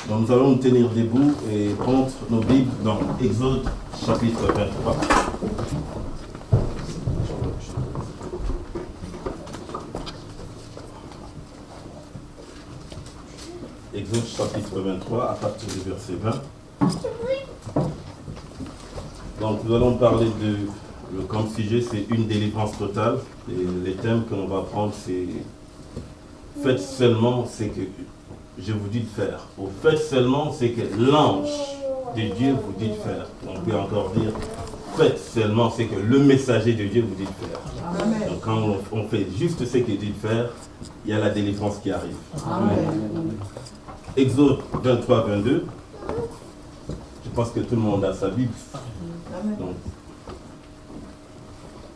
Donc nous allons nous tenir debout et prendre nos Bibles dans Exode chapitre 23. Exode chapitre 23 à partir du verset 20. Donc nous allons parler comme sujet, c'est une délivrance totale. Et les thèmes que l'on va prendre, c'est faites seulement ce que je vous dis de faire. Ou faites seulement ce que l'ange de Dieu vous dit de faire. On peut encore dire faites seulement ce que le messager de Dieu vous dit de faire. Amen. Donc quand on fait juste ce qu'il dit de faire, il y a la délivrance qui arrive. Amen. Exode 23, 22. Je pense que tout le monde a sa Bible. Donc,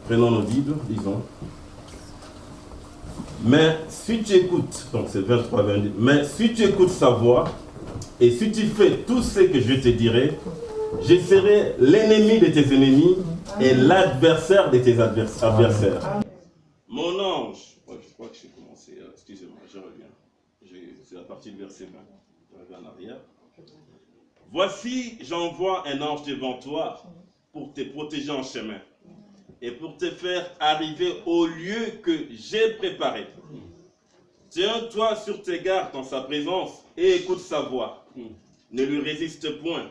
prenons nos Bibles, lisons. Mais si tu écoutes, donc c'est 23, 22, mais si tu écoutes sa voix, et si tu fais tout ce que je te dirai, je serai l'ennemi de tes ennemis et l'adversaire de tes adversaires. Mon ange, je crois que j'ai commencé, excusez-moi, je reviens. C'est la partie du verset 20, je reviens en arrière. Voici, j'envoie un ange devant toi pour te protéger en chemin et pour te faire arriver au lieu que j'ai préparé. Tiens-toi sur tes gardes en sa présence et écoute sa voix. Ne lui résiste point,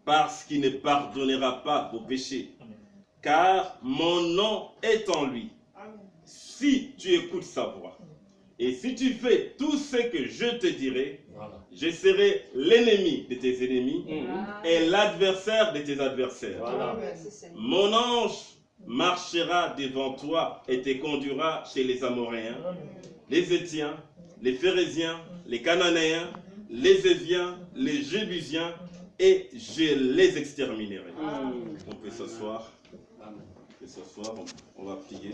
parce qu'il ne pardonnera pas vos péchés, car mon nom est en lui. Si tu écoutes sa voix, et si tu fais tout ce que je te dirai, je serai l'ennemi de tes ennemis et l'adversaire de tes adversaires. Mon ange marchera devant toi et te conduira chez les Amoréens, les Étiens, les Phérésiens, les Cananéens, les Éviens, les Jébusiens, et je les exterminerai. On peut s'asseoir. On va prier.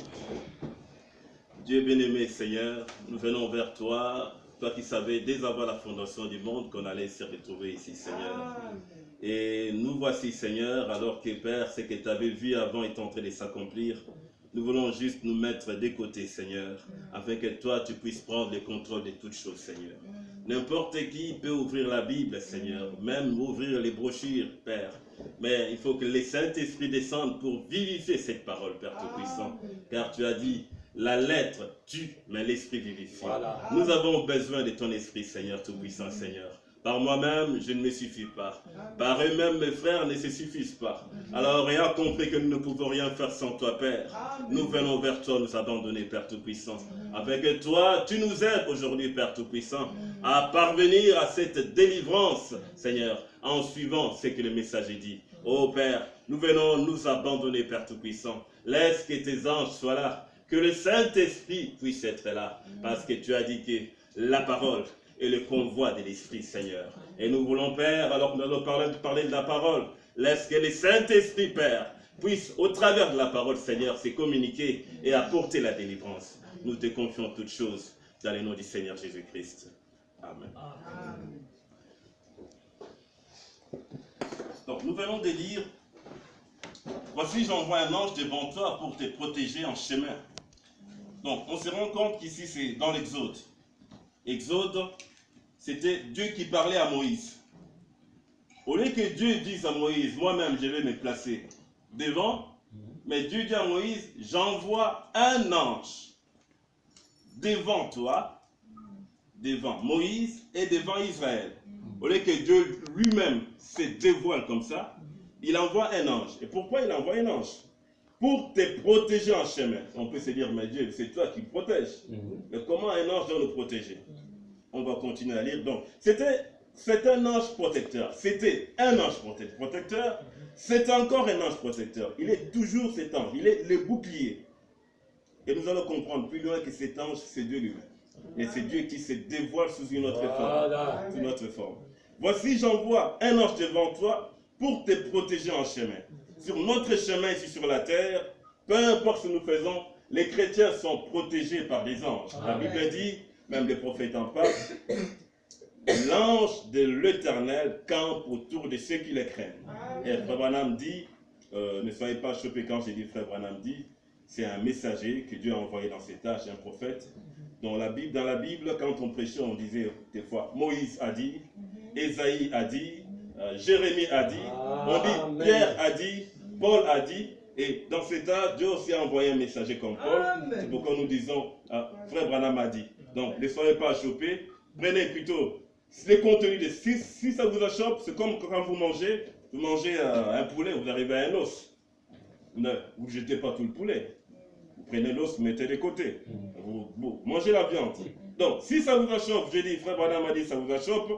Dieu bien-aimé, Seigneur, nous venons vers toi, toi qui savais dès avant la fondation du monde qu'on allait se retrouver ici, Seigneur. Et nous voici, Seigneur, alors que, Père, ce que tu avais vu avant est en train de s'accomplir. Nous voulons juste nous mettre des côtés, Seigneur, afin que toi, tu puisses prendre le contrôle de toutes choses, Seigneur. N'importe qui peut ouvrir la Bible, Seigneur, même ouvrir les brochures, Père. Mais il faut que le Saint-Esprit descende pour vivifier cette parole, Père Tout-Puissant. Car tu as dit, la lettre tue, mais l'Esprit vivifie. Voilà. Nous avons besoin de ton Esprit, Seigneur Tout-Puissant, Seigneur. Par moi-même, je ne me suffis pas. Par eux-mêmes, mes frères ne se suffisent pas. Alors, ayant compris que nous ne pouvons rien faire sans toi, Père, nous venons vers toi nous abandonner, Père Tout-Puissant. Afin que toi, tu nous aides aujourd'hui, Père Tout-Puissant, à parvenir à cette délivrance, Seigneur, en suivant ce que le messager dit. Oh Père, nous venons nous abandonner, Père Tout-Puissant. Laisse que tes anges soient là, que le Saint-Esprit puisse être là, parce que tu as dit que la parole et le convoi de l'Esprit, Seigneur. Et nous voulons, Père, alors que nous allons parler de la parole, laisse que le Saint-Esprit, Père, puisse, au travers de la parole, Seigneur, se communiquer et apporter la délivrance. Nous te confions toutes choses dans le nom du Seigneur Jésus-Christ. Amen. Amen. Donc, nous venons de lire, voici, j'envoie un ange devant toi pour te protéger en chemin. Donc, on se rend compte qu'ici, c'est dans l'Exode. Exode, c'était Dieu qui parlait à Moïse. Au lieu que Dieu dise à Moïse, moi-même je vais me placer devant, mais Dieu dit à Moïse, j'envoie un ange devant toi, devant Moïse et devant Israël. Au lieu que Dieu lui-même se dévoile comme ça, il envoie un ange. Et pourquoi il envoie un ange? Pour te protéger en chemin. On peut se dire, mais Dieu, c'est toi qui protèges. Mais comment un ange doit nous protéger? On va continuer à lire. Donc, c'est un ange protecteur. C'était un ange protecteur. C'est encore un ange protecteur. Il est toujours cet ange. Il est le bouclier. Et nous allons comprendre plus loin que cet ange, c'est Dieu lui-même. Et c'est Dieu qui se dévoile sous une autre forme. Sous une autre forme. Voici, j'envoie un ange devant toi pour te protéger en chemin. Sur notre chemin ici sur la terre, peu importe ce que nous faisons, les chrétiens sont protégés par des anges. La Bible dit, même les prophètes en parlent, l'ange de l'Éternel campe autour de ceux qui le craignent. Et Frère Branham dit, ne soyez pas choqués quand j'ai dit Frère Branham dit, c'est un messager que Dieu a envoyé dans cet âge, un prophète. Dans la Bible, quand on prêchait, on disait des fois, Moïse a dit, Ésaïe a dit, Jérémie a dit, on dit, Pierre a dit, Paul a dit, et dans cet état, Dieu aussi a envoyé un messager comme Paul. C'est pourquoi nous disons, Frère Branham a dit. Donc, ne soyez pas chopés, prenez plutôt les contenus de 6. Si ça vous achoppe, c'est comme quand vous mangez un poulet, vous arrivez à un os. Vous ne jetez pas tout le poulet. Vous prenez l'os, vous mettez de côté. Vous mangez la viande. Donc, si ça vous achoppe, je dis, Frère Branham a dit, ça vous achoppe,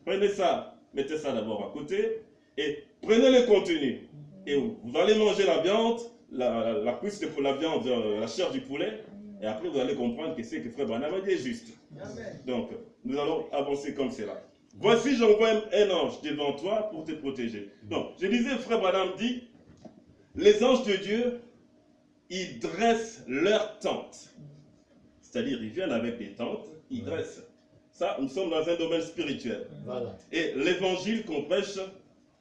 prenez ça, mettez ça d'abord à côté, et prenez le contenu. Et vous allez manger la viande, la cuisse pour la viande, la chair du poulet, et après vous allez comprendre que c'est que Frère Branham a dit est juste. Donc, nous allons avancer comme cela. Voici, j'envoie un ange devant toi pour te protéger. Donc, je disais, Frère Branham dit, les anges de Dieu, ils dressent leur tente. C'est-à-dire, ils viennent avec des tentes, ils dressent. Ça, nous sommes dans un domaine spirituel. Voilà. Et l'évangile qu'on prêche,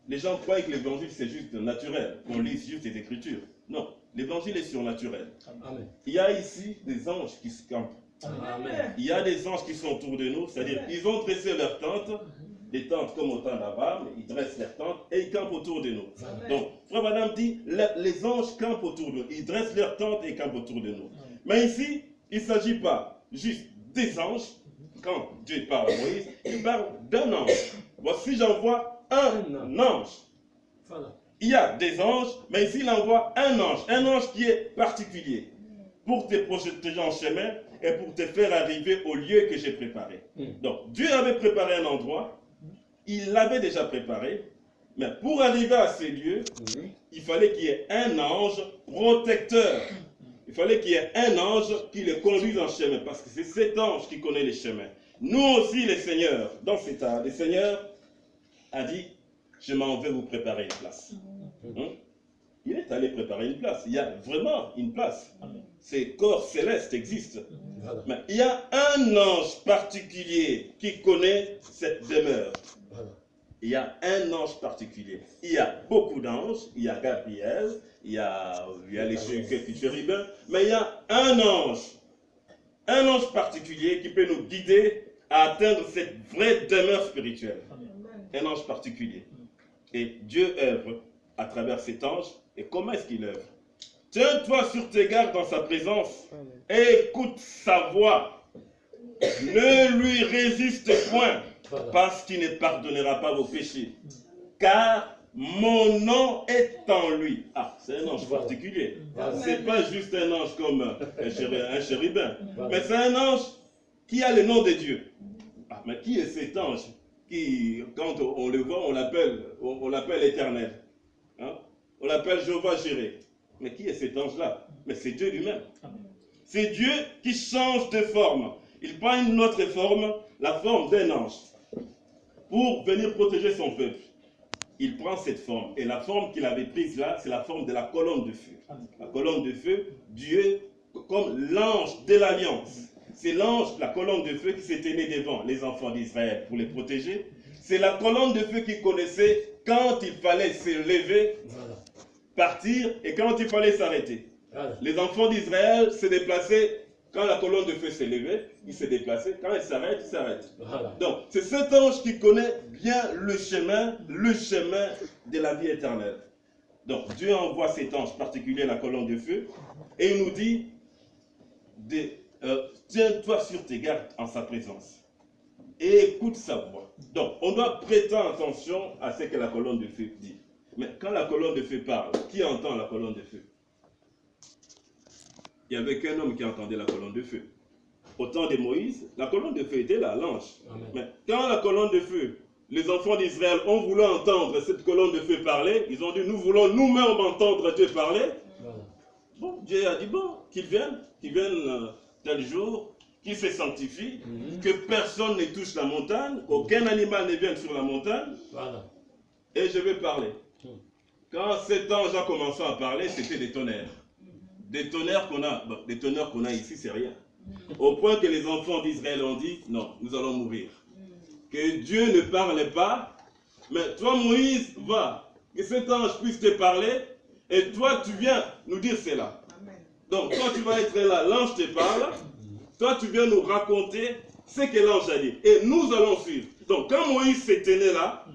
les gens croient que l'évangile c'est juste naturel, qu'on lise juste les Écritures. Non, l'évangile est surnaturel. Amen. Il y a ici des anges qui se campent. Amen. Il y a des anges qui sont autour de nous, c'est-à-dire ils ont dressé leurs tentes, des tentes comme au temps d'Abraham, ils dressent leurs tentes et ils campent autour de nous. Amen. Donc, Frère Branham dit, les anges campent autour de nous, ils dressent leurs tentes et ils campent autour de nous. Amen. Mais ici, il ne s'agit pas juste des anges. Quand Dieu parle à Moïse, il parle d'un ange. Voici, j'envoie un ange. Voilà. Il y a des anges, mais ici, il envoie un ange qui est particulier, pour te projeter en chemin et pour te faire arriver au lieu que j'ai préparé. Donc, Dieu avait préparé un endroit, il l'avait déjà préparé, mais pour arriver à ces lieux, il fallait qu'il y ait un ange protecteur. Il fallait qu'il y ait un ange qui le conduise en chemin, parce que c'est cet ange qui connaît les chemins. Nous aussi, les seigneurs, dans cet état, le Seigneur a dit, je m'en vais vous préparer une place. Il est allé préparer une place. Il y a vraiment une place. Ces corps célestes existent. Mais il y a un ange particulier qui connaît cette demeure. Il y a un ange particulier. Il y a beaucoup d'anges. Il y a Gabriel, il y a les chérubins, mais il y a un ange particulier qui peut nous guider à atteindre cette vraie demeure spirituelle. Un ange particulier. Et Dieu œuvre à travers cet ange. Et comment est-ce qu'il œuvre? Tiens-toi sur tes gardes dans sa présence. Écoute sa voix. Ne lui résiste point, parce qu'il ne pardonnera pas vos péchés. Car mon nom est en lui. Ah, c'est un ange particulier. C'est pas juste un ange comme un chérubin. Mais c'est un ange qui a le nom de Dieu. Ah, mais qui est cet ange qui, quand on le voit, on l'appelle éternel. Hein? On l'appelle Jéhovah Jireh. Mais qui est cet ange-là? Mais c'est Dieu lui-même. C'est Dieu qui change de forme. Il prend une autre forme, la forme d'un ange, pour venir protéger son peuple. Il prend cette forme. Et la forme qu'il avait prise là, c'est la forme de la colonne de feu. La colonne de feu, Dieu, comme l'ange de l'alliance. C'est l'ange, la colonne de feu qui s'était née devant les enfants d'Israël pour les protéger. C'est la colonne de feu qu'ils connaissaient quand il fallait se lever, partir, et quand il fallait s'arrêter. Les enfants d'Israël se déplaçaient quand la colonne de feu s'est levée, ils se déplaçaient. Quand elle s'arrête, ils s'arrêtent. Donc, c'est cet ange qui connaît bien le chemin de la vie éternelle. Donc, Dieu envoie cet ange particulier, la colonne de feu, et il nous dit, tiens-toi sur tes gardes en sa présence, et écoute sa voix. Donc, on doit prêter attention à ce que la colonne de feu dit. Mais quand la colonne de feu parle, qui entend la colonne de feu? Il n'y avait qu'un homme qui entendait la colonne de feu. Au temps de Moïse, la colonne de feu était là, l'ange. Mais quand la colonne de feu, les enfants d'Israël ont voulu entendre cette colonne de feu parler, ils ont dit, nous voulons nous-mêmes entendre Dieu parler. Bon, Dieu a dit, bon, qu'ils viennent tel jour, qu'ils se sanctifient, que personne ne touche la montagne, qu'aucun animal ne vienne sur la montagne, et je vais parler. Quand cet ange a commencé à parler, c'était des tonnerres. Des tonnerres qu'on a, bon, des tonnerres qu'on a ici, c'est rien. Au point que les enfants d'Israël ont dit, non, nous allons mourir. Que Dieu ne parle pas, mais toi Moïse, va, que cet ange puisse te parler, et toi tu viens nous dire cela. Donc toi tu vas être là, l'ange te parle, toi tu viens nous raconter ce que l'ange a dit, et nous allons suivre. Donc, quand Moïse s'est tenu là,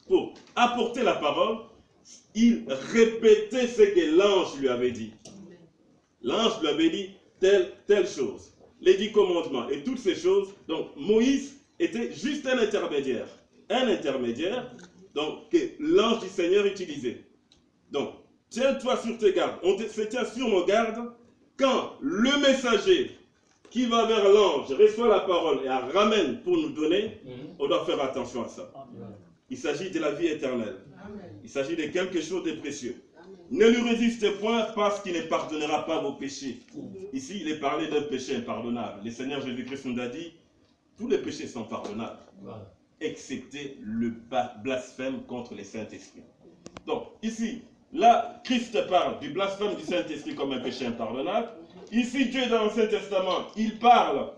pour apporter la parole, il répétait ce que l'ange lui avait dit. L'ange lui avait dit telle chose, les 10 commandements et toutes ces choses. Donc, Moïse était juste un intermédiaire. Un intermédiaire, donc, que l'ange du Seigneur utilisait. Donc, tiens-toi sur tes gardes. On se tient sur nos gardes quand le messager qui va vers l'ange reçoit la parole et la ramène pour nous donner, on doit faire attention à ça. Il s'agit de la vie éternelle. Il s'agit de quelque chose de précieux. Ne lui résistez point parce qu'il ne pardonnera pas vos péchés. Ici, il est parlé d'un péché impardonnable. Le Seigneur Jésus-Christ nous a dit, tous les péchés sont pardonnables, excepté le blasphème contre le Saint-Esprit. Donc, ici, là, Christ parle du blasphème du Saint-Esprit comme un péché impardonnable. Ici, Dieu, dans l'Ancien Testament, il parle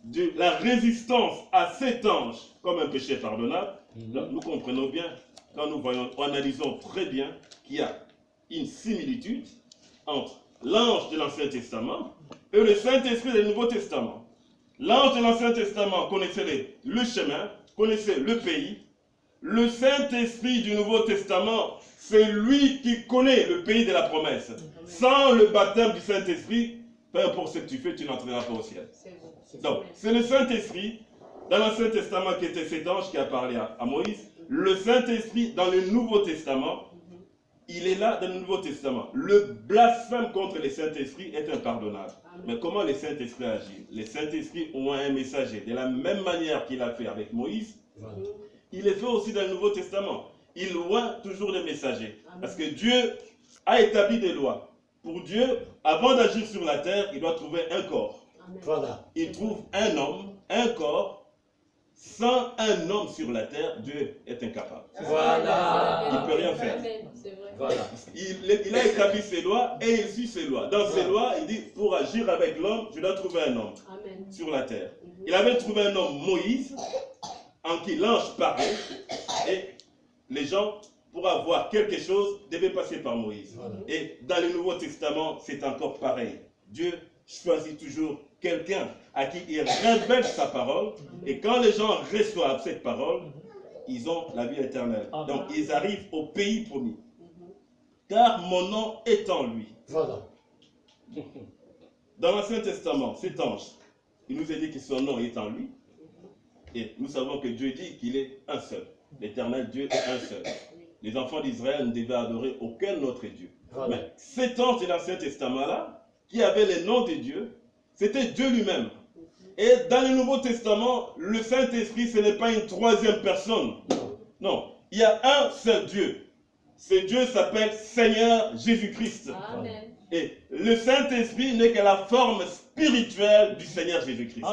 de la résistance à cet ange comme un péché pardonnable. Donc, nous comprenons bien, quand nous voyons, analysons très bien qu'il y a une similitude entre l'ange de l'Ancien Testament et le Saint-Esprit du Nouveau Testament. L'ange de l'Ancien Testament connaissait le chemin, connaissait le pays. Le Saint-Esprit du Nouveau Testament, c'est lui qui connaît le pays de la promesse. Sans le baptême du Saint-Esprit, peu importe ce que tu fais, tu n'entreras pas au ciel. Donc, c'est le Saint-Esprit, dans l'Ancien Testament, qui était cet ange qui a parlé à Moïse. Le Saint-Esprit, dans le Nouveau Testament, il est là dans le Nouveau Testament. Le blasphème contre le Saint-Esprit est impardonnable. Mais comment le Saint-Esprit agit? Les Saint-Esprit ont un messager. De la même manière qu'il a fait avec Moïse, il le fait aussi dans le Nouveau Testament. Il loin toujours les messagers. Parce que Dieu a établi des lois. Pour Dieu, avant d'agir sur la terre, il doit trouver un corps. Il trouve un homme, un corps. Sans un homme sur la terre, Dieu est incapable. Voilà. Il ne peut rien faire. Voilà. Il a établi ses lois et il suit ses lois. Dans ses lois, il dit, pour agir avec l'homme, je dois trouver un homme sur la terre. Il avait trouvé un homme, Moïse, en qui l'ange parlait, et les gens, pour avoir quelque chose, devaient passer par Moïse. Voilà. Et dans le Nouveau Testament, c'est encore pareil. Dieu choisit toujours quelqu'un à qui il révèle sa parole, et quand les gens reçoivent cette parole, ils ont la vie éternelle. Donc ils arrivent au pays promis. Car mon nom est en lui. Voilà. Dans l'Ancien Testament, cet ange, il nous a dit que son nom est en lui, et nous savons que Dieu dit qu'il est un seul. L'éternel Dieu est un seul. Les enfants d'Israël ne devaient adorer aucun autre Dieu. Voilà. Mais cet ange de l'Ancien Testament-là, qui avait le nom de Dieu, c'était Dieu lui-même. Et dans le Nouveau Testament, le Saint-Esprit, ce n'est pas une troisième personne. Non, il y a un seul Dieu. Ce Dieu s'appelle Seigneur Jésus-Christ. Et le Saint-Esprit n'est que la forme spirituelle du Seigneur Jésus-Christ.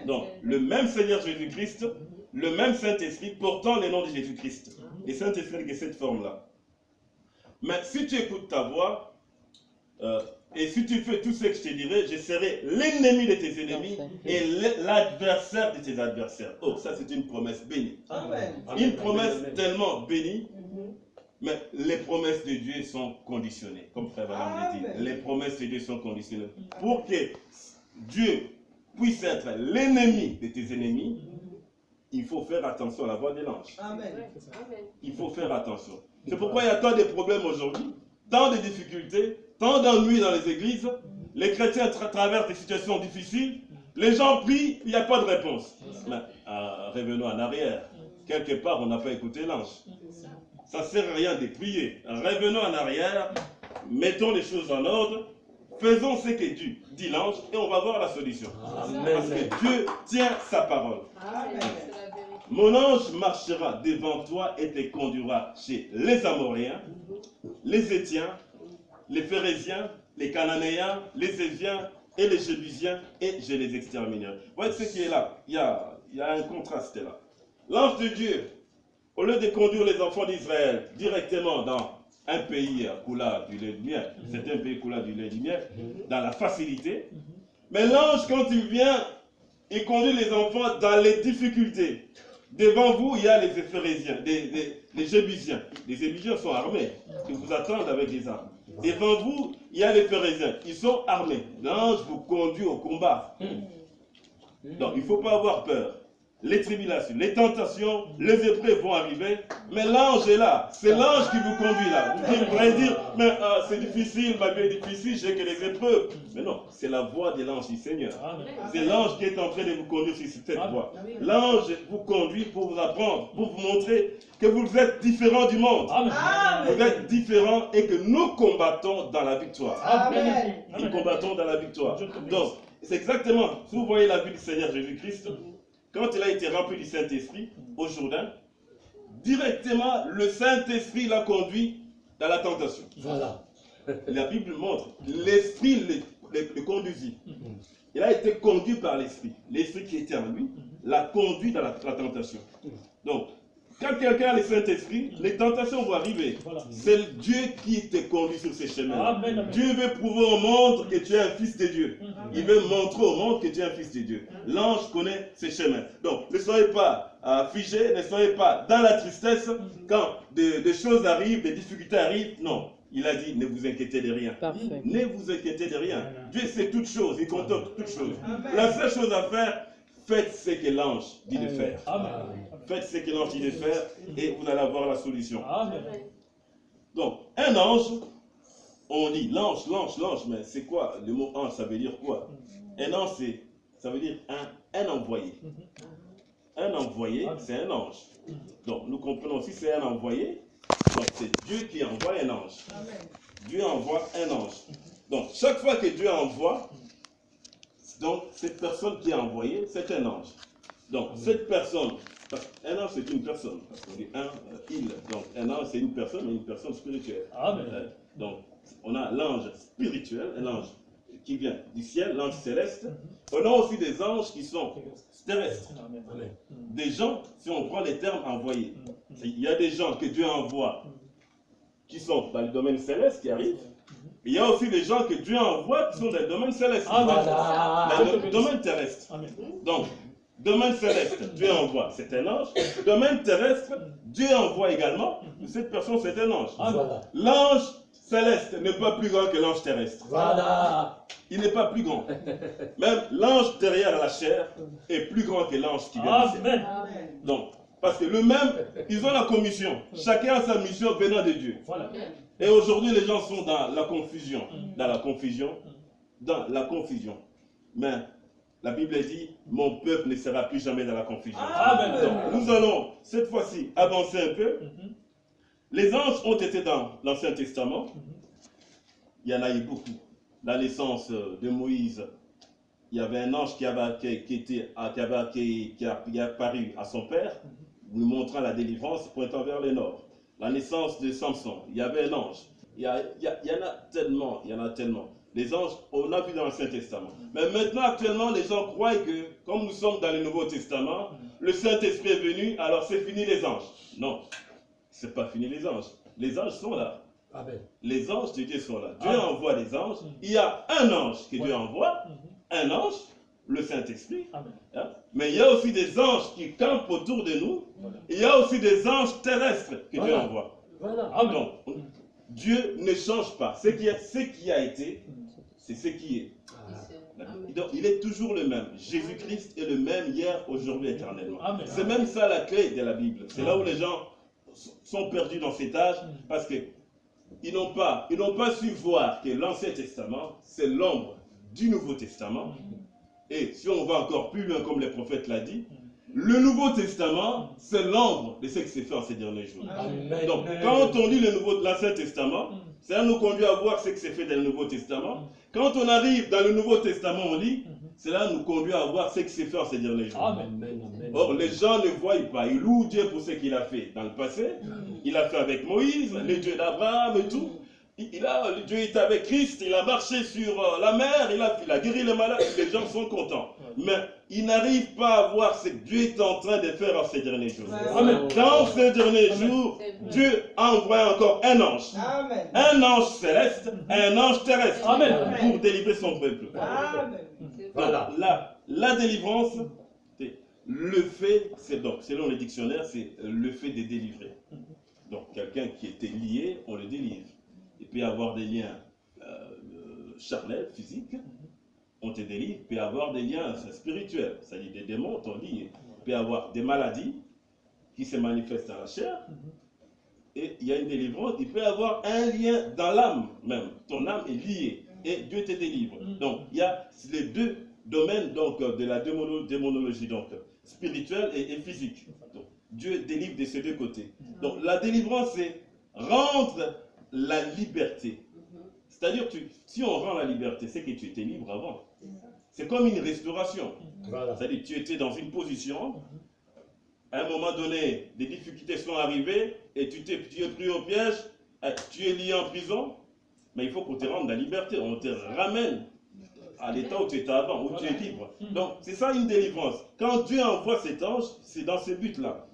Donc, le même Seigneur Jésus-Christ, le même Saint-Esprit portant le nom de Jésus-Christ. Le Saint-Esprit est cette forme-là. Mais si tu écoutes ta voix, et si tu fais tout ce que je te dirai, je serai l'ennemi de tes ennemis et l'adversaire de tes adversaires. Oh, ça c'est une promesse bénie. Amen. Une promesse tellement bénie. Mais les promesses de Dieu sont conditionnées. Comme Frère Valam l'a dit, les promesses de Dieu sont conditionnées. Pour que Dieu puisse être l'ennemi de tes ennemis, il faut faire attention à la voix de l'ange. Il faut faire attention. C'est pourquoi il y a tant de problèmes aujourd'hui, tant de difficultés, tant d'ennuis dans les églises. Les chrétiens traversent des situations difficiles. Les gens prient, il n'y a pas de réponse. Mais revenons en arrière. Quelque part, on n'a pas écouté l'ange. Ça ne sert à rien de prier. Revenons en arrière, mettons les choses en ordre, faisons ce que Dieu dit l'ange et on va voir la solution. Amen. Parce que Dieu tient sa parole. Amen. Mon ange marchera devant toi et te conduira chez les Amoréens, les Étiens, les Phérésiens, les Cananéens, les Éviens et les Jébusiens, et je les exterminerai. Vous voyez ce qui est là. Il y a un contraste là. L'ange de Dieu, au lieu de conduire les enfants d'Israël directement dans un pays coulant du lait du miel, c'est un pays coulant du lait du miel, dans la facilité, mais l'ange, quand il vient, il conduit les enfants dans les difficultés. Devant vous, il y a les Éphérésiens, les Jébusiens. Les Jébusiens sont armés, ils vous attendent avec des armes. Devant vous, il y a les Phérésiens, ils sont armés. L'ange vous conduit au combat. Donc, il ne faut pas avoir peur. les tribulations, les tentations, les épreuves vont arriver, mais l'ange est là. C'est l'ange qui vous conduit là. Vous pourrez dire, mais c'est difficile, ma vie est difficile, j'ai que les épreuves. Mais non, c'est la voix de l'ange du Seigneur. C'est l'ange qui est en train de vous conduire sur cette voie. L'ange vous conduit pour vous apprendre, pour vous montrer que vous êtes différent du monde. Vous êtes différent et que nous combattons dans la victoire. Amen. Nous combattons dans la victoire. Donc, c'est exactement, si vous voyez la vie du Seigneur Jésus-Christ, quand il a été rempli du Saint-Esprit au Jourdain, directement, le Saint-Esprit l'a conduit dans la tentation. Voilà. La Bible montre, l'Esprit le conduisit. Il a été conduit par l'Esprit. L'Esprit qui était en lui l'a conduit dans la tentation. Donc, quand quelqu'un a le Saint-Esprit, les tentations vont arriver. C'est Dieu qui te conduit sur ces chemins. Dieu veut prouver au monde que tu es un fils de Dieu. Il veut montrer au monde que tu es un fils de Dieu. L'ange connaît ces chemins. Donc, ne soyez pas figés, ne soyez pas dans la tristesse quand des choses arrivent, des difficultés arrivent. Non. Il a dit, ne vous inquiétez de rien. Parfait. Ne vous inquiétez de rien. Dieu sait toutes choses, il contente toutes choses. La seule chose à faire, faites ce que l'ange dit de faire. Faites ce que l'ange dit de faire et vous allez avoir la solution. Donc, un ange, on dit l'ange, mais c'est quoi? Le mot ange, ça veut dire quoi? Un ange, ça veut dire un envoyé. Un envoyé, c'est un ange. Donc, nous comprenons aussi c'est un envoyé. Donc, c'est Dieu qui envoie un ange. Dieu envoie un ange. Donc, chaque fois que Dieu envoie, donc, cette personne qui est envoyée, c'est un ange. Donc, cette personne, un ange, c'est une personne. Parce qu'on dit il. Donc, un ange, c'est une personne, mais une personne spirituelle. Donc, on a l'ange spirituel, un ange qui vient du ciel, l'ange céleste. On a aussi des anges qui sont terrestres. Des gens, si on prend les termes envoyés, il y a des gens que Dieu envoie qui sont dans le domaine céleste, qui arrivent. Il y a aussi des gens que Dieu envoie qui sont dans le domaine céleste, dans le domaine terrestre. Donc, domaine céleste, Dieu envoie, c'est un ange. Domaine terrestre, Dieu envoie également, cette personne, c'est un ange. L'ange céleste n'est pas plus grand que l'ange terrestre. Il n'est pas plus grand. Même l'ange derrière la chair est plus grand que l'ange qui vient du ciel. Donc, parce que le même, ils ont la commission. Chacun a sa mission venant de Dieu. Et aujourd'hui, les gens sont dans la confusion. Dans la confusion. Dans la confusion. Mais la Bible dit, mon peuple ne sera plus jamais dans la confusion. Donc, nous allons, cette fois-ci, avancer un peu. Les anges ont été dans l'Ancien Testament. Il y en a eu beaucoup. La naissance de Moïse, il y avait un ange qui a apparu à son père, lui montrant la délivrance pointant vers le nord. La naissance de Samson, il y avait un ange. Il y en a tellement. Les anges, on a vu dans l'Ancien Testament. Mais maintenant, actuellement, les gens croient que, comme nous sommes dans le Nouveau Testament, le Saint-Esprit est venu, alors c'est fini les anges. Non, c'est pas fini les anges. Les anges sont là. Les anges de Dieu sont là. Dieu envoie des anges. Il y a un ange que Dieu envoie, un ange, le Saint-Esprit. Hein? Mais il y a aussi des anges qui campent autour de nous. Il y a aussi des anges terrestres que Dieu envoie. Donc, Dieu ne change pas. Ce qui a été, c'est ce qui est. Donc, il est toujours le même. Jésus-Christ est le même hier, aujourd'hui, éternellement. C'est même ça la clé de la Bible. C'est là où les gens sont perdus dans cet âge parce que ils n'ont pas su voir que l'Ancien Testament, c'est l'ombre du Nouveau Testament. Et si on va encore plus loin, comme le prophète l'a dit, le Nouveau Testament, c'est l'ombre de ce qui s'est fait en ces derniers jours. Donc, quand on lit l'Ancien Testament, ça nous conduit à voir ce qui s'est fait dans le Nouveau Testament. Quand on arrive dans le Nouveau Testament, on lit, cela nous conduit à voir ce qui s'est fait en ces derniers jours. Or, les gens ne voient pas. Ils louent Dieu pour ce qu'il a fait dans le passé. Il a fait avec Moïse, le Dieu d'Abraham et tout. Dieu est avec Christ, il a marché sur la mer, il a guéri les malades, les gens sont contents. Mais ils n'arrivent pas à voir ce que Dieu est en train de faire en ces derniers jours. Dans ces derniers jours, Dieu a envoyé encore un ange. Un ange céleste, un ange terrestre pour délivrer son peuple. Donc, la délivrance, le fait, c'est donc, selon les dictionnaires, c'est le fait de délivrer. Donc, quelqu'un qui était lié, on le délivre. Il peut y avoir des liens charnels, physiques, on te délivre. Il peut y avoir des liens spirituels, c'est-à-dire des démons t'ont lié. peut y avoir des maladies qui se manifestent dans la chair, et il y a une délivrance, il peut y avoir un lien dans l'âme même. Ton âme est liée, et Dieu te délivre. Donc, il y a les deux domaines donc, de la démonologie, donc, spirituelle et physique. Donc, Dieu délivre de ces deux côtés. Donc, la délivrance, c'est rendre la liberté. C'est-à-dire, si on rend la liberté, c'est que tu étais libre avant. C'est comme une restauration. Voilà. C'est-à-dire, tu étais dans une position, à un moment donné, des difficultés sont arrivées, et tu es pris au piège, tu es lié en prison, mais il faut qu'on te rende la liberté, on te ramène à l'état où tu étais avant, où tu es libre. Donc, c'est ça une délivrance. Quand Dieu envoie cet ange, c'est dans ce but-là.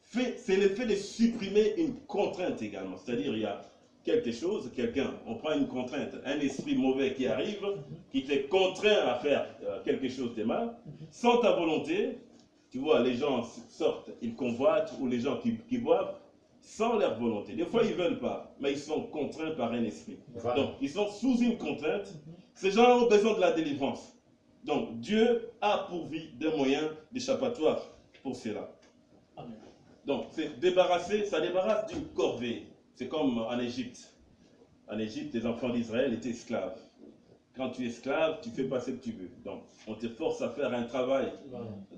C'est le fait de supprimer une contrainte également. C'est-à-dire, il y a quelque chose, quelqu'un, on prend une contrainte, un esprit mauvais qui arrive, qui te contraint à faire quelque chose de mal, sans ta volonté. Tu vois, les gens sortent, ils convoitent, ou les gens qui boivent, sans leur volonté. Des fois, ils ne veulent pas, mais ils sont contraints par un esprit. Voilà. Donc, ils sont sous une contrainte. Ces gens ont besoin de la délivrance. Donc, Dieu a pourvu des moyens d'échappatoire pour cela. Amen. Donc, c'est débarrasser, ça débarrasse d'une corvée. C'est comme en Égypte. En Égypte, les enfants d'Israël étaient esclaves. Quand tu es esclave, tu fais pas ce que tu veux. Donc, on te force à faire un travail.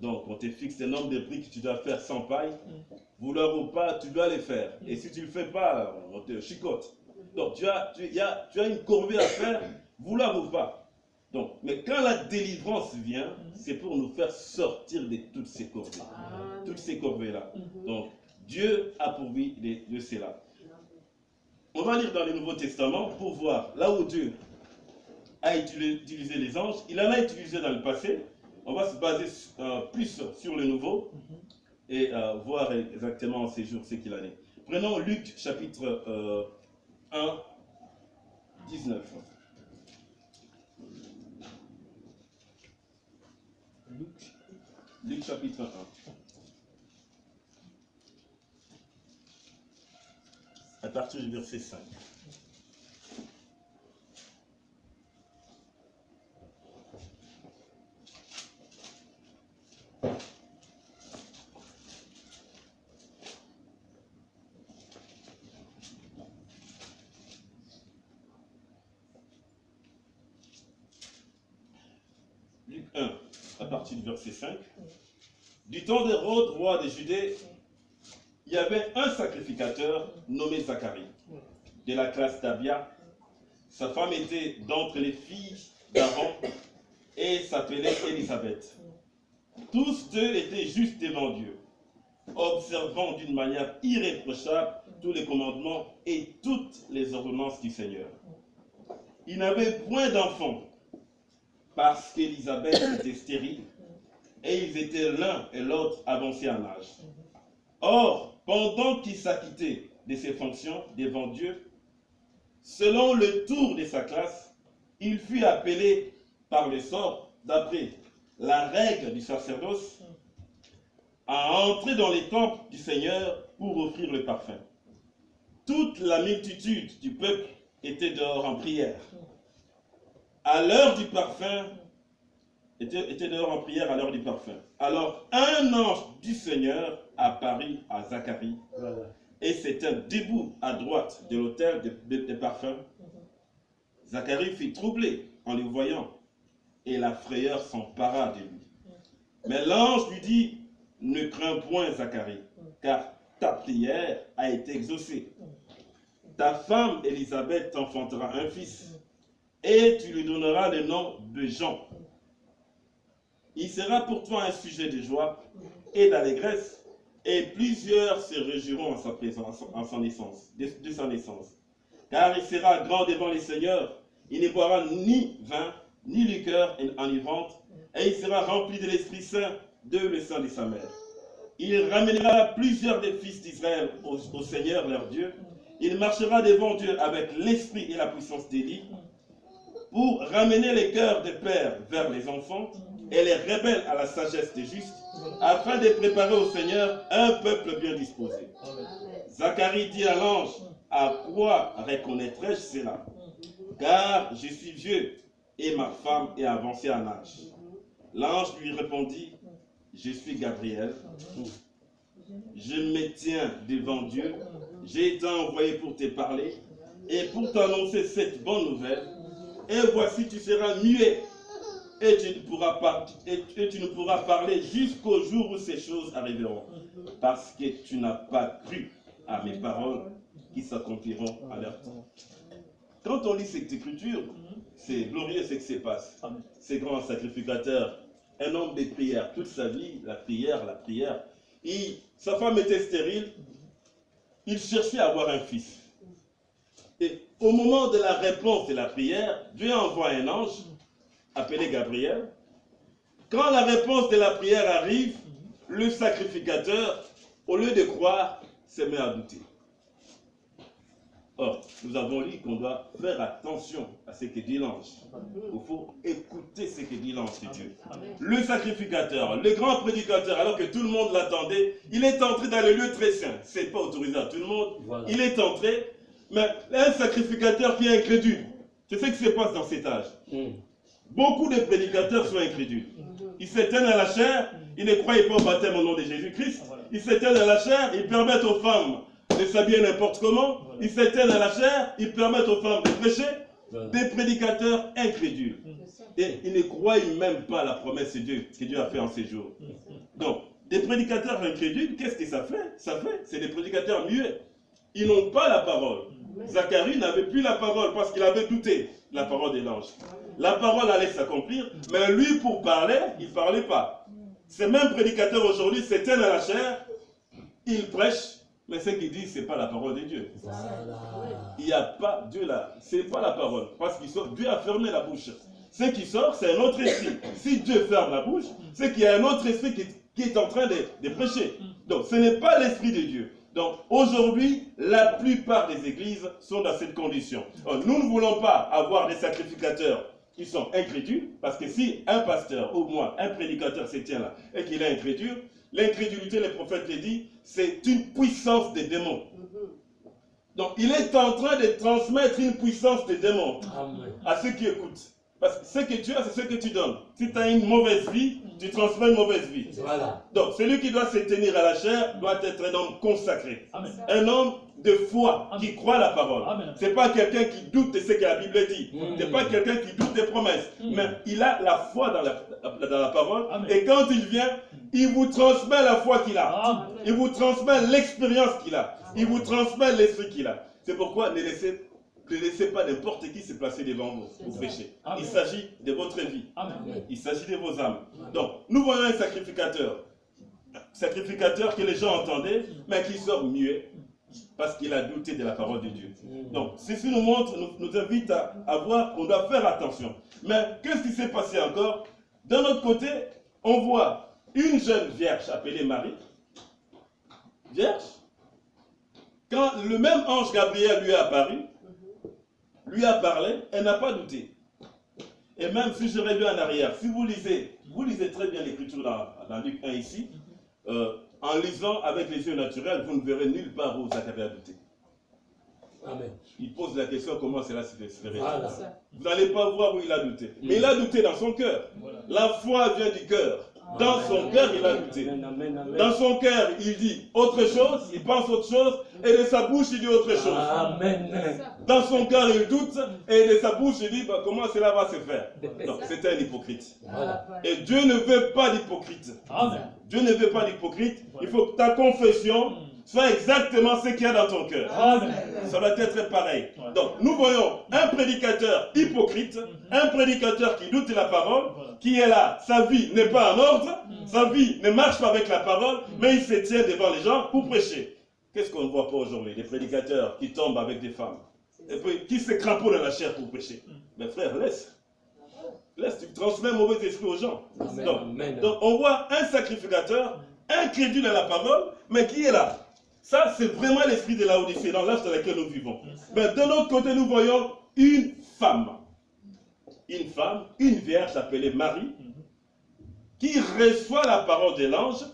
Donc, on te fixe un nombre de prix que tu dois faire sans paille. Vouloir ou pas, tu dois les faire. Et si tu ne le fais pas, on te chicote. Donc, tu as une corvée à faire, vouloir ou pas. Donc, mais quand la délivrance vient, c'est pour nous faire sortir de toutes ces corvées. Toutes ces corvées-là. Donc, Dieu a pourvu de cela. On va lire dans le Nouveau Testament pour voir là où Dieu a utilisé les anges. Il en a utilisé dans le passé. On va se baser plus sur le nouveau et voir exactement en ces jours ce qu'il en est. Prenons Luc chapitre 1, 19. Luc chapitre 1. À partir du verset 5. Luc 1, à partir du verset 5. Du temps d'Hérode, roi de Judée, il y avait un sacrificateur nommé Zacharie, de la classe d'Abia. Sa femme était d'entre les filles d'Aaron et s'appelait Élisabeth. Tous deux étaient justes devant Dieu, observant d'une manière irréprochable tous les commandements et toutes les ordonnances du Seigneur. Ils n'avaient point d'enfants, parce qu'Élisabeth était stérile, et ils étaient l'un et l'autre avancés en âge. Or, pendant qu'il s'acquittait de ses fonctions devant Dieu, selon le tour de sa classe, il fut appelé par le sort, d'après la règle du sacerdoce, à entrer dans les temples du Seigneur pour offrir le parfum. Toute la multitude du peuple était dehors en prière. À l'heure du parfum, était dehors en prière à l'heure du parfum. Alors un ange du Seigneur apparut à Zacharie et s'était debout à droite de l'autel des parfums. Zacharie fut troublé en le voyant et la frayeur s'empara de lui. Mais l'ange lui dit: ne crains point, Zacharie, car ta prière a été exaucée. Ta femme Élisabeth t'enfantera un fils et tu lui donneras le nom de Jean. Il sera pour toi un sujet de joie et d'allégresse, et plusieurs se réjouiront en sa présence, en sa naissance, de sa naissance. Car il sera grand devant les seigneurs, il ne boira ni vin, ni liqueur enivrante, et il sera rempli de l'Esprit Saint de le sein de sa mère. Il ramènera plusieurs des fils d'Israël au Seigneur leur Dieu. Il marchera devant Dieu avec l'esprit et la puissance d'Élie, pour ramener les cœurs des pères vers les enfants et les rebelles à la sagesse des justes, afin de préparer au Seigneur un peuple bien disposé. Zacharie dit à l'ange: à quoi reconnaîtrai-je cela? Car je suis vieux et ma femme est avancée en âge. L'ange lui répondit: je suis Gabriel, je me tiens devant Dieu, j'ai été envoyé pour te parler et pour t'annoncer cette bonne nouvelle. Et voici, tu seras muet et tu ne pourras parler jusqu'au jour où ces choses arriveront. Parce que tu n'as pas cru à mes paroles qui s'accompliront à leur temps. Quand on lit cette écriture, c'est glorieux ce qui se passe. Ce grand sacrificateur, un homme de prière, toute sa vie, la prière. Et sa femme était stérile, il cherchait à avoir un fils. Et au moment de la réponse de la prière, Dieu envoie un ange, appelé Gabriel. Quand la réponse de la prière arrive, le sacrificateur, au lieu de croire, se met à douter. Or, nous avons lu qu'on doit faire attention à ce que dit l'ange. Il faut écouter ce que dit l'ange de Dieu. Le sacrificateur, le grand prédicateur, alors que tout le monde l'attendait, il est entré dans le lieu très saint. Ce n'est pas autorisé à tout le monde. Voilà. Il est entré, mais un sacrificateur qui est incrédule. C'est ce qui se passe dans cet âge. Beaucoup de prédicateurs sont incrédules. Ils s'éteignent à la chair, ils ne croient pas au baptême au nom de Jésus-Christ. Ils s'éteignent à la chair, ils permettent aux femmes de s'habiller n'importe comment. Ils s'éteignent à la chair, ils permettent aux femmes de prêcher. Des prédicateurs incrédules. Et ils ne croient même pas à la promesse de Dieu que Dieu a fait en ces jours. Donc, des prédicateurs incrédules, qu'est-ce que ça fait? C'est des prédicateurs muets. Ils n'ont pas la parole. Zacharie n'avait plus la parole parce qu'il avait douté de la parole de l'ange. La parole allait s'accomplir, mais lui, pour parler, il ne parlait pas. Ces mêmes prédicateurs aujourd'hui s'éteignent à la chair, ils prêchent, mais ce qu'ils disent, ce n'est pas la parole de Dieu. Il n'y a pas Dieu là, ce n'est pas la parole. Parce que Dieu a fermé la bouche. Ce qui sort, c'est un autre esprit. Si Dieu ferme la bouche, c'est qu'il y a un autre esprit qui est en train de prêcher. Donc, ce n'est pas l'esprit de Dieu. Donc, aujourd'hui, la plupart des églises sont dans cette condition. Donc, nous ne voulons pas avoir des sacrificateurs qui sont incrédules, parce que si un pasteur, ou moins un prédicateur se tient là, et qu'il est incrédule, l'incrédulité, le prophète le dit, c'est une puissance des démons. Donc, il est en train de transmettre une puissance des démons à ceux qui écoutent. Parce que ce que tu as, c'est ce que tu donnes. Si tu as une mauvaise vie, tu transmets une mauvaise vie. Voilà. Donc, celui qui doit se tenir à la chair doit être un homme consacré. Amen. Un homme de foi, qui croit la parole. Ce n'est pas quelqu'un qui doute de ce que la Bible dit. Ce n'est pas quelqu'un qui doute des promesses. Mais il a la foi dans la parole. Et quand il vient, il vous transmet la foi qu'il a. Il vous transmet l'expérience qu'il a. Il vous transmet l'esprit qu'il a. C'est pourquoi ne laissez pas n'importe qui se placer devant vous pour pécher. Il s'agit de votre vie. Il s'agit de vos âmes. Donc, nous voyons un sacrificateur. Sacrificateur que les gens entendaient, mais qui sort muet parce qu'il a douté de la parole de Dieu. Donc, ceci nous montre, nous invite à voir qu'on doit faire attention. Mais qu'est-ce qui s'est passé encore? D'un autre côté, on voit une jeune vierge appelée Marie. Vierge. Quand le même ange Gabriel lui est apparu, lui a parlé, elle n'a pas douté. Et même si je reviens en arrière, si vous lisez très bien l'écriture dans Luc 1 ici, en lisant avec les yeux naturels, vous ne verrez nulle part où Zacharie a douté. Amen. Il pose la question comment cela se fait. Voilà. Vous n'allez pas voir où il a douté. Mais il a douté dans son cœur. Voilà. La foi vient du cœur. Dans son cœur, il a douté. Dans son cœur, il dit autre chose, il pense autre chose, et de sa bouche, il dit autre chose. Amen. Dans son cœur, il doute, et de sa bouche, il dit comment cela va se faire. Donc, c'est un hypocrite. Voilà. Et Dieu ne veut pas d'hypocrite. Dieu ne veut pas d'hypocrite. Il faut que ta confession soit exactement ce qu'il y a dans ton cœur. Ça doit être pareil. Donc, nous voyons un prédicateur hypocrite, un prédicateur qui doute de la parole, qui est là, sa vie n'est pas en ordre, sa vie ne marche pas avec la parole, mais il se tient devant les gens pour prêcher. Qu'est-ce qu'on ne voit pas aujourd'hui? Des prédicateurs qui tombent avec des femmes, et puis qui se cramponnent à la chair pour prêcher. Mais frère, laisse, tu transmets un mauvais esprit aux gens. Donc, on voit un sacrificateur incrédule à la parole, mais qui est là. Ça, c'est vraiment l'esprit de la Odyssée, dans l'âge dans lequel nous vivons. Mais de l'autre côté, nous voyons une femme, une vierge appelée Marie, qui reçoit la parole de l'ange,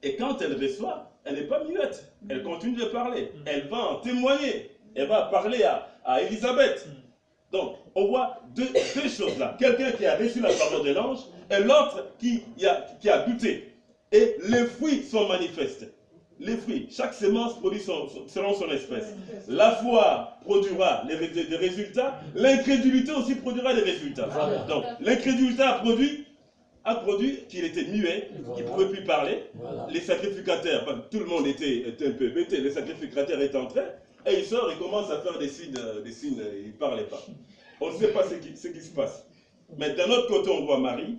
et quand elle reçoit, elle n'est pas muette, elle continue de parler, elle va en témoigner, elle va parler à Élisabeth. Donc, on voit deux choses là. Quelqu'un qui a reçu la parole de l'ange et l'autre qui a douté. Et les fruits sont manifestes. Les fruits, chaque semence produit selon son espèce. La foi produira des résultats, l'incrédulité aussi produira des résultats. Voilà. Donc, l'incrédulité a produit qu'il était muet, qu'il ne pouvait plus parler. Voilà. Les sacrificateurs, tout le monde était un peu bêté, les sacrificateurs étaient entrés, et il sort, il commence à faire des signes, il ne parlait pas. On ne sait pas ce qui se passe. Mais d'un autre côté, on voit Marie,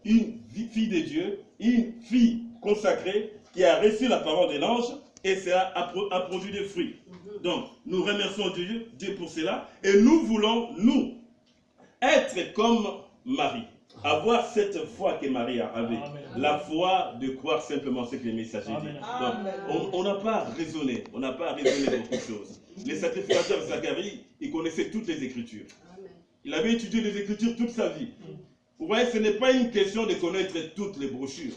une fille de Dieu, une fille consacrée, qui a reçu la parole de l'ange, et ça a produit des fruits. Donc, nous remercions Dieu pour cela, et nous voulons, nous, être comme Marie. Avoir cette foi que Marie avait, la foi de croire simplement ce que les messagers disent. Donc, on n'a pas raisonné, beaucoup de choses. Les sacrificateurs de Zacharie, ils connaissaient toutes les Écritures. Il avait étudié les Écritures toute sa vie. Vous voyez, ce n'est pas une question de connaître toutes les brochures.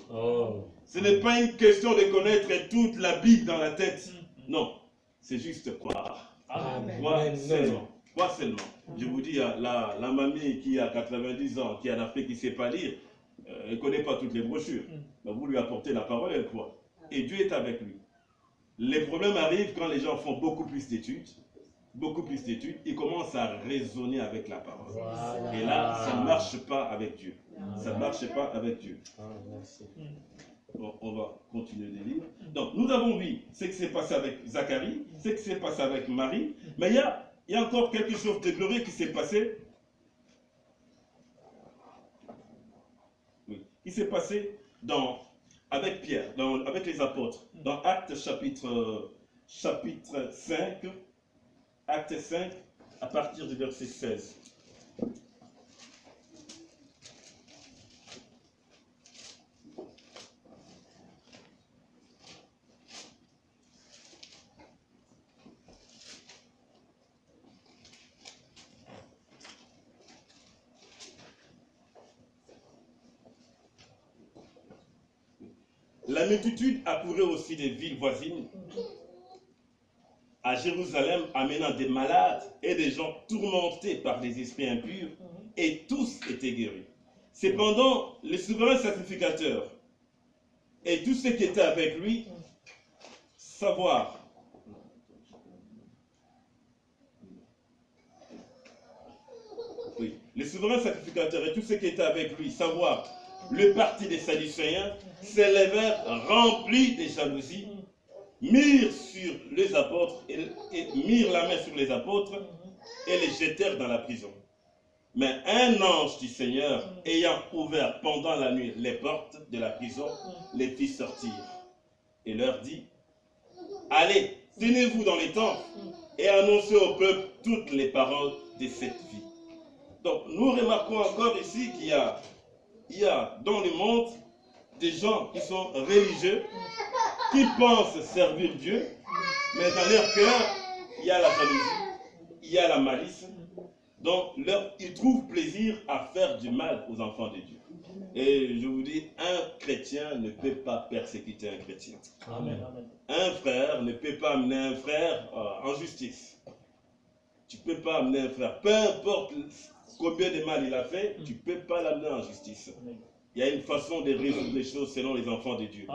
Ce n'est pas une question de connaître toute la Bible dans la tête. Non, c'est juste croire. Croire seulement. Croire seulement. Je vous dis, la mamie qui a 90 ans, qui a l'Afrique, qui ne sait pas lire, elle ne connaît pas toutes les brochures. Mais vous lui apportez la parole, elle croit. Et Dieu est avec lui. Les problèmes arrivent quand les gens font beaucoup plus d'études, ils commencent à raisonner avec la parole. Voilà. Et là, ça ne marche pas avec Dieu. Ça ne marche pas avec Dieu. Bon, on va continuer de lire. Donc, nous avons vu ce qui s'est passé avec Zacharie, ce qui s'est passé avec Marie, mais il y a encore quelque chose de glorieux qui s'est passé. Oui, qui s'est passé avec Pierre, avec les apôtres, dans Actes chapitre 5, Acte 5, à partir du verset 16. La multitude accourait aussi des villes voisines à Jérusalem, amenant des malades et des gens tourmentés par des esprits impurs, et tous étaient guéris. Cependant, le souverain sacrificateur et tous ceux qui étaient avec lui, savoir le souverain sacrificateur et tous ceux qui étaient avec lui, savoir le parti des Sadducéens, s'élevèrent remplis de jalousie, mirent sur les apôtres et mirent la main sur les apôtres et les jetèrent dans la prison. Mais un ange du Seigneur, ayant ouvert pendant la nuit les portes de la prison, les fit sortir et leur dit: allez, tenez-vous dans les tentes et annoncez au peuple toutes les paroles de cette vie. Donc nous remarquons encore ici qu'il y a dans le monde des gens qui sont religieux, qui pensent servir Dieu, mais dans leur cœur, il y a la jalousie, il y a la malice. Donc, ils trouvent plaisir à faire du mal aux enfants de Dieu. Et je vous dis, un chrétien ne peut pas persécuter un chrétien. Amen. Un frère ne peut pas amener un frère en justice. Tu ne peux pas amener un frère, peu importe combien de mal il a fait, tu ne peux pas l'amener en justice. Il y a une façon de résoudre les choses selon les enfants de Dieu.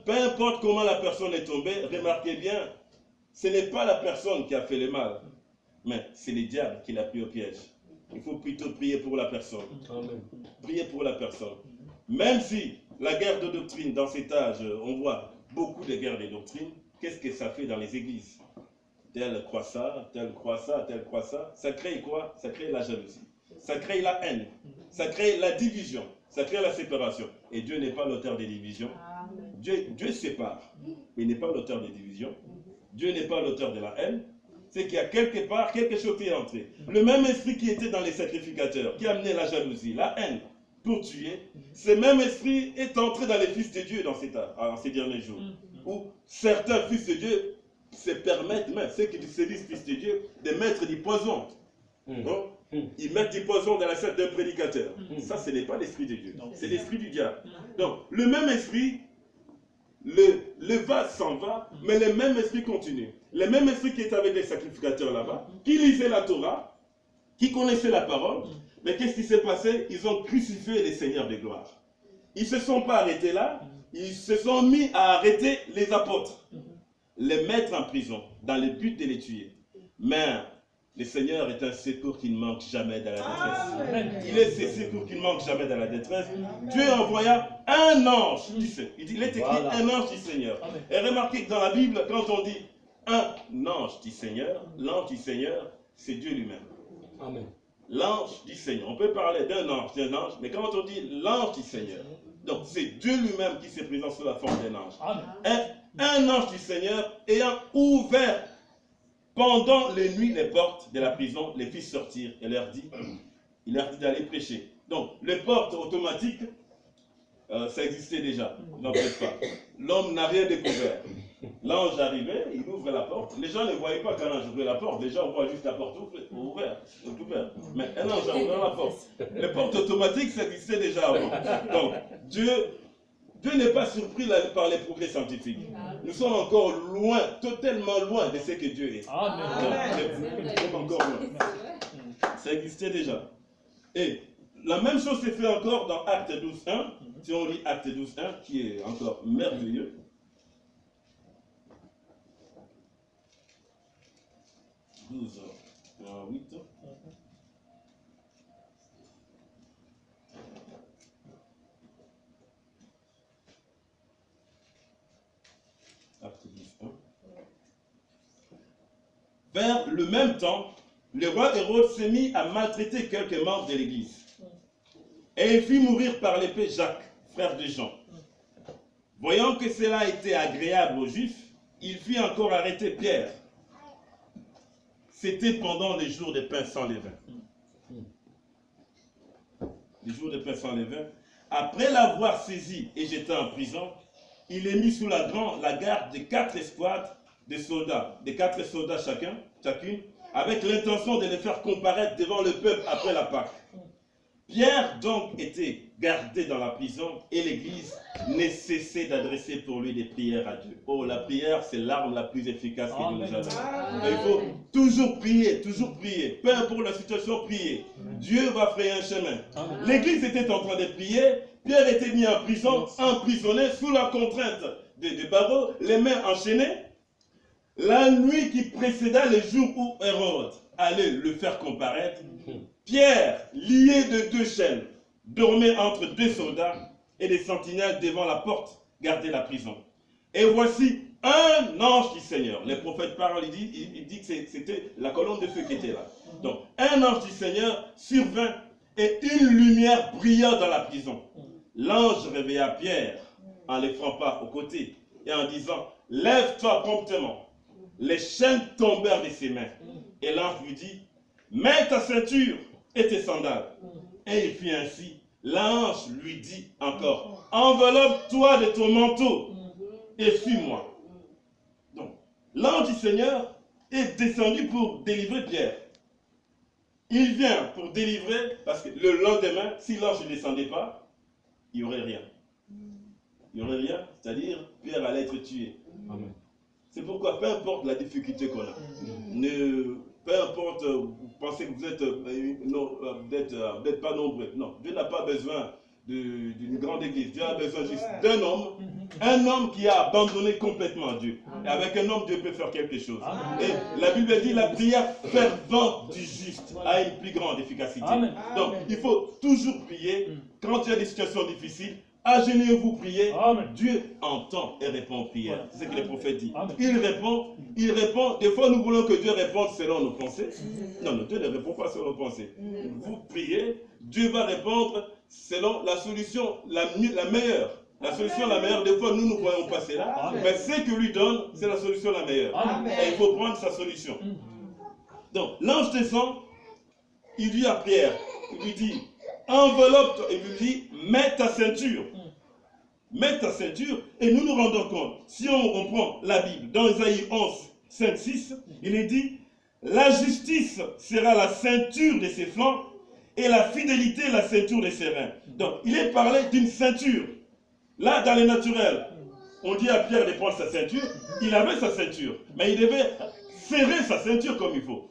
Peu importe comment la personne est tombée, remarquez bien, ce n'est pas la personne qui a fait le mal, mais c'est le diable qui l'a pris au piège. Il faut plutôt prier pour la personne. Amen. Prier pour la personne. Même si la guerre de doctrine, dans cet âge, on voit beaucoup de guerres de doctrine, qu'est-ce que ça fait dans les églises? Tel croit ça, tel croit ça, tel croit ça. Ça crée quoi? Ça crée la jalousie. Ça crée la haine. Ça crée la division. Ça crée la séparation. Et Dieu n'est pas l'auteur des divisions. Dieu sépare. Mais il n'est pas l'auteur des divisions. Dieu n'est pas l'auteur de la haine. C'est qu'il y a quelque part quelque chose qui est entré. Le même esprit qui était dans les sacrificateurs, qui amenait la jalousie, la haine pour tuer, ce même esprit est entré dans les fils de Dieu en ces derniers jours. Où certains fils de Dieu se permettent, même ceux qui se disent fils de Dieu, de mettre du poison. Donc, ils mettent du poison dans la tête d'un prédicateur. Ça, ce n'est pas l'esprit de Dieu. C'est l'esprit du diable. Donc, le même esprit, le vase s'en va, mais le même esprit continue. Le même esprit qui est avec les sacrificateurs là-bas, qui lisait la Torah, qui connaissaient la parole, mais qu'est-ce qui s'est passé? Ils ont crucifié les seigneurs de gloire. Ils ne se sont pas arrêtés là, ils se sont mis à arrêter les apôtres, les mettre en prison, dans le but de les tuer. Mais le Seigneur est un secours qui ne manque jamais dans la détresse. Il est ce secours qui ne manque jamais dans la détresse. Dieu envoya un ange du Seigneur. Il est écrit un ange du Seigneur. Et remarquez que dans la Bible, quand on dit un ange du Seigneur, l'ange du Seigneur, c'est Dieu lui-même. Amen. L'ange du Seigneur. On peut parler d'un ange, mais quand on dit l'ange du Seigneur, donc c'est Dieu lui-même qui se présente sous la forme d'un ange. Un ange du Seigneur ayant ouvert pendant les nuits les portes de la prison, les fit sortir et il leur dit d'aller prêcher. Donc les portes automatiques, ça existait déjà, n'en faites pas. L'homme n'a rien découvert. L'ange arrivait, il ouvre la porte. Les gens ne voyaient pas qu'un ange ouvrait la porte. Les gens voient juste la porte ouverte. Mais un ange a ouvert la porte. Les portes automatiques, ça existait déjà avant. Donc, Dieu n'est pas surpris par les progrès scientifiques. Nous sommes encore loin, totalement loin de ce que Dieu est. Nous sommes encore loin. Ça existait déjà. Et la même chose s'est fait encore dans Acte 12.1. Si on lit Acte 12.1, qui est encore merveilleux. Vers le même temps, le roi Hérode s'est mis à maltraiter quelques membres de l'Église. Et il fit mourir par l'épée Jacques, frère de Jean. Voyant que cela était agréable aux Juifs, il fit encore arrêter Pierre. C'était pendant les jours de pain sans levain. Les jours de pain sans levain. Après l'avoir saisi et jeté en prison, il est mis sous la garde de 4 escouades de soldats, de 4 soldats chacune, avec l'intention de les faire comparaître devant le peuple après la Pâque. Pierre donc était gardé dans la prison et l'Église ne cessait d'adresser pour lui des prières à Dieu. Oh, la prière, c'est l'arme la plus efficace que Dieu nous a donnée. Il faut toujours prier, peu importe la situation, prier. Dieu va frayer un chemin. L'Église était en train de prier, Pierre était mis en prison, emprisonné sous la contrainte des barreaux, les mains enchaînées. La nuit qui précéda le jour où Hérode allait le faire comparaître, Pierre, lié de 2 chaînes, dormait entre 2 soldats et des sentinelles devant la porte gardaient la prison. Et voici un ange du Seigneur. Les prophètes parlent, il dit que c'était la colonne de feu qui était là. Donc, un ange du Seigneur survint et une lumière brilla dans la prison. L'ange réveilla Pierre en les frappant au côté et en disant « Lève-toi promptement ». Les chaînes tombèrent de ses mains. Et l'ange lui dit « Mets ta ceinture et tes sandales. » Et il fit ainsi. L'ange lui dit encore « Enveloppe-toi de ton manteau et suis-moi. » Donc, l'ange du Seigneur est descendu pour délivrer Pierre. Il vient pour délivrer, parce que le lendemain, si l'ange ne descendait pas, il n'y aurait rien. Il n'y aurait rien, c'est-à-dire Pierre allait être tué. Amen. C'est pourquoi, peu importe la difficulté qu'on a, peu importe, vous pensez que vous n'êtes pas nombreux. Non, Dieu n'a pas besoin d'une grande église. Dieu a besoin juste d'un homme, un homme qui a abandonné complètement Dieu. Et avec un homme, Dieu peut faire quelque chose. Et la Bible dit la prière fervente du juste a une plus grande efficacité. Donc, il faut toujours prier quand il y a des situations difficiles. Agenouillez-vous, priez. Dieu entend et répond aux prières. C'est ce que les prophètes disent. Il répond. Des fois, nous voulons que Dieu réponde selon nos pensées. Non, Dieu ne répond pas selon nos pensées. Vous priez, Dieu va répondre selon la solution la meilleure. La solution la meilleure, des fois, nous voyons passer là. Mais ce que lui donne, c'est la solution la meilleure. Et il faut prendre sa solution. Donc, l'ange descend, il dit à Pierre, il lui dit, enveloppe, il lui dit, mets ta ceinture. Mets ta ceinture, et nous nous rendons compte, si on prend la Bible, dans Isaïe 11, 5, 6, il est dit, la justice sera la ceinture de ses flancs, et la fidélité la ceinture de ses reins. Donc, il est parlé d'une ceinture. Là, dans le naturel, on dit à Pierre de prendre sa ceinture, il avait sa ceinture, mais il devait serrer sa ceinture comme il faut.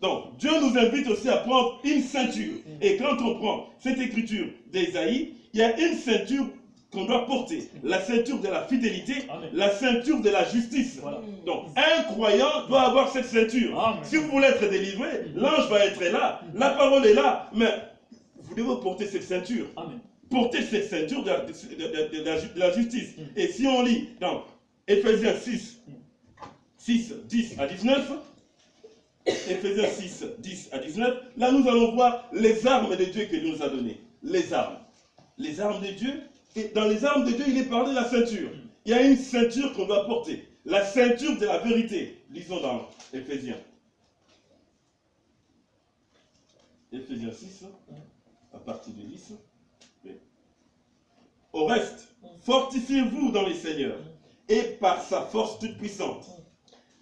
Donc, Dieu nous invite aussi à prendre une ceinture. Et quand on prend cette écriture d'Ésaïe, il y a une ceinture qu'on doit porter. La ceinture de la fidélité, la ceinture de la justice. Voilà. Donc, un croyant doit avoir cette ceinture. Amen. Si vous voulez être délivré, l'ange va être là, la parole est là, mais vous devez porter cette ceinture. Amen. Porter cette ceinture de la justice. Et si on lit dans Éphésiens 6, 10 à 19, Éphésiens 6, 10 à 19, là nous allons voir les armes de Dieu que Dieu nous a données. Les armes. Les armes de Dieu. Et dans les armes de Dieu, il est parlé de la ceinture. Il y a une ceinture qu'on doit porter. La ceinture de la vérité. Lisons dans Éphésiens. Éphésiens 6, à partir de 10. Au reste, fortifiez-vous dans les seigneurs et par sa force toute puissante.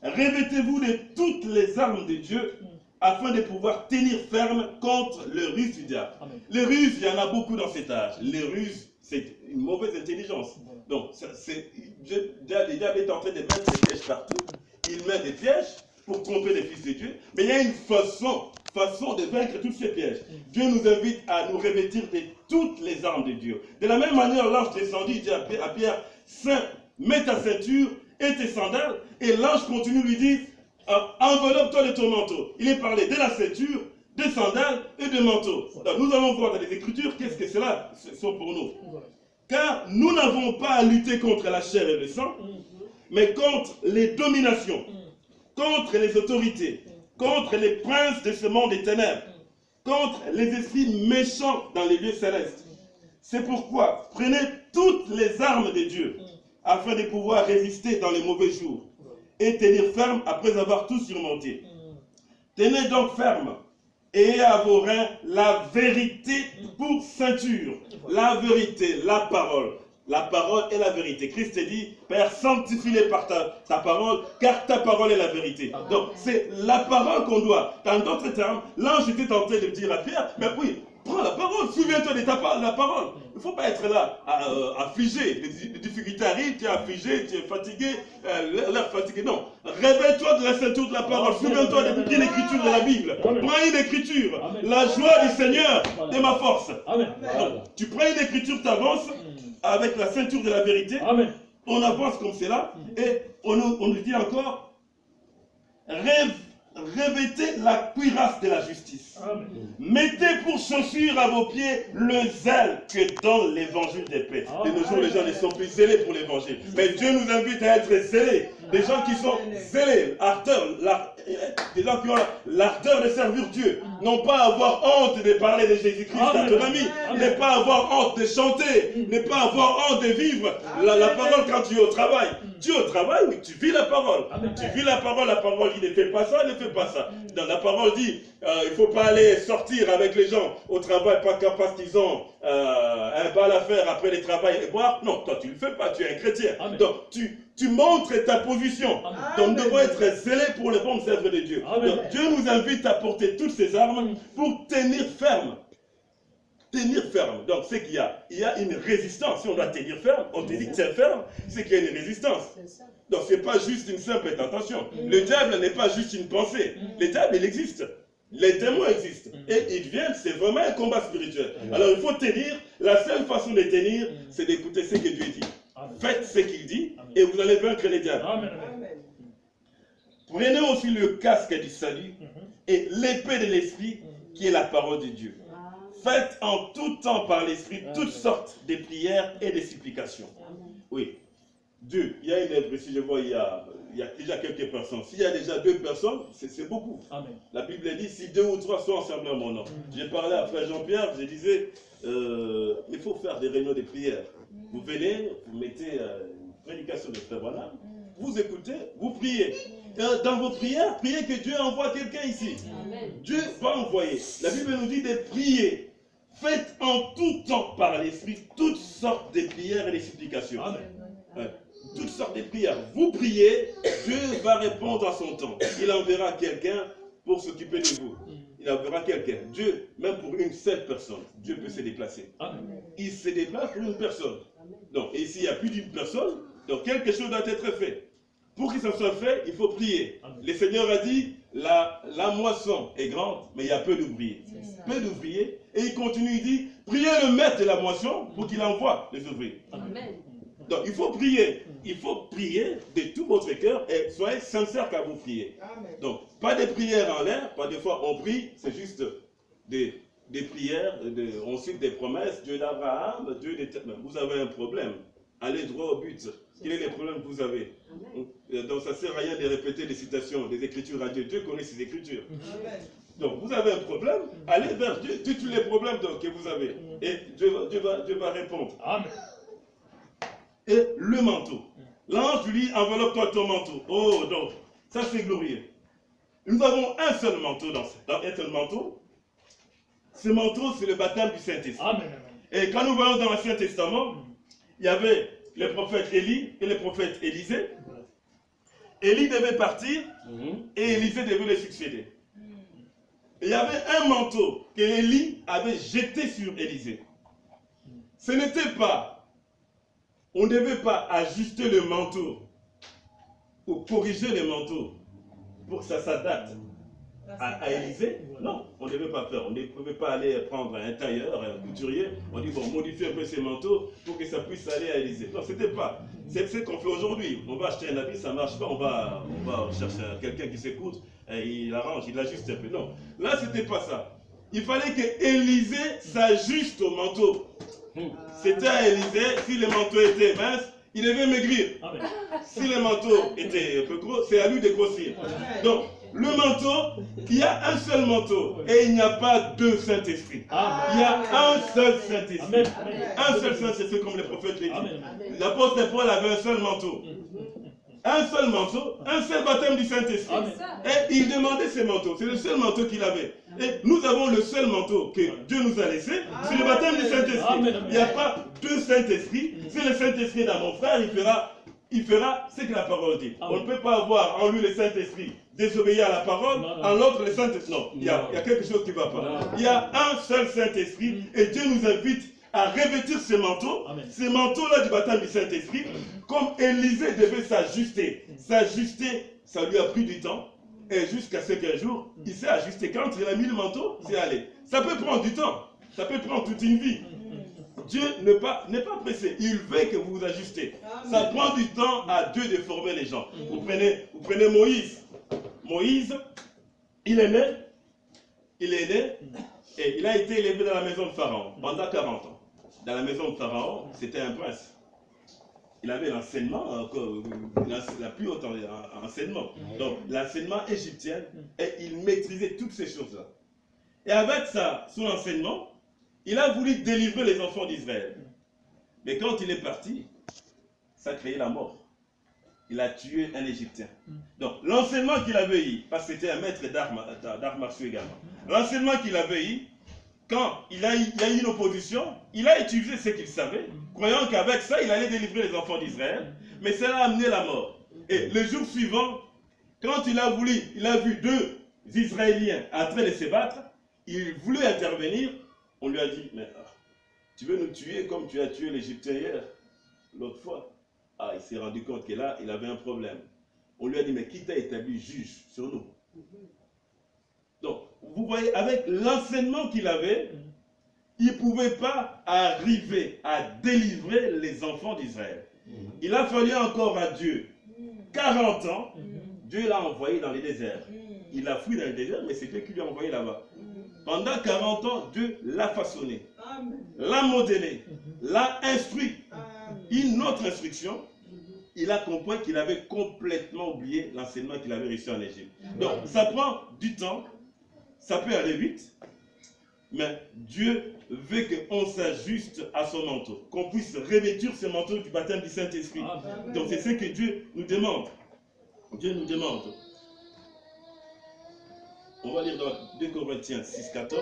Revêtez-vous de toutes les armes de Dieu afin de pouvoir tenir ferme contre le ruse du diable. Amen. Les ruses, il y en a beaucoup dans cet âge. Les ruses, c'est une mauvaise intelligence. Donc, le diable est en train de mettre des pièges partout. Il met des pièges pour tromper les fils de Dieu. Mais il y a une façon de vaincre tous ces pièges. Dieu nous invite à nous revêtir de toutes les armes de Dieu. De la même manière, l'ange descendit, dit à Pierre, Saint, mets ta ceinture et tes sandales. Et l'ange continue, lui dit, enveloppe-toi de ton manteau. Il est parlé de la ceinture, des sandales et de manteau. Donc, nous allons voir dans les Écritures qu'est-ce que cela sont pour nous. Car nous n'avons pas à lutter contre la chair et le sang, mais contre les dominations, contre les autorités, contre les princes de ce monde des ténèbres, contre les esprits méchants dans les lieux célestes. C'est pourquoi prenez toutes les armes de Dieu, afin de pouvoir résister dans les mauvais jours et tenir ferme après avoir tout surmonté. Tenez donc ferme et ayez à vos reins la vérité pour ceinture. La vérité, la parole. La parole est la vérité. Christ dit, Père, sanctifie-les par ta parole, car ta parole est la vérité. Donc, c'est la parole qu'on doit. Dans d'autres termes, l'ange était tenté de dire à Pierre, mais oui, prends la parole, souviens-toi de la parole. Il ne faut pas être là, affligé. Les difficultés arrivent, tu es affligé, tu es fatigué, l'air fatigué. Non, réveille-toi de la ceinture de la parole. Souviens-toi d'une écriture de la Bible. Prends une écriture. Amen. La joie du Seigneur est ma force. Amen. Donc, tu prends une écriture, tu avances avec la ceinture de la vérité. Amen. On avance comme cela et on nous dit encore, revêtez la cuirasse de la justice. Amen. Mettez pour chaussure à vos pieds le zèle que donne l'évangile de paix. De nos jours, les gens ne sont plus zélés pour l'évangile. Mais Dieu nous invite à être zélés. Des gens qui sont zélés, ardeurs, des gens qui ont l'ardeur de servir Dieu. Non pas avoir honte de parler de Jésus-Christ à ton ami. Ne pas avoir honte de chanter. Ne pas avoir honte de vivre la parole quand tu es au travail. Tu es au travail, oui, tu vis la parole. Tu vis la parole il ne fait pas ça, ne fait pas ça. Dans la parole dit, il ne faut pas aller sortir avec les gens au travail parce qu'ils ont un bal à faire après le travail et boire. Non, toi tu ne le fais pas, tu es un chrétien. Amen. Donc tu montres ta position. Amen. Donc nous devons être zélés pour les bonnes œuvres de Dieu. Donc Dieu nous invite à porter toutes ces armes pour tenir ferme. Tenir ferme. Donc c'est qu'il y a une résistance. Si on doit tenir ferme, on te dit que tiens ferme, c'est qu'il y a une résistance. Donc ce n'est pas juste une simple tentation. Le diable n'est pas juste une pensée. Le diable, il existe. Les démons existent. Et ils viennent, c'est vraiment un combat spirituel. Alors il faut tenir. La seule façon de tenir, c'est d'écouter ce que Dieu dit. Faites ce qu'il dit et vous allez vaincre les diables. Amen. Prenez aussi le casque du salut et l'épée de l'esprit qui est la parole de Dieu. Faites en tout temps par l'esprit toutes sortes de prières et de supplications. Oui. Dieu, il y a une œuvre ici, je vois, il y a déjà quelques personnes. S'il y a déjà 2 personnes, c'est beaucoup. Amen. La Bible dit, si 2 ou 3 sont ensemble en mon nom. J'ai parlé à Frère Jean-Pierre, je disais, il faut faire des réunions de prière. Vous venez, vous mettez une prédication de Frère Branham, vous écoutez, vous priez. Dans vos prières, priez que Dieu envoie quelqu'un ici. Amen. Dieu va envoyer. La Bible nous dit de prier. Faites en tout temps par l'Esprit toutes sortes de prières et de supplications. Amen. Ouais. Toutes sortes de prières. Vous priez, Dieu va répondre à son temps. Il enverra quelqu'un pour s'occuper de vous. Il enverra quelqu'un. Dieu, même pour une seule personne, Dieu peut se déplacer. Amen. Il se déplace pour une personne. Donc, et s'il y a plus d'une personne, donc quelque chose doit être fait. Pour que ça soit fait, il faut prier. Amen. Le Seigneur a dit, la moisson est grande, mais il y a peu d'ouvriers. Peu d'ouvriers. Et il continue, il dit, priez le maître de la moisson pour qu'il envoie les ouvriers. Amen. Donc il faut prier. Il faut prier de tout votre cœur et soyez sincères quand vous priez. Donc, pas des prières en l'air, pas des fois on prie, c'est juste des prières, on cite des promesses, Dieu d'Abraham, Dieu d'Éternel. Vous avez un problème, allez droit au but. Quel est le problème que vous avez? Donc ça ne sert à rien de répéter des citations, des écritures à Dieu. Dieu connaît ses écritures. Amen. Donc vous avez un problème, allez vers Dieu, dites tous les problèmes que vous avez. Et Dieu va répondre. Amen. Et le manteau. L'ange lui dit, enveloppe-toi ton manteau. Oh, donc, ça c'est glorieux. Nous avons un seul manteau dans un seul manteau. Ce manteau, c'est le baptême du Saint-Esprit. Amen. Et quand nous voyons dans l'Ancien Testament, il y avait le prophète Élie et le prophète Élisée. Élie devait partir et Élisée devait le succéder. Et il y avait un manteau que Élie avait jeté sur Élisée. Ce n'était pas, on ne devait pas ajuster le manteau ou corriger le manteau pour que ça s'adapte à Élisée. Non, on ne devait pas faire. On ne pouvait pas aller prendre un tailleur, un couturier. On dit, bon, modifier un peu ces manteaux pour que ça puisse aller à Élisée. Non, c'était pas. C'est ce qu'on fait aujourd'hui. On va acheter un habit, ça ne marche pas. On va chercher quelqu'un qui s'écoute, il arrange, il ajuste un peu. Non, là, c'était pas ça. Il fallait que Élisée s'ajuste au manteau. C'était à Élisée, si le manteau était mince, il devait maigrir. Amen. Si le manteau était un peu gros, c'est à lui de grossir. Donc, le manteau, il y a un seul manteau et il n'y a pas deux Saint-Esprit. Il y a un seul Saint-Esprit. Amen. Un seul Saint-Esprit comme le prophète l'a dit. Amen. L'apôtre Paul avait un seul manteau. Un seul manteau, un seul baptême du Saint-Esprit. Amen. Et il demandait ce manteau. C'est le seul manteau qu'il avait. Et nous avons le seul manteau que Dieu nous a laissé. C'est le baptême du Saint-Esprit. Amen. Il n'y a pas deux Saint-Esprits. C'est le Saint-Esprit dans mon frère, il fera ce que la parole dit. Amen. On ne peut pas avoir en lui le Saint-Esprit désobéir à la parole, Non, non. en l'autre le Saint-Esprit. Non, il y a quelque chose qui ne va pas. Non. Il y a un seul Saint-Esprit et Dieu nous invite à revêtir ce manteau, Amen. ces manteaux-là du baptême du Saint-Esprit, comme Élisée devait s'ajuster. S'ajuster, ça lui a pris du temps. Et jusqu'à ce qu'un jour, il s'est ajusté. Quand il a mis le manteau, c'est allé. Ça peut prendre du temps. Ça peut prendre toute une vie. Dieu n'est pas pressé. Il veut que vous vous ajustez. Ça prend du temps à Dieu de former les gens. Vous prenez Moïse. Moïse, il est né et il a été élevé dans la maison de Pharaon pendant 40 ans. Dans la maison de Pharaon, c'était un prince. Il avait l'enseignement, la plus haute enseignement. Donc, l'enseignement égyptien, et il maîtrisait toutes ces choses-là. Et avec son enseignement, il a voulu délivrer les enfants d'Israël. Mais quand il est parti, ça a créé la mort. Il a tué un Égyptien. Donc, l'enseignement qu'il avait eu, parce que c'était un maître d'arts martiaux également, l'enseignement qu'il avait eu, quand il y a eu une opposition, il a utilisé ce qu'il savait, croyant qu'avec ça, il allait délivrer les enfants d'Israël, mais cela a amené la mort. Et le jour suivant, quand il a vu deux Israéliens en train de se battre, il voulait intervenir, on lui a dit, mais tu veux nous tuer comme tu as tué l'Égyptien hier, l'autre fois. Ah, il s'est rendu compte que là, il avait un problème. On lui a dit, mais qui t'a établi juge sur nous? Donc, vous voyez, avec l'enseignement qu'il avait, il ne pouvait pas arriver à délivrer les enfants d'Israël. Il a fallu encore à Dieu 40 ans. Dieu l'a envoyé dans les déserts. Il a fui dans le désert, mais c'est Dieu qui lui a envoyé là-bas. Pendant 40 ans, Dieu l'a façonné, l'a modélé, l'a instruit. Une autre instruction, il a compris qu'il avait complètement oublié l'enseignement qu'il avait reçu en Égypte. Donc, ça prend du temps, ça peut aller vite, mais Dieu veut qu'on s'ajuste à son manteau, qu'on puisse revêtir ce manteau du baptême du Saint-Esprit. Donc, c'est ce que Dieu nous demande. Dieu nous demande. On va lire dans 2 Corinthiens 6, 14.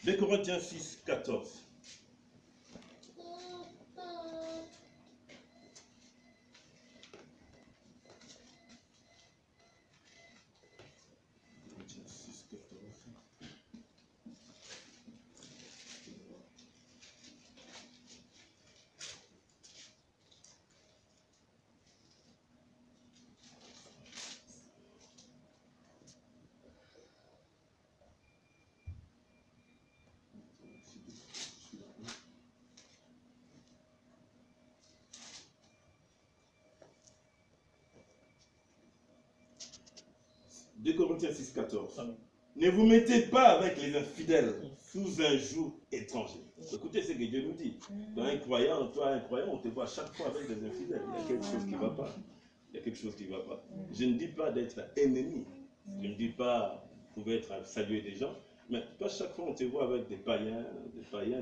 2 Corinthiens 6, 14. 2 Corinthiens 6, 14. Ne vous mettez pas avec les infidèles sous un joug étranger. Écoutez ce que Dieu nous dit. Toi, un croyant, on te voit chaque fois avec des infidèles. Il y a quelque chose qui ne va pas. Il y a quelque chose qui ne va pas. Je ne dis pas d'être ennemi. Je ne dis pas, vous pouvez être saluer des gens. Mais toi, chaque fois, on te voit avec des païens,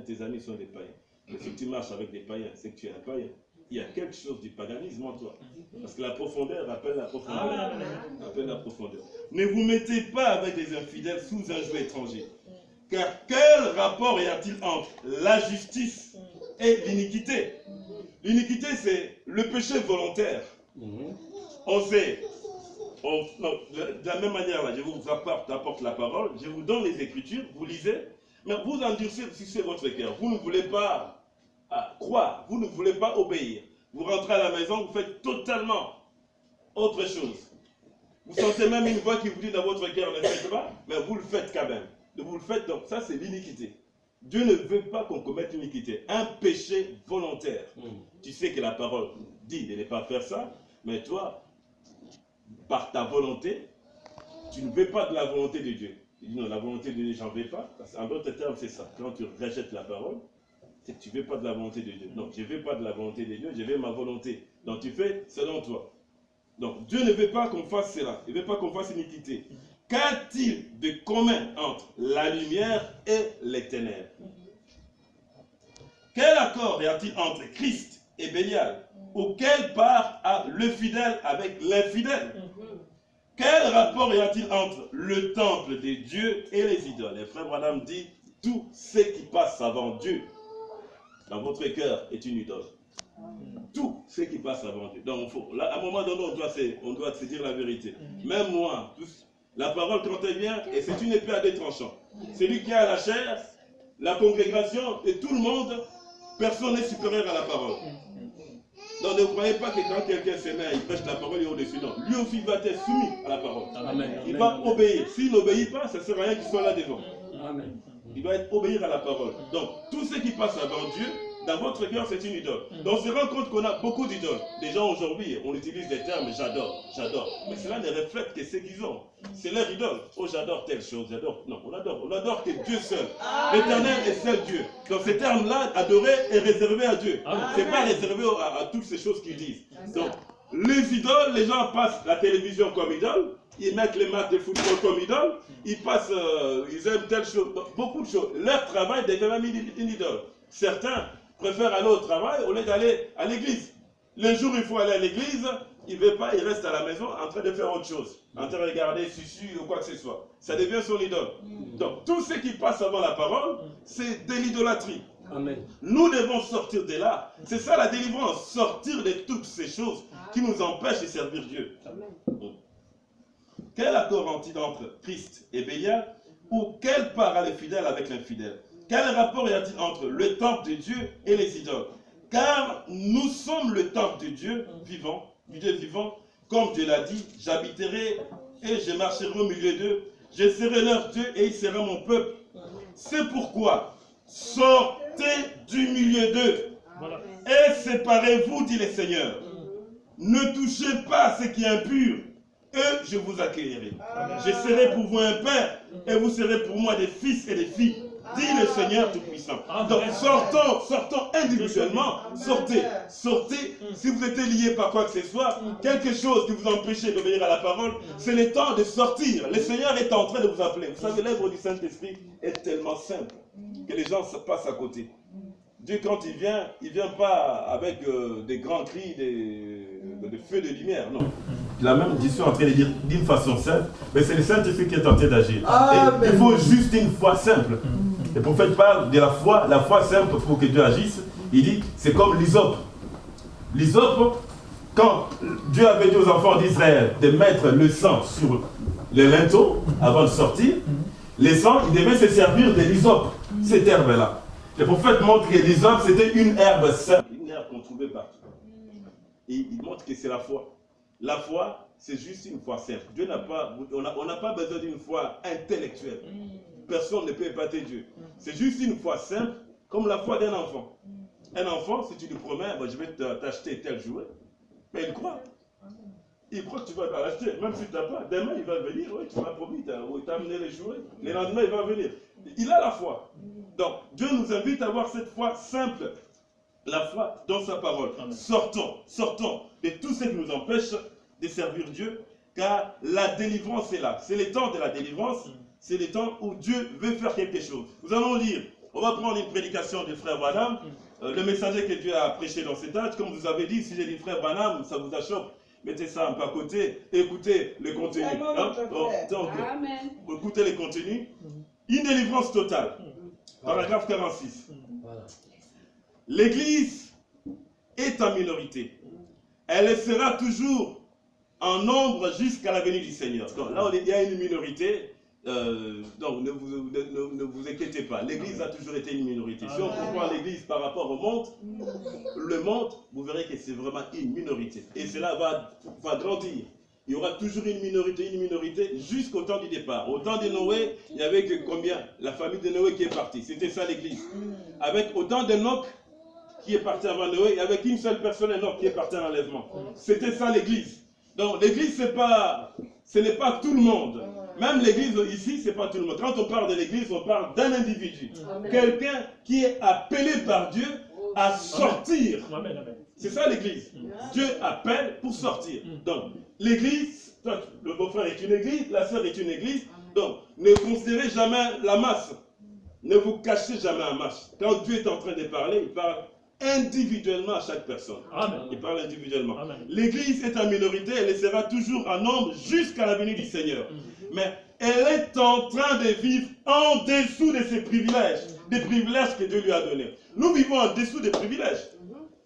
tes amis sont des païens. Mais si tu marches avec des païens, c'est que tu es un païen. Il y a quelque chose du paganisme en toi. Parce que la profondeur appelle la profondeur. Appelle la profondeur. Ne vous mettez pas avec les infidèles sous un joug étranger. Car quel rapport y a-t-il entre la justice et l'iniquité? L'iniquité, c'est le péché volontaire. On sait, de la même manière, là, je vous apporte la parole, je vous donne les Écritures, vous lisez, mais vous endurcissez votre cœur. Vous ne voulez pas croire, vous ne voulez pas obéir. Vous rentrez à la maison, vous faites totalement autre chose. Vous sentez même une voix qui vous dit dans votre cœur, ne faites pas, mais vous le faites quand même. Vous le faites, donc ça c'est l'iniquité. Dieu ne veut pas qu'on commette l'iniquité, un péché volontaire. Tu sais que la parole dit de ne pas faire ça, mais toi, par ta volonté, tu ne veux pas de la volonté de Dieu. Tu dis non, la volonté de Dieu, j'en veux pas. En d'autres termes, c'est ça. Quand tu rejettes la parole, c'est que tu ne veux pas de la volonté de Dieu. Non, je ne veux pas de la volonté de Dieu, je veux ma volonté. Donc tu fais selon toi. Donc Dieu ne veut pas qu'on fasse cela. Il ne veut pas qu'on fasse iniquité. Qu'a-t-il de commun entre la lumière et les ténèbres? Quel accord y a-t-il entre Christ et Bélial? Ou quelle part a le fidèle avec l'infidèle? Quel rapport y a-t-il entre le temple des dieux et les idoles? Et frère Branham dit, tout ce qui passe avant Dieu dans votre cœur est une idole. Tout ce qui passe avant Dieu. Donc, là, à un moment donné, on doit se dire la vérité. Même moi, la parole, quand elle vient, et c'est une épée à deux tranchants. Celui qui a la chair, la congrégation et tout le monde, personne n'est supérieur à la parole. Donc ne croyez pas que quand quelqu'un se met, il prêche la parole, il est au-dessus. Non, lui aussi va être soumis à la parole. Amen. Il va obéir. S'il n'obéit pas, ça ne sert à rien qu'il soit là devant. Amen. Il va obéir à la parole. Donc, tout ce qui passe avant Dieu, dans votre cœur, c'est une idole. Donc, on se rend compte qu'on a beaucoup d'idoles. Les gens aujourd'hui, on utilise des termes, j'adore, j'adore. Mais cela ne reflète que ce qu'ils ont. C'est leur idole. Oh, j'adore telle chose, j'adore. Non, on adore. On adore que Dieu seul. L'Éternel est seul Dieu. Donc, ces termes-là, adorer, est réservé à Dieu. Ce n'est pas réservé à toutes ces choses qu'ils disent. Donc, les idoles, les gens passent la télévision comme idole. Ils mettent les matchs de football comme idole, ils passent, ils aiment telle chose, beaucoup de choses. Leur travail devient même une idole. Certains préfèrent aller au travail au lieu d'aller à l'église. Le jour où il faut aller à l'église, il ne veut pas, il reste à la maison en train de faire autre chose, en train de regarder Susu ou quoi que ce soit. Ça devient son idole. Donc tout ce qui passe avant la parole, c'est de l'idolâtrie. Amen. Nous devons sortir de là. C'est ça la délivrance, sortir de toutes ces choses qui nous empêchent de servir Dieu. Amen. Quel accord entre Christ et Bélial? Ou quelle part a le fidèle avec l'infidèle? Quel rapport y a-t-il entre le temple de Dieu et les idoles? Car nous sommes le temple de Dieu vivant, du Dieu vivant, comme Dieu l'a dit, j'habiterai et je marcherai au milieu d'eux, je serai leur Dieu et ils seront mon peuple. C'est pourquoi, sortez du milieu d'eux et séparez-vous, dit le Seigneur. Ne touchez pas à ce qui est impur. Et je vous accueillerai. Je serai pour vous un père, et vous serez pour moi des fils et des filles, dit le Seigneur Tout-Puissant. Donc sortons individuellement, sortez. Si vous êtes lié par quoi que ce soit, quelque chose qui vous empêche d'obéir à la parole, c'est le temps de sortir. Le Seigneur est en train de vous appeler. Vous savez, l'œuvre du Saint-Esprit est tellement simple que les gens se passent à côté. Dieu, quand il vient pas avec des grands cris, de feux de lumière, non. La même je suis en train de dire d'une façon simple, mais c'est le Saint-Esprit qui est en train d'agir. Il faut juste une foi simple. Le prophète parle de la foi simple pour que Dieu agisse. Il dit, c'est comme l'hysope. L'hysope, quand Dieu avait dit aux enfants d'Israël de mettre le sang sur le linteau avant de sortir, le sang, il devait se servir de l'hysope, cette herbe-là. Le prophète montre que l'hysope, c'était une herbe simple, une herbe qu'on trouvait partout. Et il montre que c'est la foi. La foi, c'est juste une foi simple. Dieu n'a pas, on n'a pas besoin d'une foi intellectuelle. Personne ne peut épater Dieu. C'est juste une foi simple, comme la foi d'un enfant. Un enfant, si tu lui promets, je vais t'acheter tel jouet, mais il croit. il croit que tu vas l'acheter, même si tu n'as pas. Demain, il va venir, oui, tu m'as promis, tu as amené les jouets. Le lendemain, il va venir. Il a la foi. Donc, Dieu nous invite à avoir cette foi simple, la foi dans sa parole. Amen. Sortons de tout ce qui nous empêche de servir Dieu, car la délivrance est là. C'est le temps de la délivrance, c'est le temps où Dieu veut faire quelque chose. Nous allons lire, on va prendre une prédication du frère Branham, le messager que Dieu a prêché dans cet âge. Comme vous avez dit, si j'ai dit frère Branham, ça vous achoppe. Mettez ça un peu à côté, écoutez le contenu. Hein? Donc, écoutez le contenu. Une délivrance totale. Paragraphe 46. L'Église est en minorité. Elle sera toujours en nombre jusqu'à la venue du Seigneur. Donc là, il y a une minorité. Donc ne vous inquiétez pas. L'Église a toujours été une minorité. Si on comprend l'Église par rapport au monde, le monde, vous verrez que c'est vraiment une minorité. Et cela va grandir. Il y aura toujours une minorité jusqu'au temps du départ. Au temps de Noé, il n'y avait que combien? La famille de Noé qui est partie. C'était ça l'Église. Avec autant d'Enoch qui est parti avant Noé, et avec une seule personne, Enoch, qui est parti en enlèvement. C'était ça l'Église. Donc l'Église, ce n'est pas tout le monde. Même l'Église ici, ce n'est pas tout le monde. Quand on parle de l'Église, on parle d'un individu. Quelqu'un qui est appelé par Dieu à sortir. C'est ça l'Église. Dieu appelle pour sortir. Donc, l'Église, le beau-frère est une Église, la sœur est une Église. Donc, ne considérez jamais la masse. Ne vous cachez jamais en masse. Quand Dieu est en train de parler, il parle individuellement à chaque personne. Amen. Il parle individuellement. L'Église est en minorité, elle sera toujours en nombre jusqu'à la venue du Seigneur. Mais elle est en train de vivre en dessous de ses privilèges, des privilèges que Dieu lui a donnés. Nous vivons en dessous des privilèges.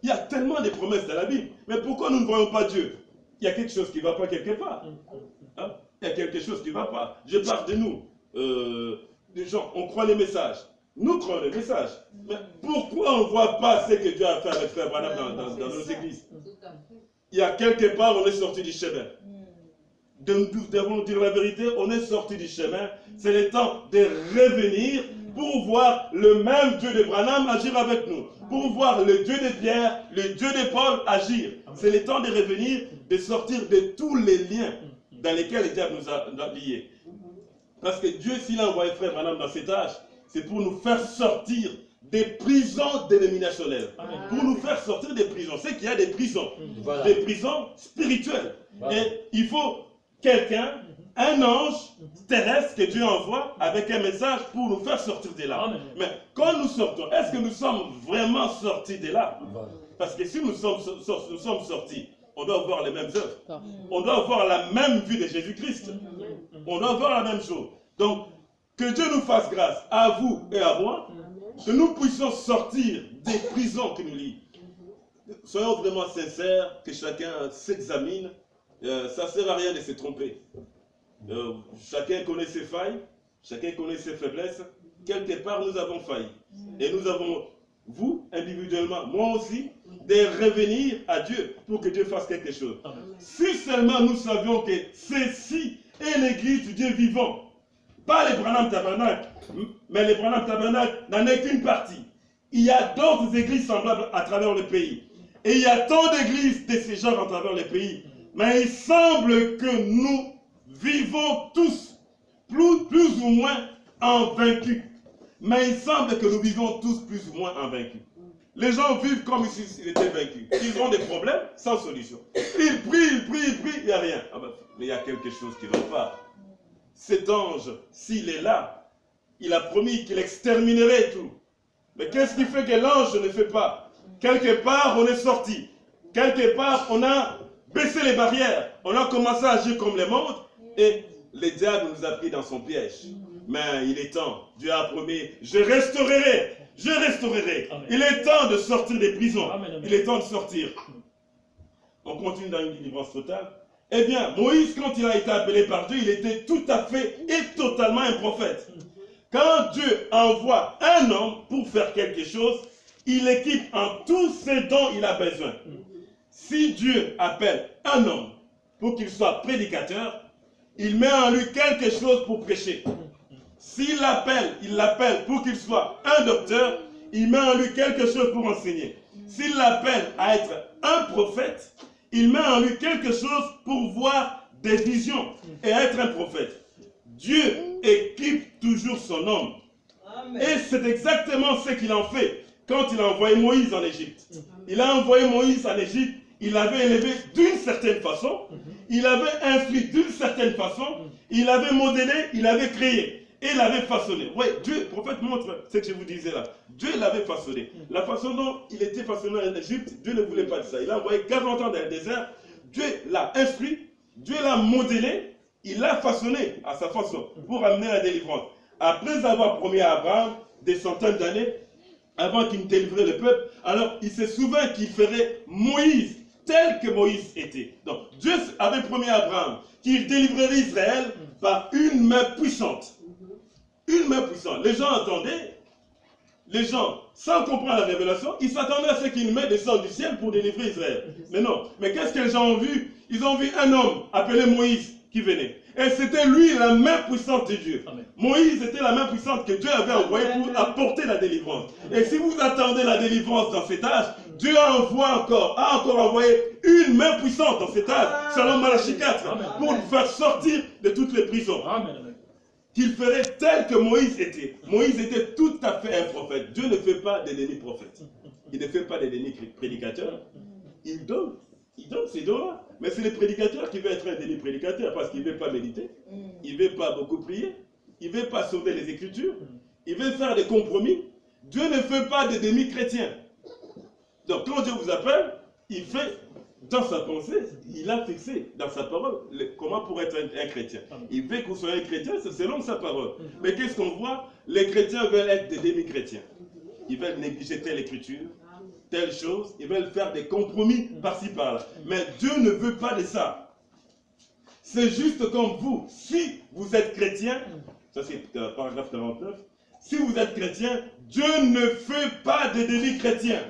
Il y a tellement de promesses dans la Bible. Mais pourquoi nous ne voyons pas Dieu? Il y a quelque chose qui ne va pas quelque part. Hein? Il y a quelque chose qui ne va pas. Je parle de nous. Des gens, on croit les messages. Nous croyons les messages. Mais pourquoi on ne voit pas ce que Dieu a fait avec Frère Branham dans nos églises? Il y a quelque part, on est sorti du chemin. Nous devons dire la vérité, on est sorti du chemin. C'est le temps de revenir pour voir le même Dieu de Branham agir avec nous. Pour voir le Dieu de Pierre, le Dieu de Paul agir. C'est le temps de revenir, de sortir de tous les liens dans lesquels le diable nous a liés. Parce que Dieu, s'il a envoyé Frère Branham dans cet âge, c'est pour nous faire sortir des prisons dénominationnelles. Pour nous faire sortir des prisons. C'est qu'il y a des prisons. Des prisons spirituelles. Et il faut quelqu'un, un ange terrestre que Dieu envoie avec un message pour nous faire sortir de là. Mais quand nous sortons, est-ce que nous sommes vraiment sortis de là? Parce que si nous sommes sortis, on doit avoir les mêmes œuvres. On doit avoir la même vue de Jésus-Christ. On doit avoir la même chose. Donc, que Dieu nous fasse grâce à vous et à moi, que nous puissions sortir des prisons qui nous lient. Soyons vraiment sincères, que chacun s'examine. Ça ne sert à rien de se tromper. Chacun connaît ses failles, chacun connaît ses faiblesses. Quelque part, nous avons failli. Et nous avons, vous, individuellement, moi aussi, de revenir à Dieu pour que Dieu fasse quelque chose. Si seulement nous savions que ceci est l'église du Dieu vivant, pas les Branham Tabernacle, mais les Branham Tabernacle n'en est qu'une partie. Il y a d'autres églises semblables à travers le pays. Et il y a tant d'églises de ce genre à travers le pays. Mais il semble que nous vivons tous plus ou moins en vaincus. Mais il semble que nous vivons tous plus ou moins en vaincus. Les gens vivent comme s'ils étaient vaincus. Ils ont des problèmes sans solution. Ils prient, il n'y a rien. Ah ben, mais il y a quelque chose qui ne va pas. Cet ange, s'il est là, il a promis qu'il exterminerait tout. Mais qu'est-ce qui fait que l'ange ne fait pas? Quelque part, on est sorti. Quelque part, on a baissé les barrières. On a commencé à agir comme le monde. Et le diable nous a pris dans son piège. Mais il est temps. Dieu a promis, je restaurerai. Je restaurerai. Amen. Il est temps de sortir des prisons. Amen. Il est temps de sortir. On continue dans une délivrance totale. Eh bien, Moïse, quand il a été appelé par Dieu, il était tout à fait et totalement un prophète. Quand Dieu envoie un homme pour faire quelque chose, il équipe en tout ce dont il a besoin. Si Dieu appelle un homme pour qu'il soit prédicateur, il met en lui quelque chose pour prêcher. S'il l'appelle, il l'appelle pour qu'il soit un docteur, il met en lui quelque chose pour enseigner. S'il l'appelle à être un prophète, Il met en lui quelque chose pour voir des visions et être un prophète. Dieu équipe toujours son homme. Amen. Et c'est exactement ce qu'il en fait quand il a envoyé Moïse en Égypte. Il a envoyé Moïse en Égypte, il l'avait élevé d'une certaine façon, il l'avait instruit d'une certaine façon, il l'avait modélé, il l'avait créé et il l'avait façonné. Oui, Dieu, le prophète montre ce que je vous disais là. Dieu l'avait façonné. La façon dont il était façonné en Égypte, Dieu ne voulait pas de ça. Il a envoyé 40 ans dans le désert, Dieu l'a instruit, Dieu l'a modélé, il l'a façonné à sa façon pour amener la délivrance. Après avoir promis à Abraham des centaines d'années, avant qu'il ne délivrait le peuple, alors il se souvint qu'il ferait Moïse tel que Moïse était. Donc Dieu avait promis à Abraham qu'il délivrerait Israël par une main puissante. Une main puissante. Les gens attendaient, les gens, sans comprendre la révélation, ils s'attendaient à ce qu'une main descende du ciel pour délivrer Israël. Mais non. Mais qu'est-ce que les gens ont vu? Ils ont vu un homme appelé Moïse qui venait. Et c'était lui la main puissante de Dieu. Amen. Moïse était la main puissante que Dieu avait envoyée pour apporter la délivrance. Et si vous attendez la délivrance dans cet âge, Dieu a encore envoyé une main puissante dans cet âge, selon Malachie 4, pour nous faire sortir de toutes les prisons. Qu'il ferait tel que Moïse était. Moïse était tout à fait un prophète. Dieu ne fait pas des demi-prophètes. Il ne fait pas des demi-prédicateurs. Il donne ces dons-là. Mais c'est les prédicateurs qui veulent être un demi-prédicateur parce qu'il ne veut pas méditer. Il ne veut pas beaucoup prier. Il ne veut pas sauver les Écritures. Il veut faire des compromis. Dieu ne fait pas des demi-chrétiens. Donc quand Dieu vous appelle, il fait dans sa pensée, il a fixé dans sa parole comment pour être un chrétien. Il veut que vous soyez un chrétien, c'est selon sa parole. Mais qu'est-ce qu'on voit? Les chrétiens veulent être des demi-chrétiens. Ils veulent négliger telle écriture, telle chose, ils veulent faire des compromis par-ci par-là. Mais Dieu ne veut pas de ça. C'est juste comme vous. Si vous êtes chrétien, ça c'est paragraphe 49, si vous êtes chrétien, Dieu ne fait pas de demi-chrétiens.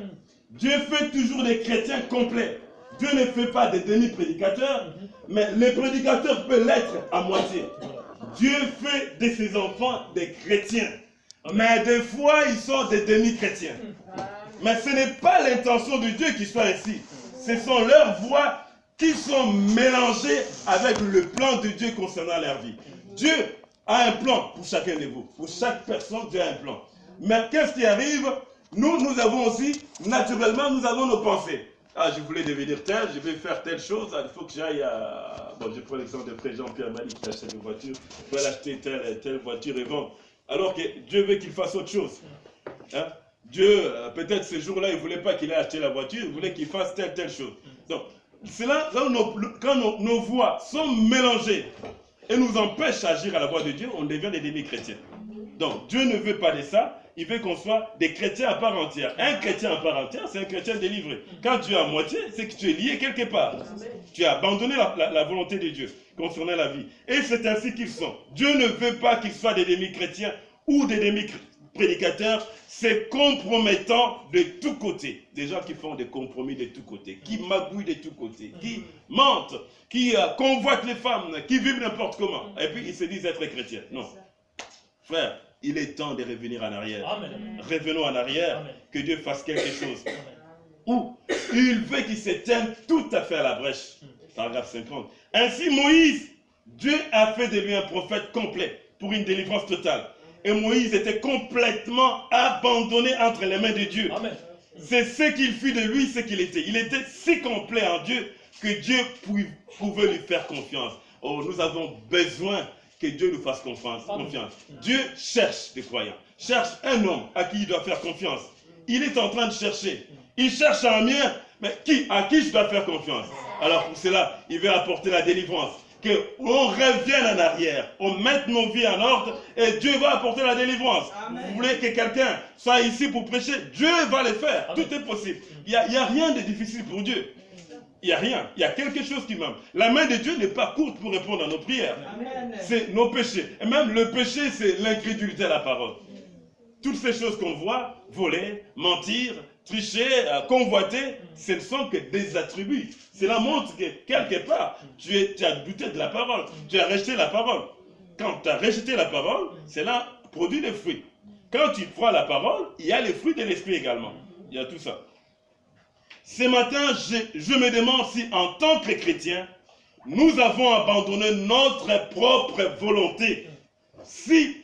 Dieu fait toujours des chrétiens complets. Dieu ne fait pas des demi-prédicateurs, mais les prédicateurs peuvent l'être à moitié. Dieu fait de ses enfants des chrétiens. Mais des fois, ils sont des demi-chrétiens. Mais ce n'est pas l'intention de Dieu qu'ils soient ainsi. Ce sont leurs voix qui sont mélangées avec le plan de Dieu concernant leur vie. Dieu a un plan pour chacun de vous. Pour chaque personne, Dieu a un plan. Mais qu'est-ce qui arrive? Nous avons aussi, naturellement, nous avons nos pensées. Ah, je voulais devenir tel, je vais faire telle chose, il faut que j'aille à... Bon, je prends l'exemple de frère Jean-Pierre Mali qui achète une voiture, il faut acheter telle voiture et vendre. Alors que Dieu veut qu'il fasse autre chose. Hein? Dieu, peut-être ce jour-là, il ne voulait pas qu'il ait acheté la voiture, il voulait qu'il fasse telle chose. Donc, c'est là quand nos voix sont mélangées et nous empêchent d'agir à la voix de Dieu, on devient des demi-chrétiens. Donc, Dieu ne veut pas de ça. Il veut qu'on soit des chrétiens à part entière. Un chrétien à part entière, c'est un chrétien délivré. Quand tu es à moitié, c'est que tu es lié quelque part. Tu as abandonné la volonté de Dieu concernant la vie. Et c'est ainsi qu'ils sont. Dieu ne veut pas qu'ils soient des demi-chrétiens ou des demi-prédicateurs. C'est compromettant de tous côtés. Des gens qui font des compromis de tous côtés, qui magouillent de tous côtés, qui mentent, qui convoitent les femmes, qui vivent n'importe comment. Et puis ils se disent être chrétiens. Non. Frère, il est temps de revenir en arrière. Amen. Revenons en arrière, amen. Que Dieu fasse quelque chose. Ou il veut qu'il s'éteigne tout à fait à la brèche. Paragraphe 50. Ainsi Moïse, Dieu a fait de lui un prophète complet pour une délivrance totale. Et Moïse était complètement abandonné entre les mains de Dieu. C'est ce qu'il fut de lui, ce qu'il était. Il était si complet en Dieu que Dieu pouvait lui faire confiance. Oh, nous avons besoin que Dieu nous fasse confiance. Dieu cherche des croyants, cherche un homme à qui il doit faire confiance. Il est en train de chercher. Il cherche un mien, mais à qui je dois faire confiance? Alors pour cela, il veut apporter la délivrance. Qu'on revienne en arrière, on mette nos vies en ordre et Dieu va apporter la délivrance. Amen. Vous voulez que quelqu'un soit ici pour prêcher? Dieu va le faire. Amen. Tout est possible. Il n'y a rien de difficile pour Dieu. Il n'y a rien. Il y a quelque chose qui manque. La main de Dieu n'est pas courte pour répondre à nos prières. C'est nos péchés. Et même le péché, c'est l'incrédulité à la parole. Toutes ces choses qu'on voit, voler, mentir, tricher, convoiter, ce ne sont que des attributs. Cela montre que quelque part, tu as douté de la parole. Tu as rejeté la parole. Quand tu as rejeté la parole, cela produit des fruits. Quand tu crois la parole, il y a les fruits de l'esprit également. Il y a tout ça. Ce matin, je me demande si en tant que chrétiens, nous avons abandonné notre propre volonté. Si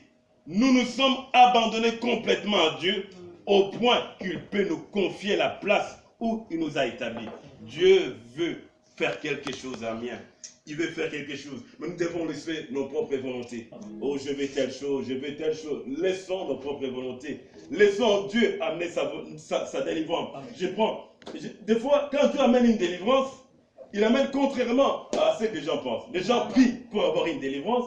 nous nous sommes abandonnés complètement à Dieu, au point qu'il peut nous confier la place où il nous a établis. Dieu veut faire quelque chose à mien. Il veut faire quelque chose. Mais nous devons laisser nos propres volontés. Oh, je veux telle chose, je veux telle chose. Laissons nos propres volontés. Laissons Dieu amener sa délivrance. Des fois, quand Dieu amène une délivrance, il amène contrairement à ce que les gens pensent. Les gens prient pour avoir une délivrance.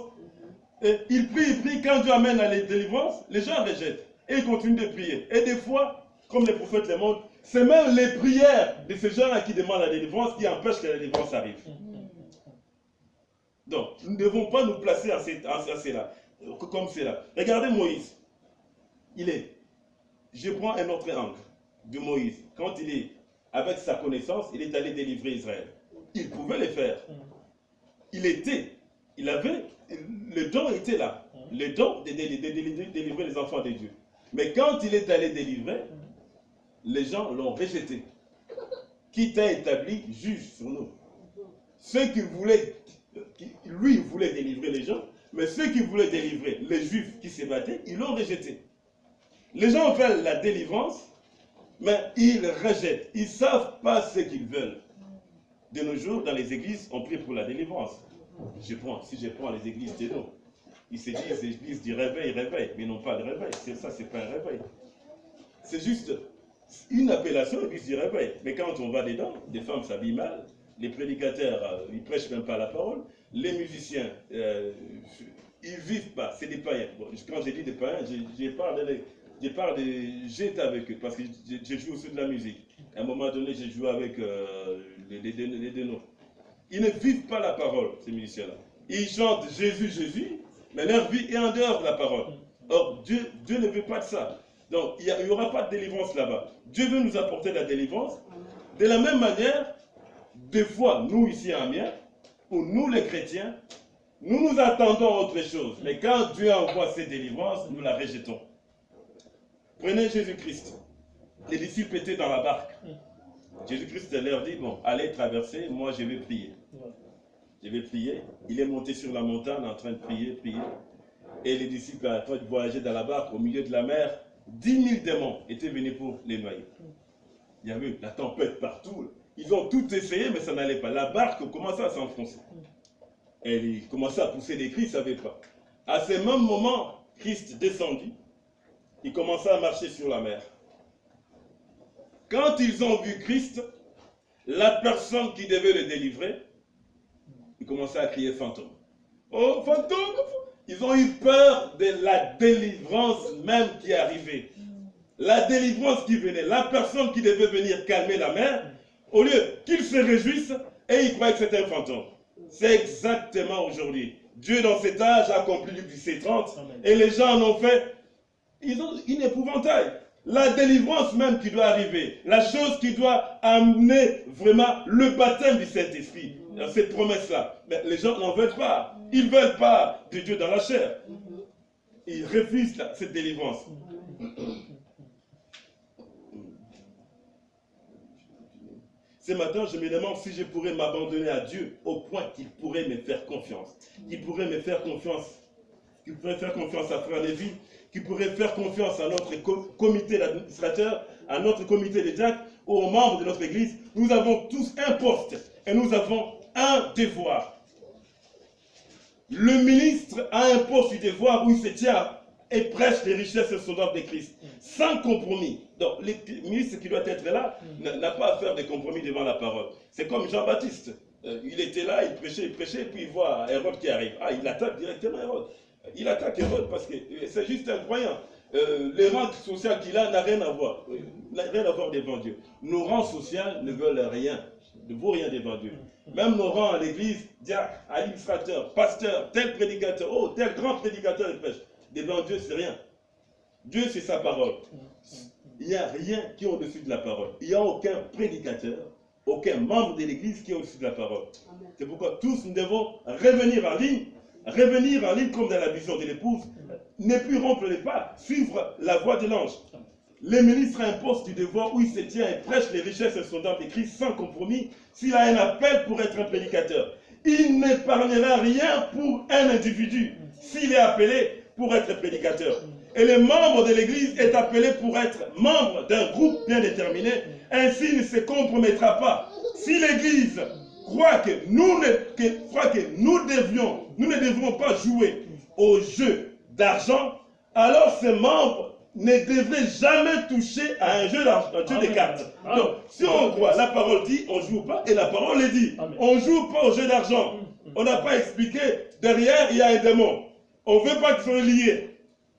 Et ils prient. Quand Dieu amène à la délivrance, les gens rejettent. Et ils continuent de prier. Et des fois, comme les prophètes le montrent, c'est même les prières de ces gens-là qui demandent la délivrance qui empêchent que la délivrance arrive. Donc, nous ne devons pas nous placer à cela, comme cela. Regardez Moïse. Je prends un autre angle de Moïse. Quand il est avec sa connaissance, il est allé délivrer Israël. Il pouvait le faire. Il avait, le don était là. Le don de délivrer les enfants de Dieu. Mais quand il est allé délivrer, les gens l'ont rejeté. Qui t'a établi juge sur nous. Ceux qui voulaient, lui voulait délivrer les gens, mais ceux qui voulaient délivrer les juifs qui se battaient, ils l'ont rejeté. Les gens veulent la délivrance, mais ils rejettent. Ils ne savent pas ce qu'ils veulent. De nos jours, dans les églises, on prie pour la délivrance. Si je prends les églises de nous, ils se disent les églises du réveil, mais non pas de réveil. Ça, c'est pas un réveil. C'est juste une appellation, église du réveil. Mais quand on va dedans, des femmes s'habillent mal, les prédicateurs, ils ne prêchent même pas la parole, les musiciens, ils ne vivent pas, c'est des païens. Bon, quand j'ai dit des païens, j'étais avec eux, parce que je joue aussi de la musique. À un moment donné, j'ai joué avec les dénoms. Ils ne vivent pas la parole, ces musiciens-là. Ils chantent Jésus, Jésus, mais leur vie est en dehors de la parole. Or, Dieu ne veut pas de ça. Donc, il n'y aura pas de délivrance là-bas. Dieu veut nous apporter la délivrance. De la même manière, des fois, nous ici à Amiens, ou nous les chrétiens, nous attendons autre chose. Mais quand Dieu envoie ses délivrances, nous la rejetons. Prenez Jésus-Christ. Les disciples étaient dans la barque. Jésus-Christ leur dit, bon, allez traverser, moi je vais prier. Je vais prier. Il est monté sur la montagne en train de prier. Et les disciples, à la fin de voyager dans la barque, au milieu de la mer, 10 000 démons étaient venus pour les noyer. Il y avait la tempête partout. Ils ont tout essayé, mais ça n'allait pas. La barque commençait à s'enfoncer. Et ils commençaient à pousser des cris, ils ne savaient pas. À ce même moment, Christ descendit. Il commençait à marcher sur la mer. Quand ils ont vu Christ, la personne qui devait le délivrer, ils commençaient à crier fantôme. Oh, fantôme! Ils ont eu peur de la délivrance même qui arrivait. La délivrance qui venait. La personne qui devait venir calmer la mer, au lieu qu'ils se réjouissent, et ils croyaient que c'était un fantôme. C'est exactement aujourd'hui. Dieu, dans cet âge, a accompli ses 30, et les gens en ont fait, ils ont une épouvantail. La délivrance même qui doit arriver, la chose qui doit amener vraiment le baptême du Saint-Esprit, cette promesse-là. Mais les gens n'en veulent pas. Ils ne veulent pas de Dieu dans la chair. Ils refusent cette délivrance. Ce matin, je me demande si je pourrais m'abandonner à Dieu au point qu'il pourrait me faire confiance. Qu'il pourrait me faire confiance. Qu'il pourrait faire confiance à Frère Lévy. Qu'il pourrait faire confiance à notre comité d'administrateurs, à notre comité de diacres, aux membres de notre église. Nous avons tous un poste et nous avons un devoir. Le ministre a un poste du devoir où il se tient et prêche les richesses et l'œuvre de Christ, sans compromis. Donc, le ministre qui doit être là n'a pas à faire de compromis devant la parole. C'est comme Jean-Baptiste. Il était là, il prêchait, puis il voit Hérode qui arrive. Ah, il attaque directement Hérode. Il attaque Hérode parce que c'est juste un croyant. Les rangs sociaux qu'il a n'a rien à voir. N'a rien à voir devant Dieu. Nos rangs sociaux ne veulent rien. Ne vaut rien devant Dieu. Même nos rangs à l'église, diacre, administrateur, pasteur, tel prédicateur, oh, tel grand prédicateur de prêche. Devant Dieu, c'est rien. Dieu, c'est sa parole. Il n'y a rien qui est au-dessus de la parole. Il n'y a aucun prédicateur, aucun membre de l'église qui est au-dessus de la parole. C'est pourquoi tous nous devons revenir en ligne comme dans la vision de l'épouse, ne plus rompre les pas, suivre la voie de l'ange. le ministre a un poste du devoir où il se tient et prêche les richesses insondables de Christ sans compromis. S'il a un appel pour être un prédicateur, il n'épargnera rien pour un individu s'il est appelé pour être prédicateur. Et le membre de l'Église est appelé pour être membre d'un groupe bien déterminé. Ainsi, il ne se compromettra pas. Si l'Église croit que nous ne devrons pas jouer au jeu d'argent, alors ces membres ne devraient jamais toucher à un jeu de cartes. Donc, si on croit, la parole dit, on ne joue pas, et la parole le dit. On ne joue pas au jeu d'argent. On n'a pas expliqué, derrière, il y a un démon. On ne veut pas qu'ils soient liés.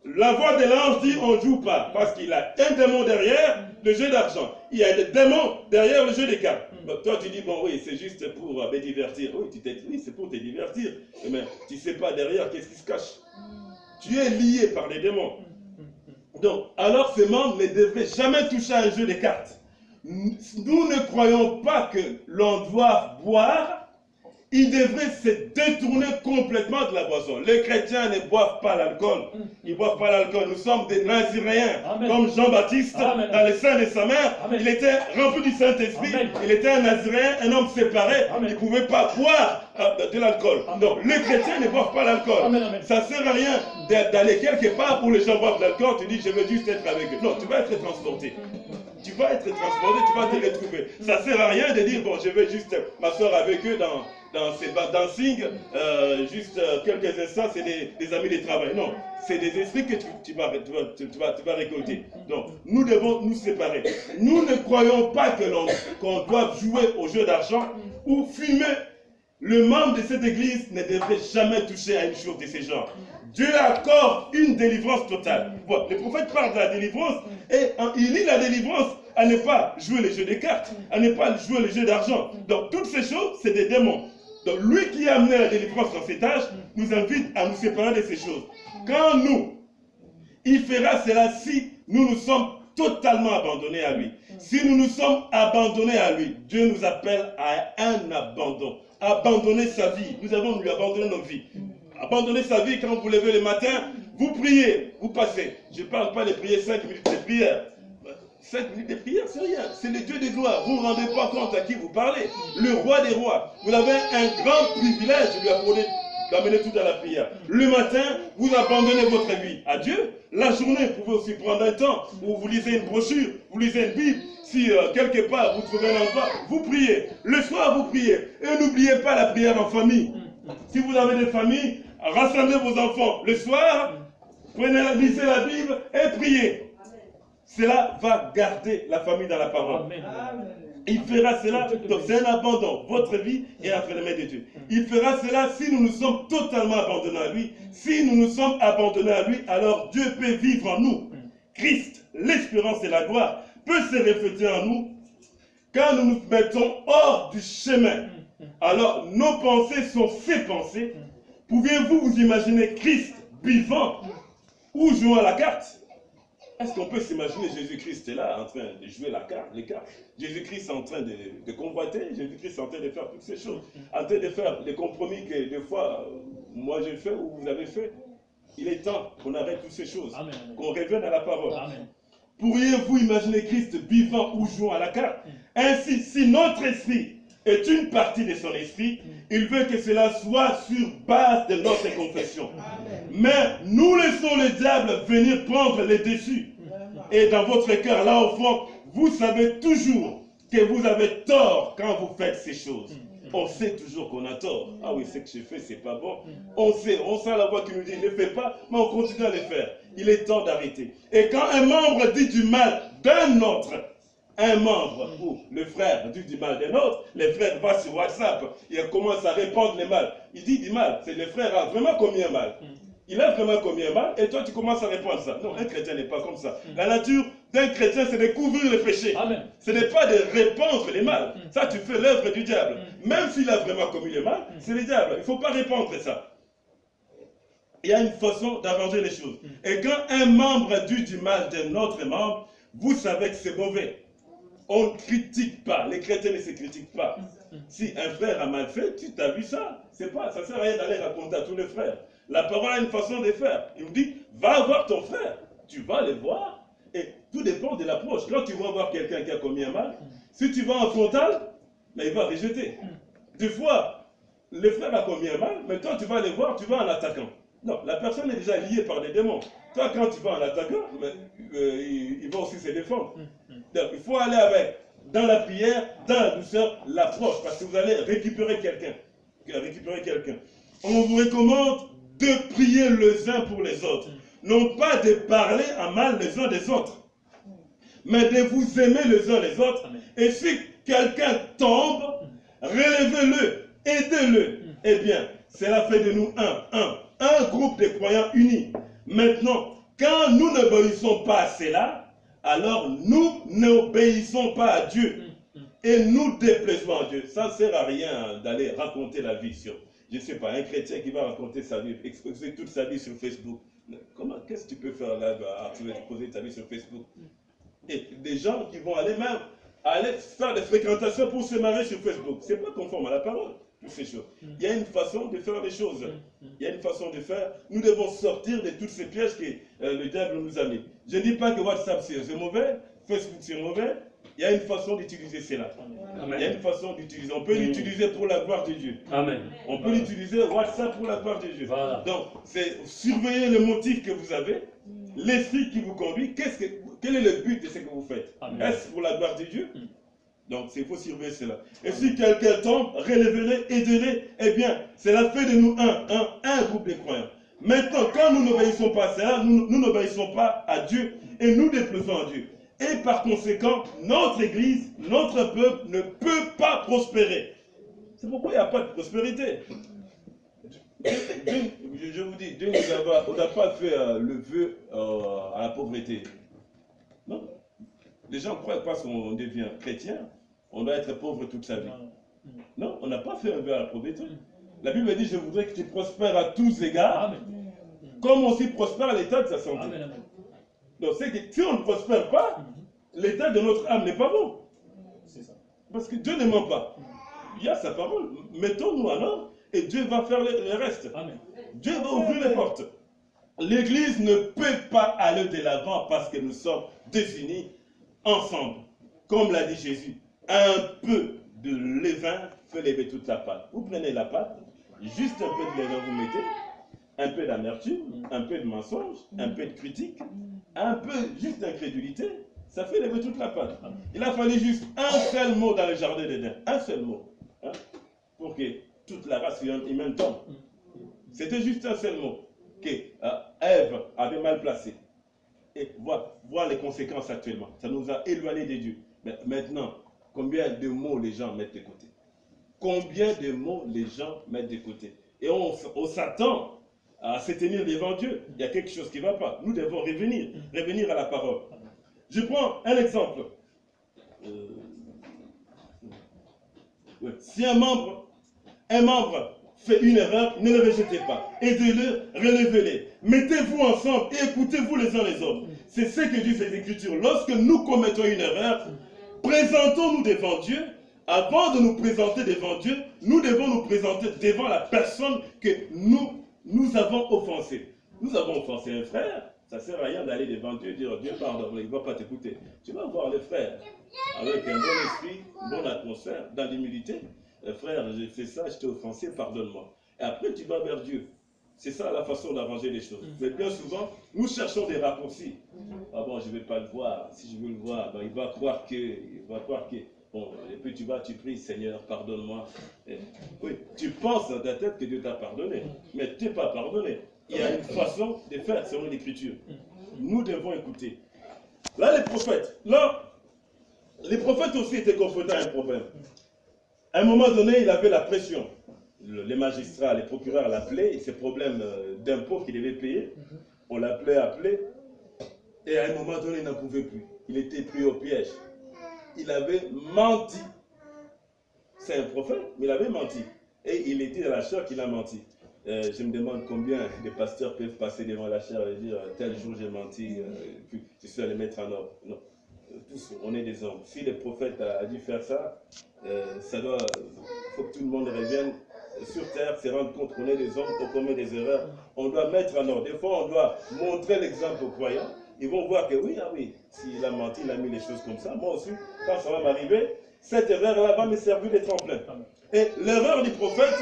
La voix de l'ange dit, on ne joue pas, parce qu'il a un démon derrière le jeu d'argent. Il y a des démons derrière le jeu des cartes. Donc, toi, tu dis, bon, oui, c'est juste pour me divertir. Oui, c'est pour te divertir. Mais tu ne sais pas derrière qu'est-ce qui se cache. Tu es lié par les démons. Donc, alors ces membres ne devraient jamais toucher à un jeu de cartes. Nous ne croyons pas que l'on doit boire. Ils devraient se détourner complètement de la boisson. Les chrétiens ne boivent pas l'alcool. Ils ne boivent pas l'alcool. Nous sommes des naziréens. Comme Jean-Baptiste, dans le sein de sa mère, il était rempli du Saint-Esprit. Il était un naziréen, un homme séparé. Il ne pouvait pas boire de l'alcool. Donc, les chrétiens ne boivent pas l'alcool. Ça ne sert à rien d'aller quelque part où les gens boivent de l'alcool. Tu dis, je veux juste être avec eux. Non, tu vas être transporté. Tu vas être transporté, tu vas te retrouver. Ça ne sert à rien de dire, bon, je vais juste m'asseoir avec eux dans ces dancing, juste quelques instants, c'est des amis de travail. Non, c'est des esprits que tu vas récolter. Donc, nous devons nous séparer. Nous ne croyons pas qu'on doive jouer au jeu d'argent ou fumer. Le membre de cette église ne devrait jamais toucher à une chose de ce genre. Dieu accorde une délivrance totale. Bon, le prophète parle de la délivrance et il lit la délivrance à ne pas jouer les jeux de cartes, à ne pas jouer les jeux d'argent. Donc, toutes ces choses, c'est des démons. Donc, lui qui a amené la délivrance dans cet âge nous invite à nous séparer de ces choses. Quand il fera cela si nous nous sommes totalement abandonnés à lui. Si nous nous sommes abandonnés à lui, Dieu nous appelle à un abandon. Abandonner sa vie. Nous avons lui abandonné nos vies. Abandonner sa vie quand vous levez le matin, vous priez, vous passez. Je ne parle pas de prier 5 minutes de prière. 5 minutes de prière, c'est rien. C'est le Dieu de gloire. Vous ne vous rendez pas compte à qui vous parlez. Le roi des rois. Vous avez un grand privilège de lui accorder, d'amener tout à la prière. Le matin, vous abandonnez votre vie à Dieu. La journée, vous pouvez aussi prendre un temps où vous lisez une brochure, vous lisez une Bible. Si quelque part vous trouvez un endroit, vous priez. Le soir, vous priez. Et n'oubliez pas la prière en famille. Si vous avez des familles, rassemblez vos enfants. Le soir, lisez la Bible et priez. Cela va garder la famille dans la parole. Amen. Il fera cela, donc c'est un abandon. Votre vie est entre les mains de Dieu. Il fera cela si nous nous sommes totalement abandonnés à lui. Si nous nous sommes abandonnés à lui, alors Dieu peut vivre en nous. Christ, l'espérance et la gloire, peut se refléter en nous quand nous nous mettons hors du chemin. Alors nos pensées sont ses pensées. Pouviez-vous vous imaginer Christ vivant ou jouant à la carte? Est-ce qu'on peut s'imaginer Jésus-Christ est là en train de jouer les cartes? Jésus-Christ est en train de convoiter, Jésus-Christ est en train de faire toutes ces choses, en train de faire les compromis que des fois, moi j'ai fait ou vous avez fait. Il est temps qu'on arrête toutes ces choses, qu'on revienne à la parole. Pourriez-vous imaginer Christ vivant ou jouant à la carte? Ainsi, si notre esprit est une partie de son esprit, il veut que cela soit sur base de notre confession. Mais nous laissons le diable venir prendre les dessus. Et dans votre cœur, là au fond, vous savez toujours que vous avez tort quand vous faites ces choses. On sait toujours qu'on a tort. Ah oui, ce que j'ai fait, c'est pas bon. On sait la voix qui nous dit, ne fais pas, mais on continue à le faire. Il est temps d'arrêter. Et quand un membre dit du mal d'un autre, un membre ou le frère dit du mal d'un autre, le frère va sur WhatsApp, il commence à répandre le mal. Il dit du mal, c'est le frère a vraiment commis un mal. Il a vraiment commis un mal et toi tu commences à répandre ça. Non, un chrétien n'est pas comme ça. La nature d'un chrétien, c'est de couvrir le péché. Ce n'est pas de répandre les mal. Ça, tu fais l'œuvre du diable. Même s'il a vraiment commis le mal, c'est le diable. Il ne faut pas répandre ça. Il y a une façon d'arranger les choses. Et quand un membre dit du mal d'un autre membre, vous savez que c'est mauvais. On ne critique pas. Les chrétiens ne se critiquent pas. Si un frère a mal fait, tu t'as vu ça. Ça ne sert à rien d'aller raconter à tous les frères. La parole a une façon de faire. Il nous dit, va voir ton frère. Tu vas le voir. Et tout Tout dépend de l'approche. Quand tu vas voir quelqu'un qui a commis un mal, si tu vas en frontal, mais il va rejeter. Des fois, le frère a commis un mal, mais toi tu vas aller voir, tu vas en attaquant. Non, la personne est déjà liée par des démons. Toi, quand tu vas en attaquant, il va aussi se défendre. Donc, il faut aller avec, dans la prière, dans la douceur, l'approche, parce que vous allez récupérer quelqu'un. On vous recommande de prier les uns pour les autres. Non pas de parler en mal les uns des autres, mais de vous aimer les uns les autres. Et si quelqu'un tombe, relevez-le, aidez-le. Eh bien, cela fait de nous un groupe de croyants unis. Maintenant, quand nous n'obéissons pas à cela, alors nous n'obéissons pas à Dieu. Et nous déplaisons à Dieu. Ça ne sert à rien d'aller raconter la vie sur, je ne sais pas, un chrétien qui va raconter sa vie, exposer toute sa vie sur Facebook. Qu'est-ce que tu peux faire là, Arthur, exposer ta vie sur Facebook? Et des gens qui vont aller même faire des fréquentations pour se marier sur Facebook. Ce n'est pas conforme à la parole, toutes ces choses. Il y a une façon de faire les choses. Il y a une façon de faire. Nous devons sortir de toutes ces pièges que le diable nous a mis. Je ne dis pas que WhatsApp c'est mauvais, Facebook c'est mauvais. Il y a une façon d'utiliser cela. Amen. Il y a une façon d'utiliser. On peut l'utiliser pour la gloire de Dieu. Amen. On peut l'utiliser WhatsApp pour la gloire de Dieu. Voilà. Donc, c'est surveiller le motif que vous avez, l'esprit qui vous conduit. Quel est le but de ce que vous faites? Est-ce pour la gloire de Dieu? Donc, il faut surveiller cela. Et si quelqu'un tombe, relevez-le, aidez-le. Eh bien, cela fait de nous un groupe de croyants. Maintenant, quand nous n'obéissons pas à cela, nous n'obéissons pas à Dieu et nous déplaisons à Dieu. Et par conséquent, notre Église, notre peuple ne peut pas prospérer. C'est pourquoi il n'y a pas de prospérité. Je vous dis, Dieu on n'a pas fait le vœu à la pauvreté. Non. Les gens croient parce qu'on devient chrétien, on doit être pauvre toute sa vie. Non, on n'a pas fait un vœu à la pauvreté. La Bible dit, je voudrais que tu prospères à tous égards, comme aussi prospère à l'état de sa santé. Amen. Donc, c'est que si on ne prospère pas, l'état de notre âme n'est pas bon. C'est ça. Parce que Dieu ne ment pas. Il y a sa parole. Mettons-nous en ordre et Dieu va faire le reste. Amen. Dieu va ouvrir les portes. L'Église ne peut pas aller de l'avant parce que nous sommes définis ensemble. Comme l'a dit Jésus, un peu de levain fait lever toute la pâte. Vous prenez la pâte, juste un peu de levain vous mettez, un peu d'amertume, un peu de mensonge, un peu de critique, un peu juste d'incrédulité, ça fait lever toute la pâte. Il a fallu juste un seul mot dans le jardin d'Éden, un seul mot, pour que toute la race humaine tombe. C'était juste un seul mot que Ève avait mal placé. Et voir les conséquences actuellement. Ça nous a éloignés de Dieu. Mais maintenant, combien de mots les gens mettent de côté? Combien de mots les gens mettent de côté? Et on s'attend à se tenir devant Dieu. Il y a quelque chose qui ne va pas. Nous devons revenir à la parole. Je prends un exemple. Si un membre fait une erreur, ne le rejetez pas. Aidez-le, relevez-le. Mettez-vous ensemble et écoutez-vous les uns les autres. C'est ce que disent les Écritures. Lorsque nous commettons une erreur, présentons-nous devant Dieu. Avant de nous présenter devant Dieu, nous devons nous présenter devant la personne que nous avons offensée. Nous avons offensé un frère. Ça ne sert à rien d'aller devant Dieu et dire Dieu pardonne, il ne va pas t'écouter. Tu vas voir le frère avec un bon esprit, une bonne atmosphère, dans l'humilité. Frère, j'ai fait ça, je t'ai offensé, pardonne-moi. Et après, tu vas vers Dieu. C'est ça la façon d'arranger les choses. Mais bien souvent, nous cherchons des raccourcis. Ah bon, je ne vais pas le voir. Si je veux le voir, ben, il va croire que. Bon, et puis tu pries, Seigneur, pardonne-moi. Oui, tu penses dans ta tête que Dieu t'a pardonné. Mais tu n'es pas pardonné. Il y a une façon de faire selon l'Écriture. Nous devons écouter. Là, les prophètes aussi étaient confrontés à un problème. À un moment donné, il avait la pression. Les magistrats, les procureurs l'appelaient, ces problèmes d'impôts qu'il devait payer, on l'appelait, et à un moment donné, il n'en pouvait plus. Il était pris au piège. Il avait menti. C'est un prophète, mais il avait menti. Et il était dans la chair qu'il a menti. Je me demande combien de pasteurs peuvent passer devant la chair et dire tel jour j'ai menti, puis je suis allé mettre en ordre. Non. Tous, on est des hommes. Si le prophète a dû faire ça, il faut que tout le monde revienne sur terre, se rendre compte qu'on est des hommes, qu'on commet des erreurs. On doit mettre en ordre. Des fois, on doit montrer l'exemple aux croyants ils vont voir que oui, ah oui, s'il a menti, il a mis les choses comme ça. Moi aussi, quand ça va m'arriver, cette erreur-là va me servir de tremplin. Et l'erreur du prophète,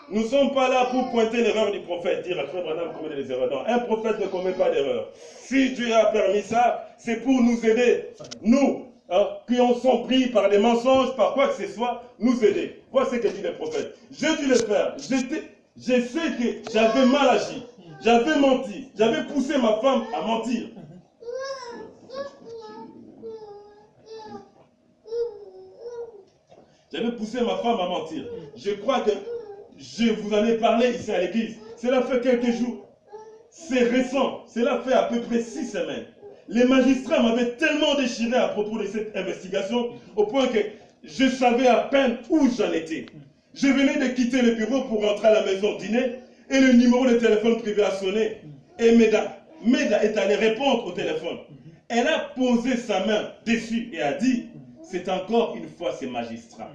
nous ne sommes pas là pour pointer l'erreur du prophète, dire Frère Branham commet des erreurs. Non, un prophète ne commet pas d'erreur. Si Dieu a permis ça, c'est pour nous aider. Nous, qui en sont pris par des mensonges, par quoi que ce soit, nous aider. Voilà ce que dit le prophète. J'ai dû le faire. Je sais que j'avais mal agi. J'avais menti. J'avais poussé ma femme à mentir. J'avais poussé ma femme à mentir. Je crois que je vous en ai parlé ici à l'église. Cela fait quelques jours. C'est récent. Cela fait à peu près 6 semaines. Les magistrats m'avaient tellement déchiré à propos de cette investigation au point que je savais à peine où j'en étais. Je venais de quitter le bureau pour rentrer à la maison dîner et le numéro de téléphone privé a sonné. Et Meda est allée répondre au téléphone. Elle a posé sa main dessus et a dit, c'est encore une fois ces magistrats.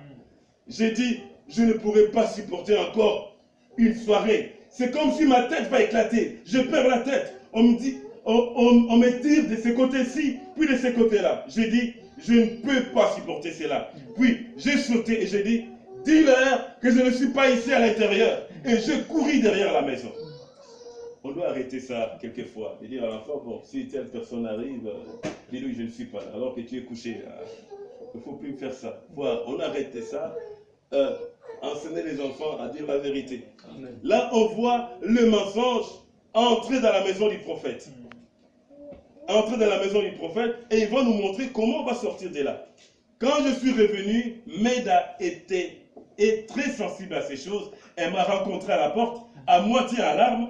J'ai dit, je ne pourrais pas supporter encore une soirée. C'est comme si ma tête va éclater. Je perds la tête. On me dit, on me tire de ce côté-ci, puis de ce côté-là. J'ai dit, je ne peux pas supporter cela. Puis j'ai sauté et j'ai dit, dis-leur que je ne suis pas ici à l'intérieur. Et je couris derrière la maison. On doit arrêter ça quelquefois. Et dire à l'enfant, bon, si telle personne arrive, dis-lui, je ne suis pas là, alors que tu es couché. Il ne faut plus faire ça. Voilà, on a arrêté ça. Enseigner les enfants à dire la vérité. Amen. Là, on voit le mensonge entrer dans la maison du prophète. Entrer dans la maison du prophète et il va nous montrer comment on va sortir de là. Quand je suis revenu, Meda est très sensible à ces choses. Elle m'a rencontré à la porte, à moitié en larmes.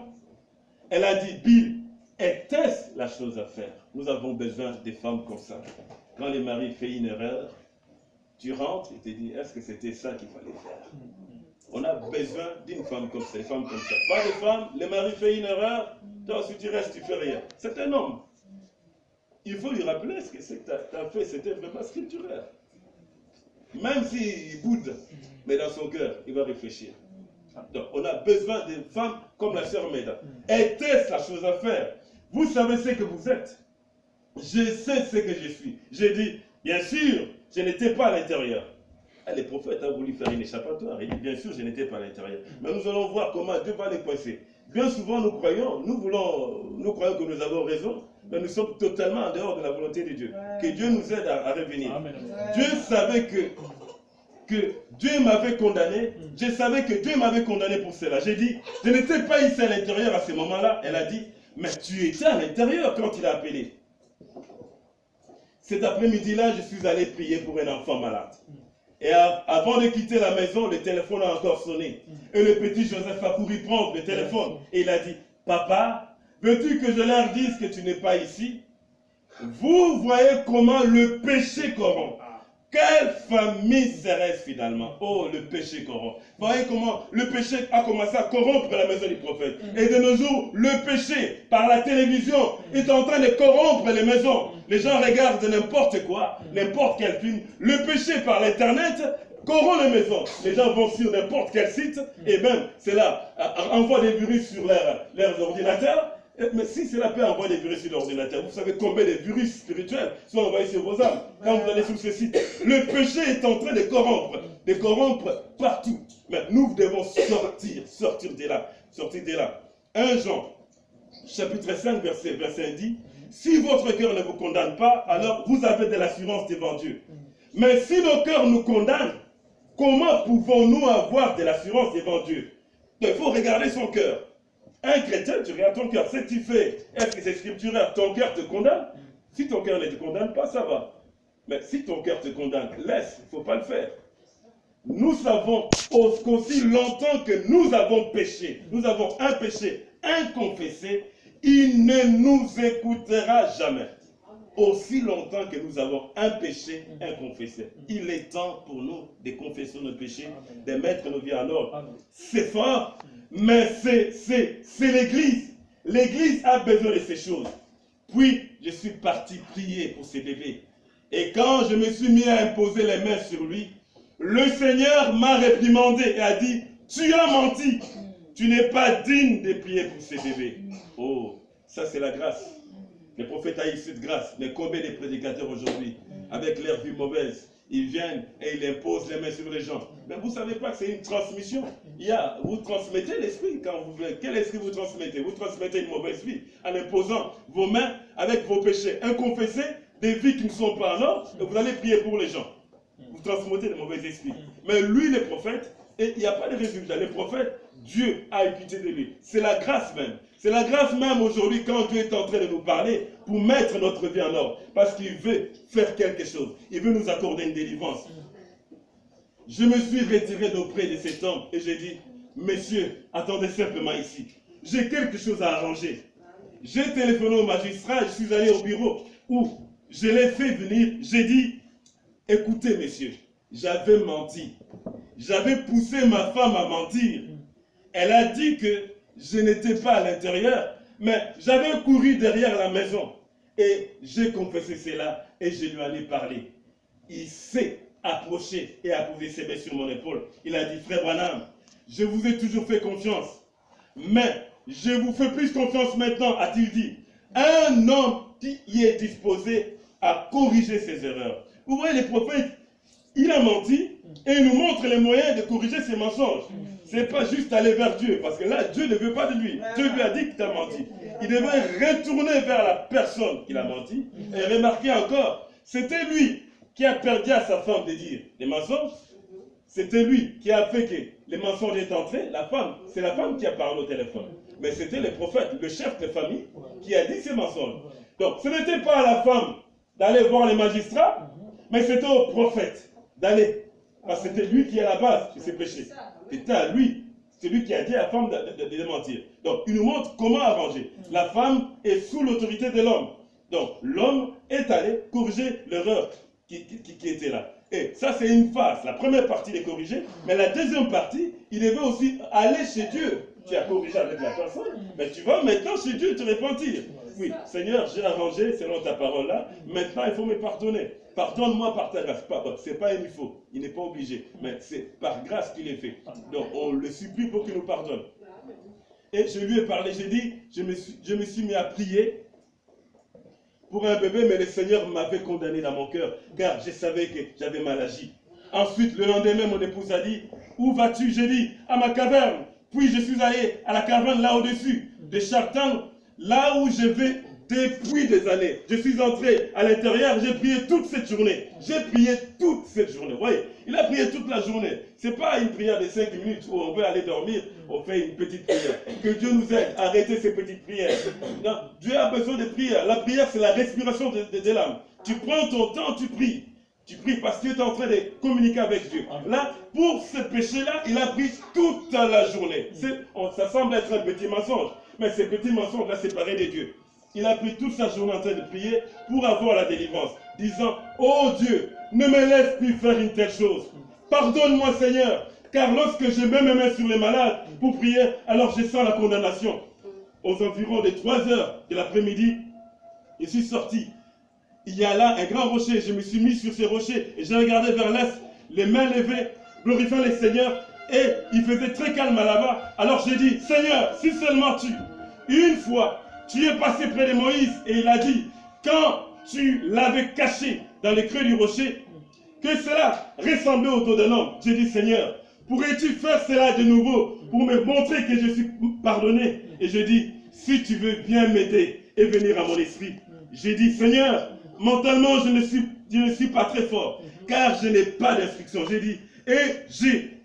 Elle a dit, Bill, était-ce la chose à faire? Nous avons besoin des femmes comme ça. Quand les maris font une erreur, tu rentres et te dis, est-ce que c'était ça qu'il fallait faire? On a besoin d'une femme comme ça, une femme comme ça. Pas de femme, le mari fait une erreur, toi si tu restes, tu fais rien. C'est un homme. Il faut lui rappeler ce que c'est que tu as fait, c'était vraiment scripturaire. Même s'il boude, mais dans son cœur, il va réfléchir. Donc, on a besoin de femmes comme la sœur Meda. Était-ce la chose à faire? Vous savez ce que vous êtes. Je sais ce que je suis. J'ai dit, bien sûr, je n'étais pas à l'intérieur. Les prophètes ont voulu faire une échappatoire. Il dit, bien sûr, je n'étais pas à l'intérieur. Mais nous allons voir comment Dieu va les coincer. Bien souvent, nous croyons que nous avons raison, mais nous sommes totalement en dehors de la volonté de Dieu. Que Dieu nous aide à revenir. Amen. Dieu savait que Dieu m'avait condamné. Je savais que Dieu m'avait condamné pour cela. J'ai dit, je n'étais pas ici à l'intérieur à ce moment-là. Elle a dit, mais tu étais à l'intérieur quand il a appelé. Cet après-midi-là, je suis allé prier pour un enfant malade. Et avant de quitter la maison, le téléphone a encore sonné. Et le petit Joseph a couru prendre le téléphone. Et il a dit, papa, veux-tu que je leur dise que tu n'es pas ici? Vous voyez comment le péché corrompt. Quelle famille serait-ce finalement? Oh, le péché corrompt. Vous voyez comment le péché a commencé à corrompre la maison du prophète. Et de nos jours, le péché, par la télévision, est en train de corrompre les maisons. Les gens regardent n'importe quoi, n'importe quel film. Le péché par l'internet corrompt les maisons. Les gens vont sur n'importe quel site, et même, cela envoie des virus sur leurs ordinateurs. Mais si cela peut envoyer des virus sur l'ordinateur, vous savez combien de virus spirituels sont envoyés sur vos âmes quand vous allez sur ce site. Le péché est en train de corrompre partout. Mais nous devons sortir de là. 1 Jean, chapitre 5, verset 1 dit, si votre cœur ne vous condamne pas, alors vous avez de l'assurance devant Dieu. Mais si nos cœurs nous condamnent, comment pouvons-nous avoir de l'assurance devant Dieu? Il faut regarder son cœur. Un chrétien, tu regardes ton cœur. Si tu fais, est-ce que c'est scripturaire? Ton cœur te condamne? Si ton cœur ne te condamne pas, ça va. Mais si ton cœur te condamne, laisse, il ne faut pas le faire. Nous savons qu'aussi longtemps que nous avons péché, nous avons un péché inconfessé, il ne nous écoutera jamais. Aussi longtemps que nous avons un péché inconfessé. Il est temps pour nous de confesser nos péchés, de mettre nos vies en ordre. C'est fort, mais c'est l'Église. L'Église a besoin de ces choses. Puis, je suis parti prier pour ce bébé. Et quand je me suis mis à imposer les mains sur lui, le Seigneur m'a réprimandé et a dit, tu as menti. Tu n'es pas digne de prier pour ce bébé. Oh, ça c'est la grâce. Les prophètes haïssent cette grâce. Mais combien de prédicateurs aujourd'hui, avec leur vie mauvaise, ils viennent et ils imposent les mains sur les gens. Mais vous ne savez pas que c'est une transmission. Vous transmettez l'esprit quand vous voulez. Quel esprit vous transmettez? Vous transmettez une mauvaise vie en imposant vos mains avec vos péchés. Inconfessés, des vies qui ne sont pas en ordre, et vous allez prier pour les gens. Vous transmettez de mauvais esprits. Mais lui, les prophètes, et il n'y a pas de résultat. Les prophètes, Dieu a eu pitié de lui. C'est la grâce même. C'est la grâce même aujourd'hui quand Dieu est en train de nous parler pour mettre notre vie en ordre. Parce qu'il veut faire quelque chose. Il veut nous accorder une délivrance. Je me suis retiré d'auprès de cet homme et j'ai dit, messieurs, attendez simplement ici. J'ai quelque chose à arranger. J'ai téléphoné au magistrat, je suis allé au bureau où je l'ai fait venir. J'ai dit, écoutez messieurs, j'avais menti. J'avais poussé ma femme à mentir. Elle a dit que je n'étais pas à l'intérieur, mais j'avais couru derrière la maison. Et j'ai confessé cela et je lui en ai parlé. Il s'est approché et a posé ses mains sur mon épaule. Il a dit, frère Branham, je vous ai toujours fait confiance, mais je vous fais plus confiance maintenant, a-t-il dit. Un homme qui y est disposé à corriger ses erreurs. Vous voyez, les prophètes, il a menti et il nous montre les moyens de corriger ses mensonges. Ce n'est pas juste aller vers Dieu, parce que là, Dieu ne veut pas de lui. Dieu lui a dit que tu as menti. Il devrait retourner vers la personne qui a menti. Et remarquez encore, c'était lui qui a perdu à sa femme de dire les mensonges. C'était lui qui a fait que les mensonges est entrés. La femme, c'est la femme qui a parlé au téléphone. Mais c'était le prophète, le chef de famille, qui a dit ces mensonges. Donc, ce n'était pas à la femme d'aller voir les magistrats, mais c'était au prophète d'aller. Parce que c'était lui qui est à la base de ses péchés. C'était à lui. C'est lui qui a dit à la femme de mentir. Donc, il nous montre comment arranger. La femme est sous l'autorité de l'homme. Donc, l'homme est allé corriger l'erreur qui était là. Et ça, c'est une phase. La première partie est corrigée. Mais la deuxième partie, il devait aussi aller chez Dieu. Tu as corrigé avec la personne, mais tu vas maintenant chez Dieu te repentir. Oui, Seigneur, j'ai arrangé selon ta parole là. Maintenant, il faut me pardonner. Pardonne-moi par ta grâce. Ce n'est pas un il faut. Il n'est pas obligé. Mais c'est par grâce qu'il est fait. Donc, on le supplie pour qu'il nous pardonne. Et je lui ai parlé. J'ai dit, je me suis mis à prier pour un bébé, mais le Seigneur m'avait condamné dans mon cœur, car je savais que j'avais mal agi. Ensuite, le lendemain, mon épouse a dit, où vas-tu? J'ai dit, à ma caverne. Puis je suis allé à la caverne là au-dessus, de Chartan, là où je vais depuis des années. Je suis entré à l'intérieur, j'ai prié toute cette journée. J'ai prié toute cette journée. Vous voyez, il a prié toute la journée. Ce n'est pas une prière de 5 minutes où on veut aller dormir, on fait une petite prière. Que Dieu nous aide à arrêter ces petites prières. Non, Dieu a besoin de prière. La prière, c'est la respiration de l'âme. Tu prends ton temps, tu pries. Tu pries parce que tu es en train de communiquer avec Dieu. Là, pour ce péché-là, il a pris toute la journée. Ça semble être un petit mensonge, mais ce petit mensonge l'a séparé de Dieu. Il a pris toute sa journée en train de prier pour avoir la délivrance, disant, oh Dieu, ne me laisse plus faire une telle chose. Pardonne-moi Seigneur, car lorsque je mets mes mains sur les malades pour prier, alors je sens la condamnation. Aux environs de 3 heures de l'après-midi, je suis sorti. Il y a là un grand rocher, je me suis mis sur ces rochers et j'ai regardé vers l'est, les mains levées, glorifiant le Seigneur, et il faisait très calme là-bas. Alors j'ai dit, Seigneur, si seulement une fois, tu es passé près de Moïse et il a dit, quand tu l'avais caché dans le creux du rocher, que cela ressemblait au dos d'un homme. J'ai dit, Seigneur, pourrais-tu faire cela de nouveau pour me montrer que je suis pardonné? Et je dis, si tu veux bien m'aider et venir à mon esprit. J'ai dit, Seigneur, mentalement, je ne suis pas très fort, car je n'ai pas d'instruction. J'ai dit, et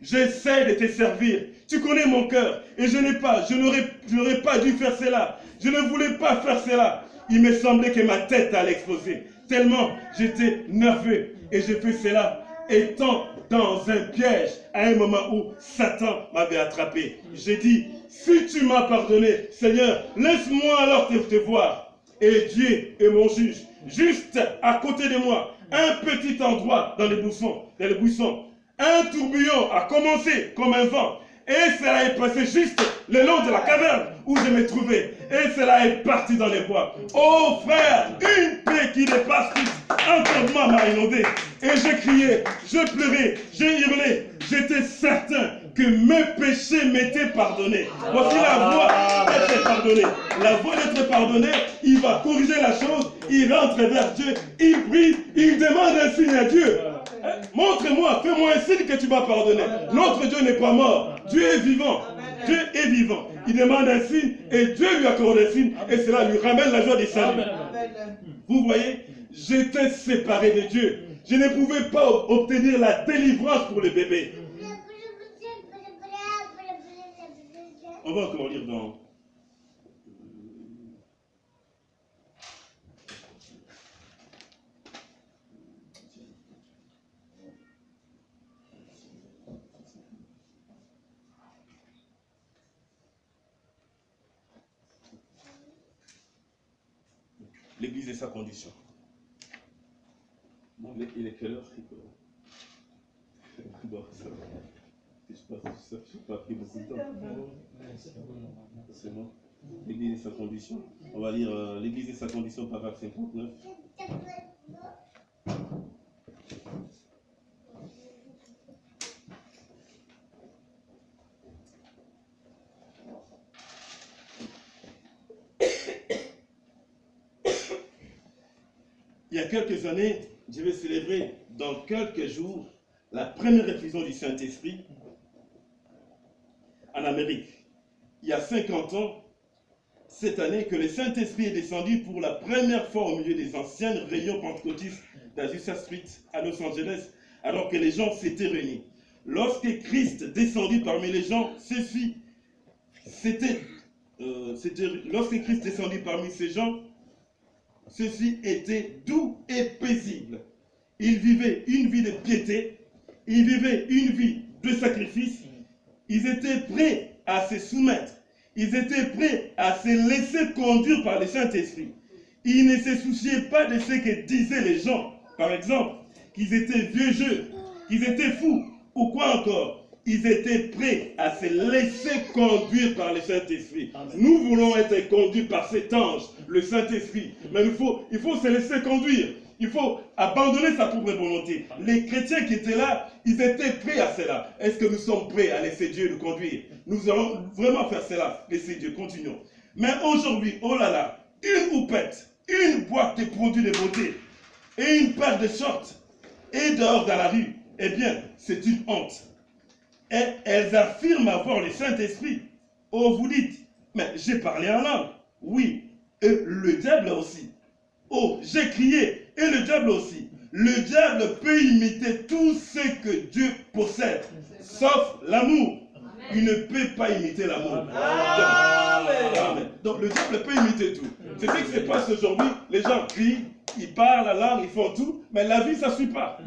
j'essaie de te servir. Tu connais mon cœur, et je n'aurais pas dû faire cela. Je ne voulais pas faire cela. Il me semblait que ma tête allait exploser, tellement j'étais nerveux. Et j'ai fait cela, étant dans un piège, à un moment où Satan m'avait attrapé. J'ai dit, si tu m'as pardonné, Seigneur, laisse-moi alors te voir. Et Dieu est mon juge. Juste à côté de moi, un petit endroit dans les buissons, un tourbillon a commencé comme un vent. Et cela est passé juste le long de la caverne où je me trouvais. Et cela est parti dans les bois. Oh frère, une paix qui dépasse tout entendement m'a inondé. Et j'ai crié, je pleurais, j'ai hurlé. J'étais certain que mes péchés m'étaient pardonnés. Voici la voie d'être pardonné. La voie d'être pardonné, il va corriger la chose, il rentre vers Dieu, il prie, il demande un signe à Dieu. Montre-moi, fais-moi un signe que tu m'as pardonné. Notre Dieu n'est pas mort, Dieu est vivant. Dieu est vivant. Il demande un signe et Dieu lui accorde un signe et cela lui ramène la joie du salut. Vous voyez, j'étais séparé de Dieu. Je ne pouvais pas obtenir la délivrance pour le bébé. On va encore lire dans... L'Église et sa condition. Bon, il est quelle heure? Bon, ça va. Je n'ai pas pris beaucoup de temps. C'est bon. L'Église et sa condition. On va lire l'Église et sa condition, paragraphe 59. Il y a quelques années, je vais célébrer dans quelques jours la première effusion du Saint-Esprit en Amérique. Il y a 50 ans, cette année, que le Saint-Esprit est descendu pour la première fois au milieu des anciennes réunions pentecôtistes d'Azusa Street à Los Angeles, alors que les gens s'étaient réunis. Lorsque Christ descendit parmi les gens, lorsque Christ descendit parmi ces gens, ceci était doux et paisible. Ils vivaient une vie de piété, ils vivaient une vie de sacrifice, ils étaient prêts à se soumettre, ils étaient prêts à se laisser conduire par le Saint-Esprit. Ils ne se souciaient pas de ce que disaient les gens, par exemple, qu'ils étaient vieux jeux, qu'ils étaient fous, ou quoi encore. Ils étaient prêts à se laisser conduire par le Saint-Esprit. Nous voulons être conduits par cet ange, le Saint-Esprit. Mais il faut se laisser conduire. Il faut abandonner sa propre volonté. Les chrétiens qui étaient là, ils étaient prêts à cela. Est-ce que nous sommes prêts à laisser Dieu nous conduire? Nous allons vraiment faire cela. Laissez Dieu, continuons. Mais aujourd'hui, oh là là, une houppette, une boîte de produits de beauté et une paire de shorts et dehors dans la rue, eh bien, c'est une honte. Et elles affirment avoir le Saint-Esprit. Oh, vous dites, mais j'ai parlé en langue. Oui, et le diable aussi. Oh, j'ai crié, et le diable aussi. Le diable peut imiter tout ce que Dieu possède, sauf l'amour. Il ne peut pas imiter l'amour. Donc le diable peut imiter tout. C'est ce qui se passe aujourd'hui. Les gens crient, ils parlent la langue, ils font tout, mais la vie, ça ne suit pas.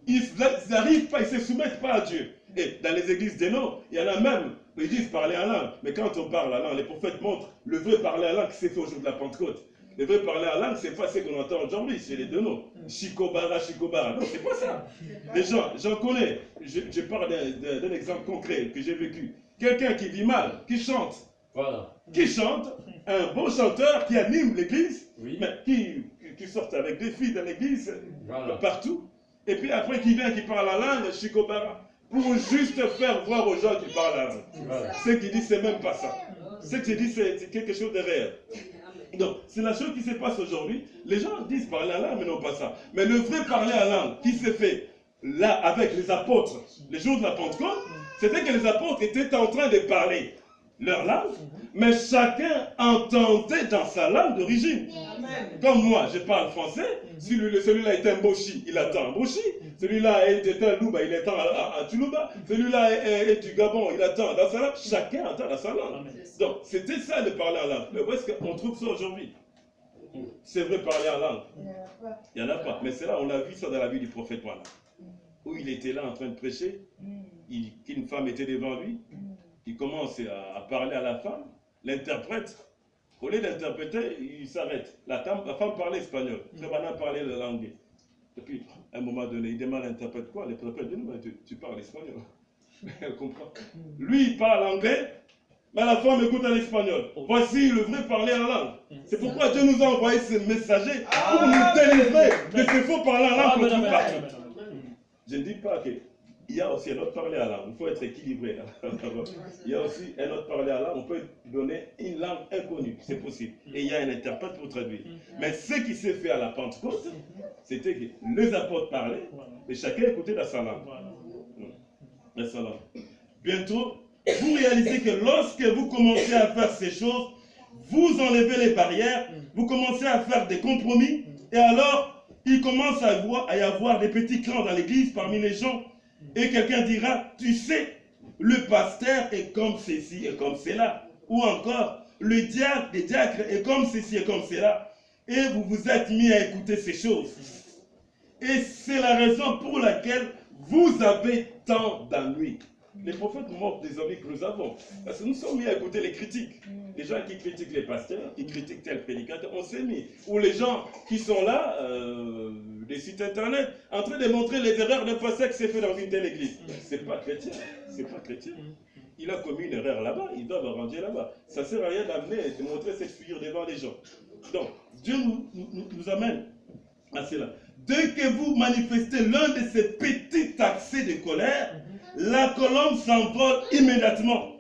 Ils n'arrivent pas, ils ne se soumettent pas à Dieu. Et dans les églises des noms, il y en a même, ils disent parler en langue. Mais quand on parle en langue, les prophètes montrent le vrai parler en langue qui s'est fait au jour de la Pentecôte. Le vrai parler en langue, c'est pas ce qu'on entend aujourd'hui chez les deux noms. Shikobara, Shikobara. Non, c'est pas ça. Les gens, j'en connais. Je parle d'un exemple concret que j'ai vécu. Quelqu'un qui vit mal, qui chante. Voilà. Qui chante, un bon chanteur qui anime l'église, oui, mais qui sort avec des filles dans l'église, voilà, partout. Et puis après, qui vient, qui parle la langue, Shikobara. Pour juste faire voir aux gens qui parlent la langue. Voilà. Ce qu'il dit, c'est même pas ça. Ce qu'il dit, c'est quelque chose de réel. Donc, c'est la chose qui se passe aujourd'hui. Les gens disent parler la langue, mais non pas ça. Mais le vrai parler la langue qui s'est fait là avec les apôtres, les jours de la Pentecôte, c'était que les apôtres étaient en train de parler leur langue, mais chacun entendait dans sa langue d'origine. Comme moi, je parle français, celui-là est un Boshi, il attend un Boshi. Celui-là est un Louba, il attend à Tuluba. Celui-là est du Gabon, il attend dans sa langue. Chacun entend dans sa langue. Donc, c'était ça de parler en langue. Mais où est-ce qu'on trouve ça aujourd'hui? C'est vrai parler en langue. Il n'y en a pas. Mais c'est là, on a vu ça dans la vie du prophète Mohammed. Où il était là en train de prêcher, qu'une femme était devant lui. Il commence à parler à la femme, l'interprète, au lieu d'interpréter, il s'arrête. La femme parlait espagnol, Rebana parlait le langue. Et puis, à un moment donné, il demande à l'interprète quoi? L'interprète dit, non, tu parles espagnol. Elle comprend. Lui, il parle anglais, mais la femme écoute en espagnol. Voici le vrai parler en langue. C'est pourquoi Dieu nous a envoyé ce messager pour nous délivrer de ce faux parler en langue qu'on trouve partout. Je ne dis pas que il y a aussi un autre parler à l'âme. Il faut être équilibré. Il y a aussi un autre parler à l'âme. On peut donner une langue inconnue. C'est possible. Et il y a un interprète pour traduire. Mais ce qui s'est fait à la Pentecôte, c'était que les apôtres parlaient et chacun écoutait dans sa langue. Dans sa langue. Bientôt, vous réalisez que lorsque vous commencez à faire ces choses, vous enlevez les barrières, vous commencez à faire des compromis, et alors, il commence à y avoir des petits clans dans l'église parmi les gens, et quelqu'un dira, tu sais, le pasteur est comme ceci et comme cela, ou encore, le diacre est comme ceci et comme cela, et vous vous êtes mis à écouter ces choses. Et c'est la raison pour laquelle vous avez tant d'ennuis. Les prophètes nous montrent des ennuis que nous avons. Parce que nous sommes mis à écouter les critiques. Les gens qui critiquent les pasteurs, qui critiquent tel prédicateur, on s'est mis. Ou les gens qui sont là, des sites internet, en train de montrer les erreurs de pasteur qui s'est fait dans une telle église. C'est pas chrétien. C'est pas chrétien. Il a commis une erreur là-bas, il doit ranger là-bas. Ça ne sert à rien d'amener et de montrer cette figure devant les gens. Donc, Dieu nous amène à cela. Dès que vous manifestez l'un de ces petits accès de colère, la colombe s'envole immédiatement.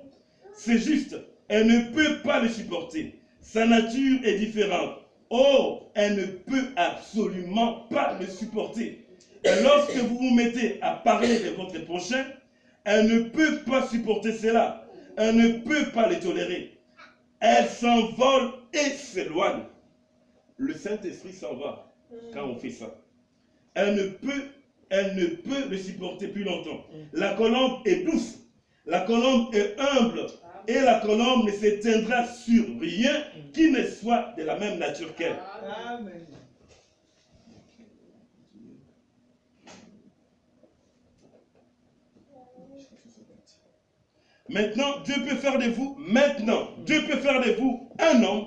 C'est juste, elle ne peut pas le supporter. Sa nature est différente. Oh, elle ne peut absolument pas le supporter. Et lorsque vous vous mettez à parler de votre prochain, elle ne peut pas supporter cela. Elle ne peut pas le tolérer. Elle s'envole et s'éloigne. Le Saint-Esprit s'en va quand on fait ça. Elle ne peut le supporter plus longtemps. La colombe est douce, la colombe est humble, et la colombe ne s'éteindra sur rien qui ne soit de la même nature qu'elle. Maintenant, Dieu peut faire de vous un homme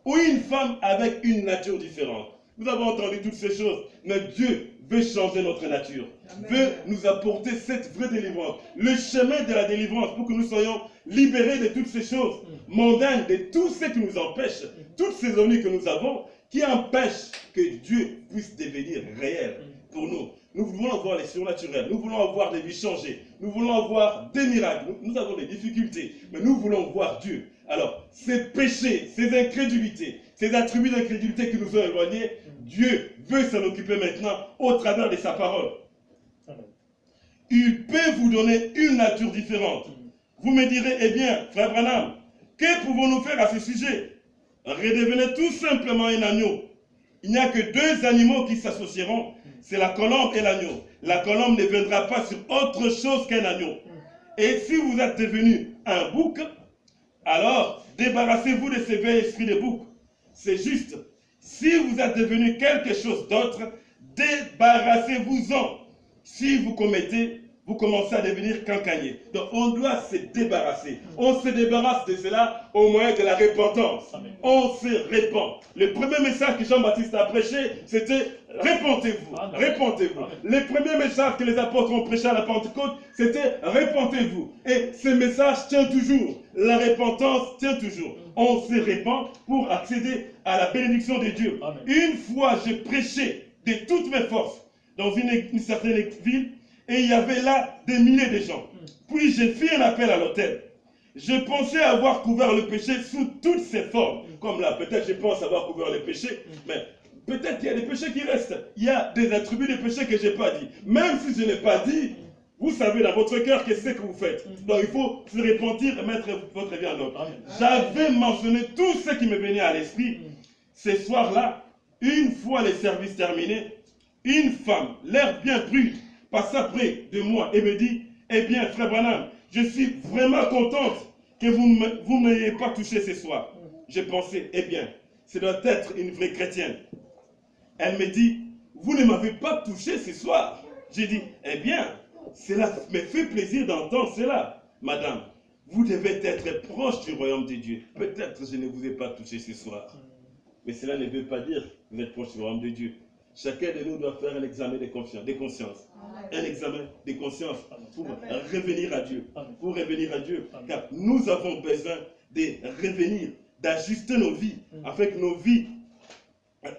ou une femme avec une nature différente. Nous avons entendu toutes ces choses, mais Dieu veut changer notre nature, veut nous apporter cette vraie délivrance, le chemin de la délivrance pour que nous soyons libérés de toutes ces choses mondaines, de tout ce qui nous empêche, toutes ces ennuis que nous avons, qui empêchent que Dieu puisse devenir réel pour nous. Nous voulons avoir les surnaturels, nous voulons avoir des vies changées, nous voulons avoir des miracles, nous avons des difficultés, mais nous voulons voir Dieu. Alors, ces péchés, ces incrédulités, ces attributs d'incrédulité qui nous ont éloignés, Dieu veut s'en occuper maintenant au travers de sa parole. Il peut vous donner une nature différente. Vous me direz, eh bien, frère Branham, que pouvons-nous faire à ce sujet? Redevenez tout simplement un agneau. Il n'y a que deux animaux qui s'associeront, c'est la colombe et l'agneau. La colombe ne viendra pas sur autre chose qu'un agneau. Et si vous êtes devenu un bouc, alors débarrassez-vous de ces vieux esprits de bouc. C'est juste. Si vous êtes devenu quelque chose d'autre, débarrassez-vous-en. Si vous commettez, vous commencez à devenir cancanier. Donc on doit se débarrasser. On se débarrasse de cela au moyen de la repentance. On se répand. Le premier message que Jean-Baptiste a prêché, c'était répentez-vous. Répentez-vous. Le premier message que les apôtres ont prêché à la Pentecôte, c'était répentez-vous. Et ce message tient toujours. La repentance tient toujours. On se répand pour accéder à la bénédiction de Dieu. Amen. Une fois, j'ai prêché de toutes mes forces dans une certaine ville, et il y avait là des milliers de gens. Puis j'ai fait un appel à l'autel. Je pensais avoir couvert le péché sous toutes ses formes. Comme là, peut-être je pense avoir couvert le péché, mais peut-être qu'il y a des péchés qui restent. Il y a des attributs de péché que je n'ai pas dit. Même si je n'ai pas dit, vous savez dans votre cœur qu'est-ce que vous faites. Donc il faut se repentir et mettre votre vie en ordre. J'avais mentionné tout ce qui me venait à l'esprit. Ce soir-là, une fois les services terminés, une femme, l'air bien prude, passa près de moi et me dit, eh bien, frère Branham, je suis vraiment contente que vous ne m'ayez pas touché ce soir. J'ai pensé, eh bien, ça doit être une vraie chrétienne. Elle me dit, vous ne m'avez pas touché ce soir. J'ai dit, eh bien, cela me fait plaisir d'entendre cela. Madame, vous devez être proche du royaume de Dieu. Peut-être je ne vous ai pas touché ce soir. Mais cela ne veut pas dire que vous êtes proche du royaume de Dieu. Chacun de nous doit faire un examen de conscience. Un examen de conscience pour revenir à Dieu. Pour revenir à Dieu. Car nous avons besoin de revenir, d'ajuster nos vies, afin que nos vies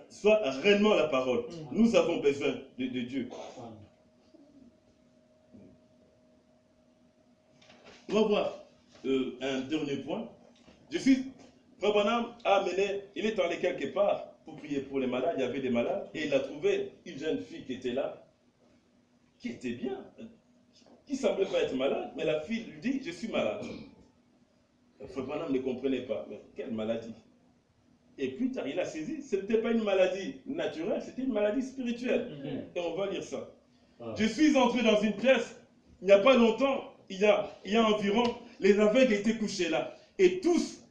soient réellement la parole. Nous avons besoin de Dieu. On va voir un dernier point. Frère Branham a amené, il est allé quelque part pour prier pour les malades, il y avait des malades, et il a trouvé une jeune fille qui était là, qui était bien, qui ne semblait pas être malade, mais la fille lui dit, je suis malade. Frère Branham ne comprenait pas, mais quelle maladie? Et plus tard, il a saisi, ce n'était pas une maladie naturelle, c'était une maladie spirituelle. Et on va lire ça. Je suis entré dans une pièce, il n'y a pas longtemps, il y a environ, les aveugles étaient couchés là, et tous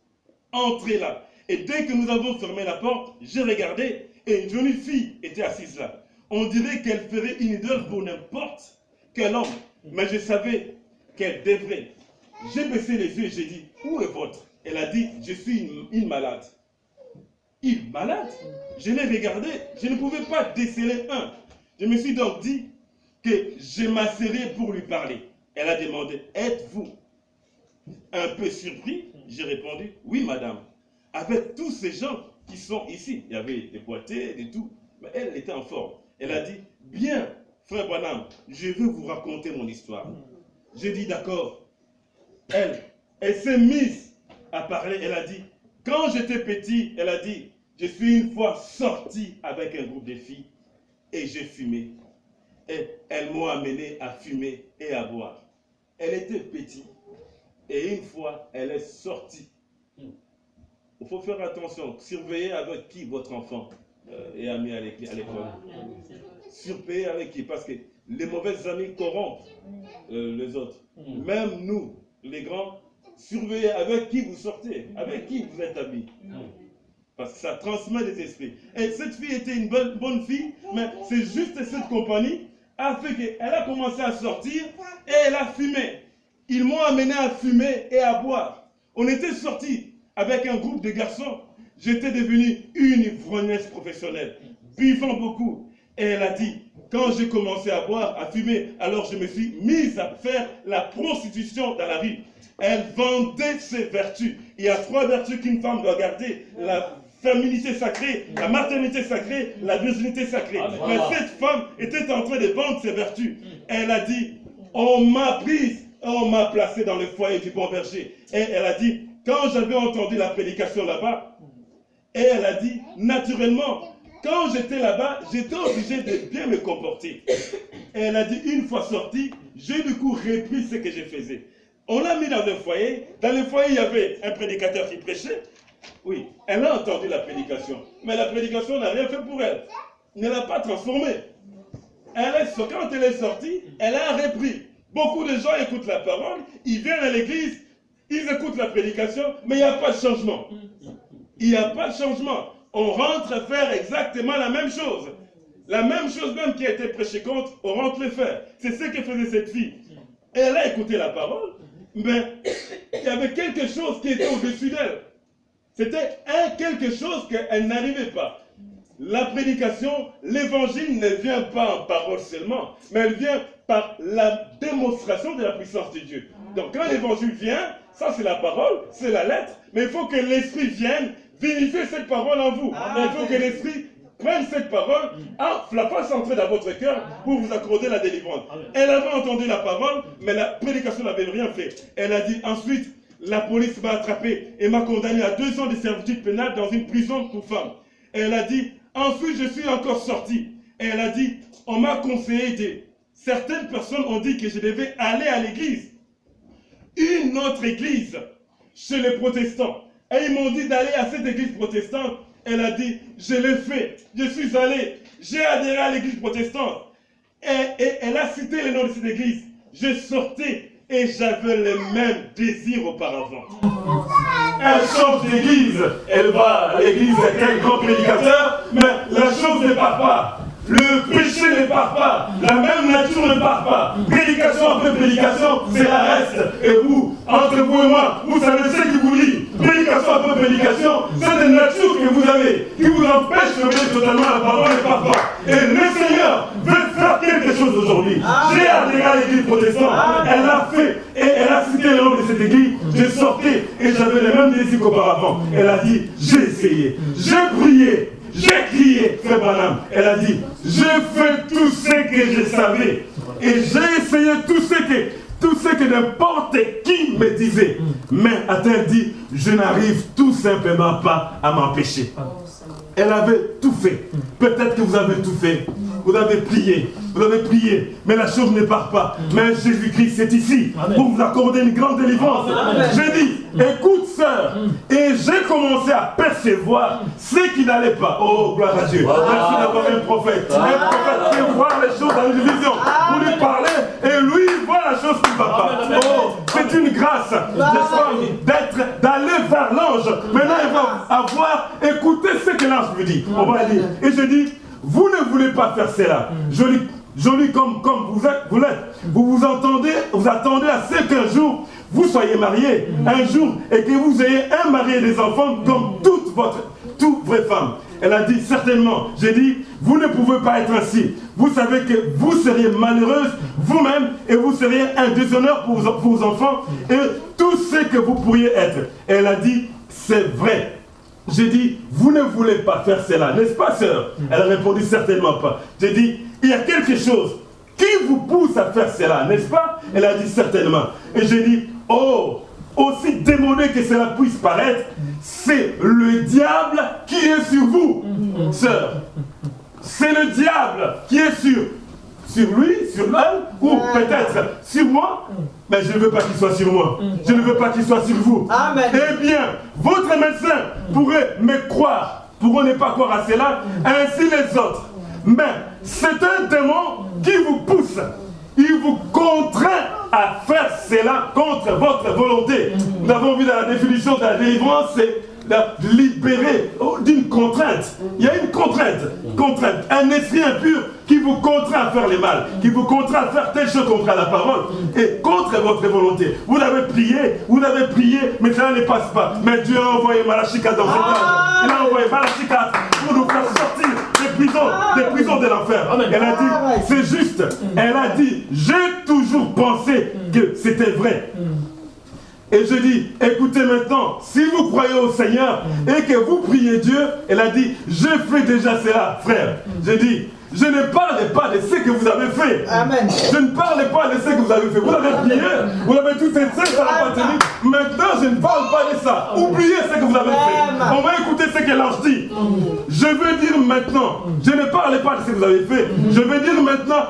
entrés là. Et dès que nous avons fermé la porte, j'ai regardé, et une jolie fille était assise là. On dirait qu'elle ferait une idole pour n'importe quel homme, mais je savais qu'elle devrait. J'ai baissé les yeux et j'ai dit, où est votre? Elle a dit, je suis une malade. Une malade? Je l'ai regardé, je ne pouvais pas déceler un. Je me suis donc dit que je m'asserais pour lui parler. Elle a demandé, êtes-vous un peu surpris? J'ai répondu, oui madame. Avec tous ces gens qui sont ici, il y avait des boiteux, des tout, mais elle était en forme. Elle a dit, bien, frère Branham, je veux vous raconter mon histoire. J'ai dit, d'accord. Elle s'est mise à parler, elle a dit, quand j'étais petit, elle a dit, je suis une fois sortie avec un groupe de filles et j'ai fumé. Et elles m'ont amené à fumer et à boire. Elle était petite et une fois, elle est sortie. Il faut faire attention, surveillez avec qui votre enfant est ami à l'école. Surveillez avec qui, parce que les mauvais amis corrompent les autres. Même nous, les grands, surveillez avec qui vous sortez, avec qui vous êtes amis. Parce que ça transmet des esprits. Et cette fille était une bonne fille, mais c'est juste cette compagnie a fait qu'elle a commencé à sortir et elle a fumé. Ils m'ont amené à fumer et à boire. On était sortis avec un groupe de garçons. J'étais devenu une ivrogneuse professionnelle, buvant beaucoup. Et elle a dit, quand j'ai commencé à boire, à fumer, alors je me suis mise à faire la prostitution dans la rue. Elle vendait ses vertus. Il y a 3 vertus qu'une femme doit garder. La féminité sacrée, la maternité sacrée, la virginité sacrée. Mais cette femme était en train de vendre ses vertus. Elle a dit, on m'a prise, on m'a placée dans le foyer du bon berger. Et elle a dit, quand j'avais entendu la prédication là-bas, et elle a dit, naturellement, quand j'étais là-bas, j'étais obligé de bien me comporter. Et elle a dit, une fois sortie, j'ai du coup repris ce que je faisais. On l'a mis dans un foyer. Dans le foyer, il y avait un prédicateur qui prêchait. Oui, elle a entendu la prédication. Mais la prédication n'a rien fait pour elle. Ne l'a pas transformée. Quand elle est sortie, elle a repris. Beaucoup de gens écoutent la parole, ils viennent à l'église, ils écoutent la prédication, mais il n'y a pas de changement. Il n'y a pas de changement. On rentre faire exactement la même chose. La même chose même qui a été prêchée contre, on rentre le faire. C'est ce que faisait cette fille. Elle a écouté la parole, mais il y avait quelque chose qui était au-dessus d'elle. C'était quelque chose qu'elle n'arrivait pas. La prédication, l'évangile ne vient pas en parole seulement, mais elle vient par la démonstration de la puissance de Dieu. Donc quand l'évangile vient, ça c'est la parole, c'est la lettre, mais il faut que l'esprit vienne vérifier cette parole en vous. Il faut que l'esprit prenne cette parole, la fasse entrer dans votre cœur pour vous accorder la délivrance. Elle avait entendu la parole, mais la prédication n'avait rien fait. Elle a dit ensuite, la police m'a attrapé et m'a condamné à 2 ans de servitude pénale dans une prison pour femmes. Et elle a dit, ensuite je suis encore sorti. Et elle a dit, on m'a conseillé de... Certaines personnes ont dit que je devais aller à l'église. Une autre église, chez les protestants. Et ils m'ont dit d'aller à cette église protestante. Elle a dit, je l'ai fait. Je suis allé. J'ai adhéré à l'église protestante. Et elle a cité le nom de cette église. Je sortais et j'avais les mêmes désirs auparavant. Elle change d'église. Elle va à l'église avec un grand prédicateur, mais la chose ne part pas. Le péché ne part pas, la même nature ne part pas. Prédication après prédication, c'est la reste. Et vous, entre vous et moi, vous savez ce qui vous lie. Prédication après prédication, c'est des natures que vous avez, qui vous empêchent de mettre totalement la parole ne part pas. Et le Seigneur veut faire quelque chose aujourd'hui. J'ai adhéré à l'église protestante, elle l'a fait, et elle a cité le nom de cette église. J'ai sorti et j'avais les mêmes désirs qu'auparavant. Elle a dit, j'ai essayé, j'ai prié. J'ai crié, frère Branham. Elle a dit, j'ai fait tout ce que je savais. Et j'ai essayé tout ce ce que n'importe qui me disait. Mais a-t-elle dit, je n'arrive tout simplement pas à m'empêcher. Elle avait tout fait. Peut-être que vous avez tout fait. Vous avez prié, mais la chose ne part pas. Mais Jésus-Christ est ici pour vous accorder une grande délivrance. J'ai dit, écoute sœur, et j'ai commencé à percevoir ce qui n'allait pas. Oh, gloire à Dieu. Merci d'avoir un prophète. Un prophète fait voir les choses dans une vision. Vous lui parlez et lui il voit la chose qui ne va pas. Oh, c'est une grâce, n'est-ce pas, d'aller vers l'ange. Maintenant, il va avoir écouté ce que l'ange lui dit. On va dire. Et je dis, vous ne voulez pas faire cela. Joli comme vous l'êtes. Vous attendez à ce qu'un jour, vous soyez mariés. Un jour, et que vous ayez un mari et des enfants comme toute vraie femme. Elle a dit, certainement, j'ai dit, vous ne pouvez pas être ainsi. Vous savez que vous seriez malheureuse vous-même et vous seriez un déshonneur pour vos enfants et tout ce que vous pourriez être. Elle a dit, c'est vrai. J'ai dit, vous ne voulez pas faire cela, n'est-ce pas, sœur? Elle a répondu, certainement pas. J'ai dit, il y a quelque chose qui vous pousse à faire cela, n'est-ce pas? Elle a dit, certainement. Et j'ai dit, oh, aussi démodé que cela puisse paraître, c'est le diable qui est sur vous, sœur. C'est le diable qui est sur lui, sur elle, ou peut-être sur moi, mais je ne veux pas qu'il soit sur moi. Je ne veux pas qu'il soit sur vous. Amen. Eh bien, votre médecin pourrait me croire, pourrait ne pas croire à cela, ainsi les autres. Mais c'est un démon qui vous pousse. Il vous contraint à faire cela contre votre volonté. Nous avons vu dans la définition de la délivrance, c'est libérer d'une contrainte. Il y a une contrainte, un esprit impur qui vous contraint à faire le mal, qui vous contraint à faire telle chose contre la parole et contre votre volonté. Vous avez prié, mais ça ne passe pas. Mais Dieu a envoyé Malachie 4 dans cet âge. Il a envoyé Malachie 4 pour nous faire sortir des prisons de l'enfer. Elle a dit, c'est juste. Elle a dit, j'ai toujours pensé que c'était vrai. Et je dis, écoutez maintenant, si vous croyez au Seigneur et que vous priez Dieu, elle a dit, je fais déjà cela, frère. Je dis, je ne parle pas de ce que vous avez fait. Amen. Je ne parle pas de ce que vous avez fait. Vous avez prié, vous avez tout essayé, ça n'a pas tenu. Maintenant, je ne parle pas de ça. Oubliez ce que vous avez fait. On va écouter ce que l'ange dit. Je veux dire maintenant, je ne parle pas de ce que vous avez fait. Je veux dire maintenant,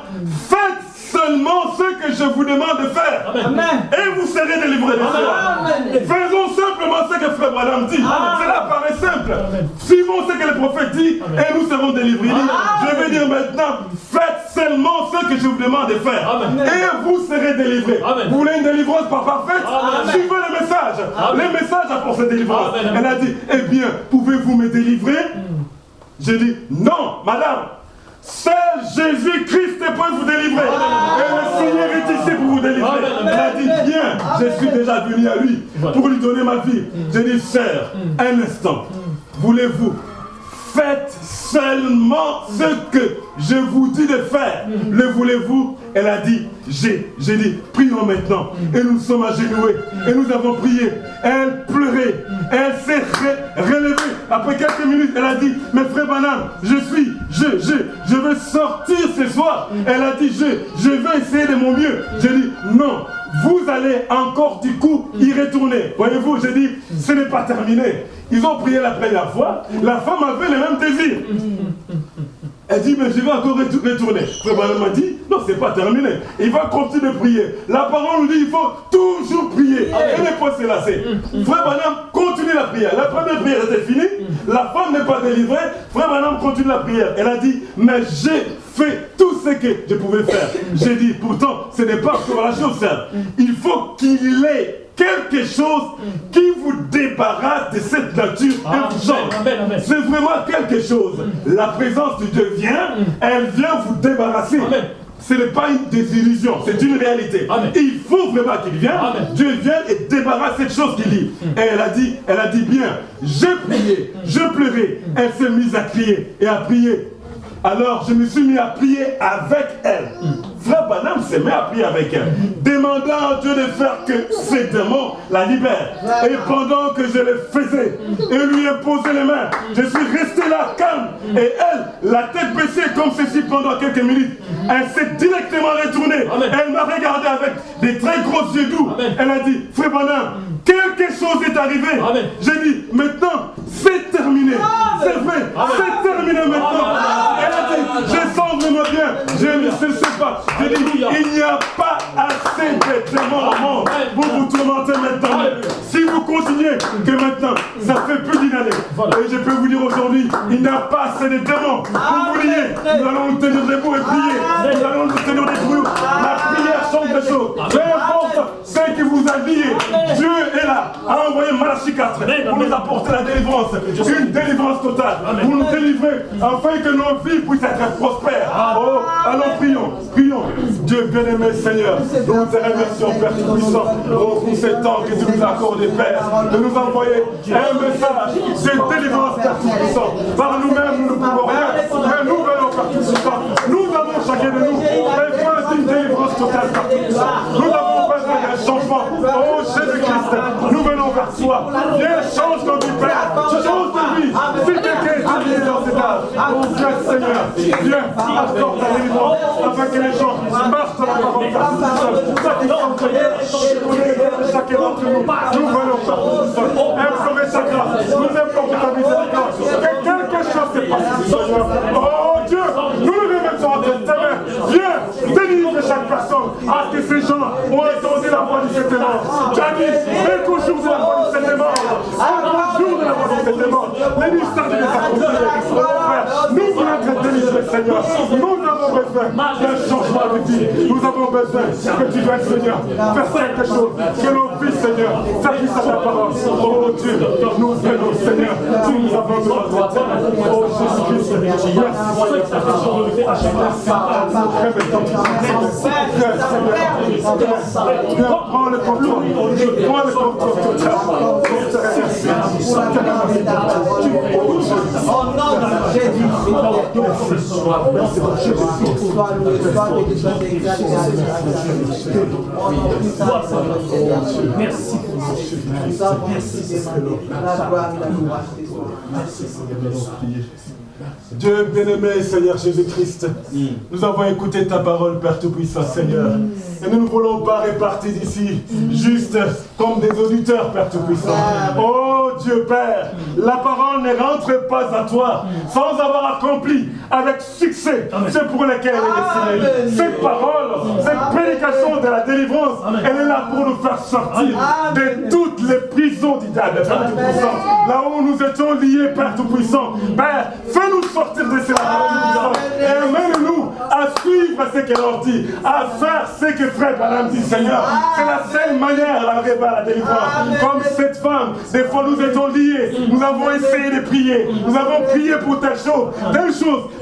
faites seulement ce que je vous demande de faire. Amen. Et vous serez délivrés de cela. Faisons simplement ce que Frère Branham dit. Cela paraît simple. Suivons ce que le prophète dit et nous serons délivrés. Je vais dire maintenant, faites seulement ce que je vous demande de faire. Amen. Et vous serez délivrés. Amen. Vous voulez une délivrance pas parfaite? Suivez le message. Le message a pour cette délivrance. Amen. Elle a dit, eh bien, pouvez-vous me délivrer? J'ai dit, non, madame. Seul Jésus-Christ peut vous délivrer. Et le Seigneur est ici pour vous délivrer. Il a dit, bien, je suis déjà venu à lui pour lui donner ma vie. J'ai dit, sœur, un instant, voulez-vous, faites seulement ce que je vous dis de faire. Le voulez-vous? Elle a dit, j'ai dit, prions maintenant. Et nous sommes agenouillés. Et nous avons prié. Elle pleurait. Elle s'est relevée. Après quelques minutes, elle a dit, mais frère Branham, je veux sortir ce soir. Elle a dit, je vais essayer de mon mieux. J'ai dit, non. Vous allez encore du coup y retourner. Voyez-vous, j'ai dit, ce n'est pas terminé. Ils ont prié la première fois. La femme avait le même désir. Elle dit, mais je vais encore retourner. Frère Branham m'a dit, non, c'est pas terminé. Il va continuer de prier. La parole nous dit, il faut toujours prier. Et ne pas se lasser. Frère Branham continue la prière. La première prière était finie. La femme n'est pas délivrée. Frère Branham continue la prière. Elle a dit, mais j'ai fait tout ce que je pouvais faire. J'ai dit, pourtant, ce n'est pas encore la chose, sœur. Il faut qu'il ait quelque chose qui vous débarrasse de cette nature urgente. C'est vraiment quelque chose. La présence de Dieu vient, elle vient vous débarrasser. Amen. Ce n'est pas une désillusion, c'est une réalité. Amen. Il faut vraiment qu'il vienne. Amen. Dieu vient et débarrasse cette chose qu'il dit. Et elle a dit bien, j'ai prié, je pleurais. Elle s'est mise à crier et à prier. Alors je me suis mis à prier avec elle. Frère Branham s'est mis à prier avec elle, demandant à Dieu de faire que ces démons la libèrent. Et pendant que je le faisais et lui imposais les mains, je suis resté là calme. Et elle, la tête baissée comme ceci pendant quelques minutes, elle s'est directement retournée. Elle m'a regardé avec des très gros yeux doux. Elle a dit, Frère Branham, quelque chose est arrivé. J'ai dit, maintenant, c'est terminé. C'est vrai, c'est terminé maintenant. Elle a dit, je sens vraiment bien. Je ne sais pas. J'ai dit, il n'y a pas assez de démons au monde pour vous tourmenter maintenant. Si vous continuez, que maintenant, ça fait plus d'une année. Et je peux vous dire aujourd'hui, il n'y a pas assez de démons. Vous vous liez, nous allons nous tenir debout et prier. Nous allons nous tenir debout. La prière change des choses. Peu importe ce qui vous a lié, Dieu est là, a envoyé Malachie 4 pour nous apporter la délivrance, une délivrance totale, pour nous délivrer, afin que nos vies puissent être prospères. Oh, allons, prions, prions. Dieu bien-aimé Seigneur, nous te remercions, Père Tout-Puissant, pour ces temps que tu nous as accordé, Père, de nous envoyer un message de délivrance, Père Tout-Puissant. Par nous-mêmes, nous ne pouvons rien, mais nous venons, Père Tout-Puissant. Nous avons chacun de nous besoin d'une délivrance totale, Père Tout-Puissant. Nous avons besoin d'un changement. Oh, Jésus-Christ, nous venons vers toi. Viens, change nos vies, Père. Change de vie. Si quelqu'un est lié dans cet âge, oh, viens, Seigneur, viens, accorde ta délivrance, afin que les gens marchent dans la parole, Père Tout-Puissant. Chacun d'entre nous, nous venons, Père Tout-Puissant. Implorer sa grâce. Nous implorons ta miséricorde. Que quelque chose se passe, Seigneur. Oh, Dieu, nous le remettons entre tes mains. Viens, délivre chaque personne, à ce que ces gens ont entendu la voix du Saint-Aimant. Tu as dit, mais toujours de la voix du Saint-Aimant. Toujours de la voix du Saint-Aimant. Les mystères de les accomplir. Nous voulons être délivrés, Seigneur. Nous avons besoin d'un changement de vie. Nous avons besoin que tu viennes, Seigneur, faire quelque chose. Que nos vies, Seigneur, s'appuient à ta parole. Oh Dieu, nous venons, Seigneur. Tu nous as besoin de toi. Oh Jésus-Christ, merci. Prends le contrôle. Prends le contrôle total. Au nom de Jésus. Merci. Dieu bien-aimé, Seigneur Jésus-Christ, nous avons écouté ta parole, Père Tout-Puissant, Seigneur. Et nous ne voulons pas repartir d'ici juste comme des auditeurs, Père Tout-Puissant. Oh Dieu Père, la parole ne rentre pas à toi sans avoir accompli avec succès ce pour lequel elle est destinée. Cette parole, cette prédication de la délivrance, elle est là pour nous faire sortir de toutes les prisons du diable, Père Tout-Puissant. Là où nous étions liés, Père Tout-Puissant. Père, fais-nous sortir de cela, Père Tout-Puissant. Et amène-nous à suivre ce qu'elle leur dit, à faire ce que Frère Branham dit, Seigneur. C'est la seule manière d'arriver à la délivrance. Comme cette femme, des fois nous étions liés, nous avons essayé de prier, nous avons prié pour telle chose,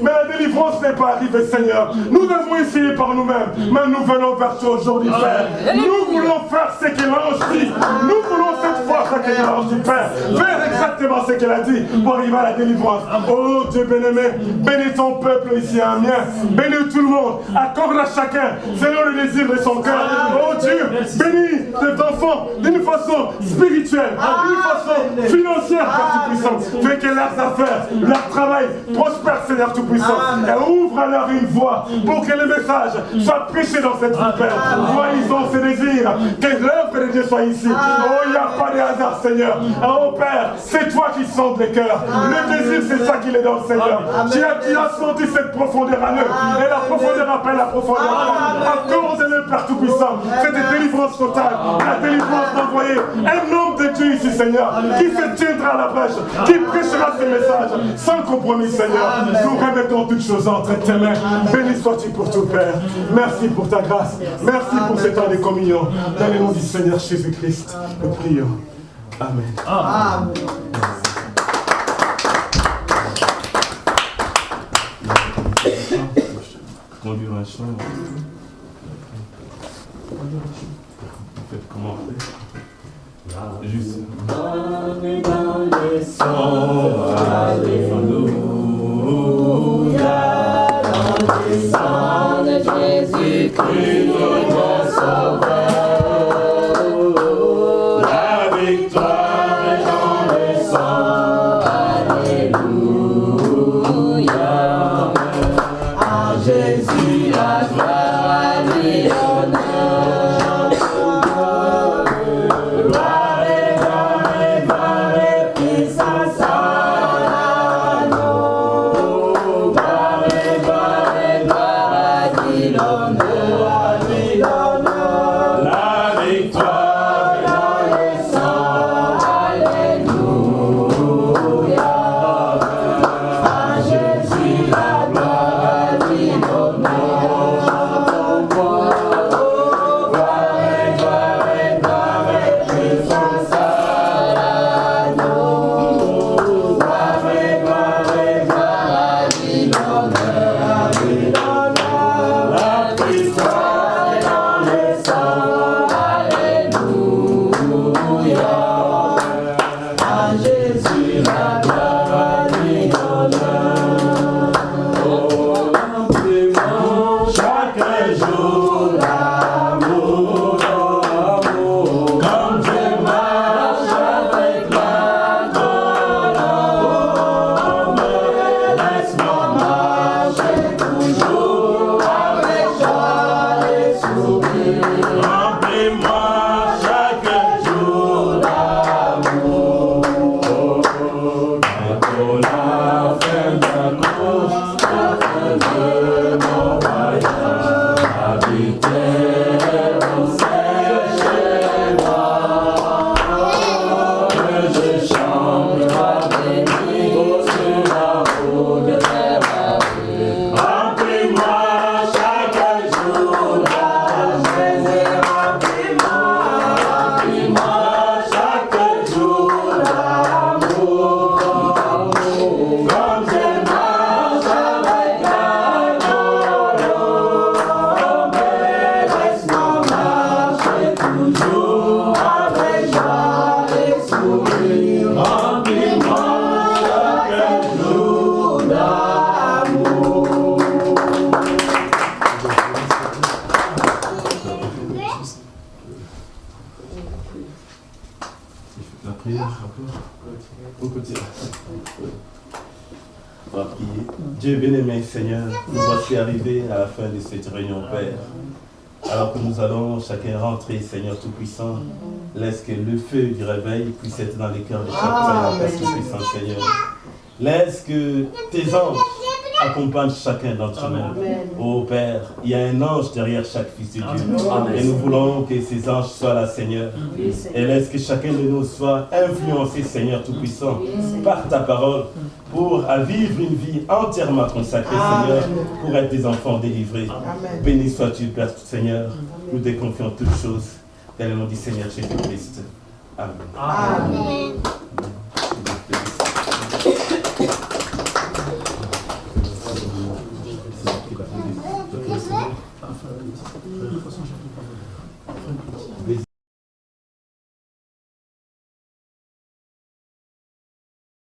mais la délivrance n'est pas arrivée, Seigneur. Nous avons essayé par nous-mêmes, mais nous venons vers toi aujourd'hui, Père. Nous voulons faire ce que l'ange dit. Nous voulons cette fois faire ce que l'ange dit, Père. Faire exactement ce qu'elle a dit pour arriver à la délivrance. Oh Dieu bien-aimé, bénis ton peuple ici, un mien. Bénis tout le monde. Accorde à chacun selon le désir de son cœur. Oh Dieu, bénis tes enfants d'une façon spirituelle, d'une façon financière, Père Tout-Puissant. Fais que leurs affaires, leur travail prospèrent, Seigneur Tout-Puissant. Et ouvre alors une voie pour que le message soit prêché dans cette vie, Père. Toi, ils ont ce désir que l'œuvre de Dieu soit ici. Oh, il n'y a pas de hasard, Seigneur. Oh Père, c'est toi qui sondes les cœurs. Le désir, c'est ça qui les donne, Seigneur. Tu as senti cette profondeur en eux. Et la profondeur appelle la profondeur. Accorde-le, Père Tout-Puissant. Cette délivrance totale. La délivrance d'envoyer un homme de Dieu ici, Seigneur, qui se tiendra à la brèche, qui prêchera ce message sans compromis, Seigneur. Nous remettons toutes choses entre tes mains. Béni sois-tu pour tout, Père. Merci pour ta grâce. Merci pour ce temps de communion. Dans le nom du Seigneur Jésus-Christ, nous prions. Amen. Amen. Conduire un chant. Faites comment faire? Juste. Dans les sons, alléluia, dans les sons. nom de Jésus-Christ, notre Sauveur. La victoire est dans le sang. Alléluia. À Jésus la gloire, à lui l'honneur. Gloire et puissance à l'agneau. Gloire et gloire, à lui l'honneur. La victoire est dans le sang. Alléluia. À Jésus la gloire, à lui l'honneur. Gloire et puissance à l'agneau. Gloire et gloire, à lui l'honneur, à lui l'honneur. La victoire est dans le sang. Alléluia. À Jésus la gloire, à lui l'honneur. Oh, chaque jour l'amour, comme je marche avec la colombe, laisse-moi marcher toujours avec joie et sourire. Remplis-moi chaque jour d'amour. Pour la fin de la course, la fin de mon voyage, habiter au ciel chez moi. Que je chante la béni sur la route vers la vie. Remplis-moi chaque jour d'amour. Remplis-moi chaque jour d'amour. Comme je marche avec la colombe, laisse-moi marcher toujours avec joie et sourire. Remplis-moi chaque jour d'amour. La prière, encore. On continue. On va prier. Dieu bien-aimé, Seigneur, nous voici arrivés à la fin de cette réunion, Père. Alors que nous allons chacun rentrer, Seigneur Tout-Puissant, laisse que le feu du réveil puisse être dans les cœurs de chaque frère, Père Tout-Puissant, Seigneur. Laisse que tes anges accompagnent chacun d'entre nous. Oh Père, il y a un ange derrière chaque fils de Dieu. Et nous voulons que ces anges soient là, Seigneur. Et laisse que chacun de nous soit influencé, Seigneur Tout-Puissant, par ta parole, pour vivre une vie entièrement consacrée, Seigneur, pour être des enfants délivrés. Béni sois-tu, Père Seigneur. Nous te confions toutes choses. Dans le nom du Seigneur Jésus-Christ. Amen. Amen. Amen.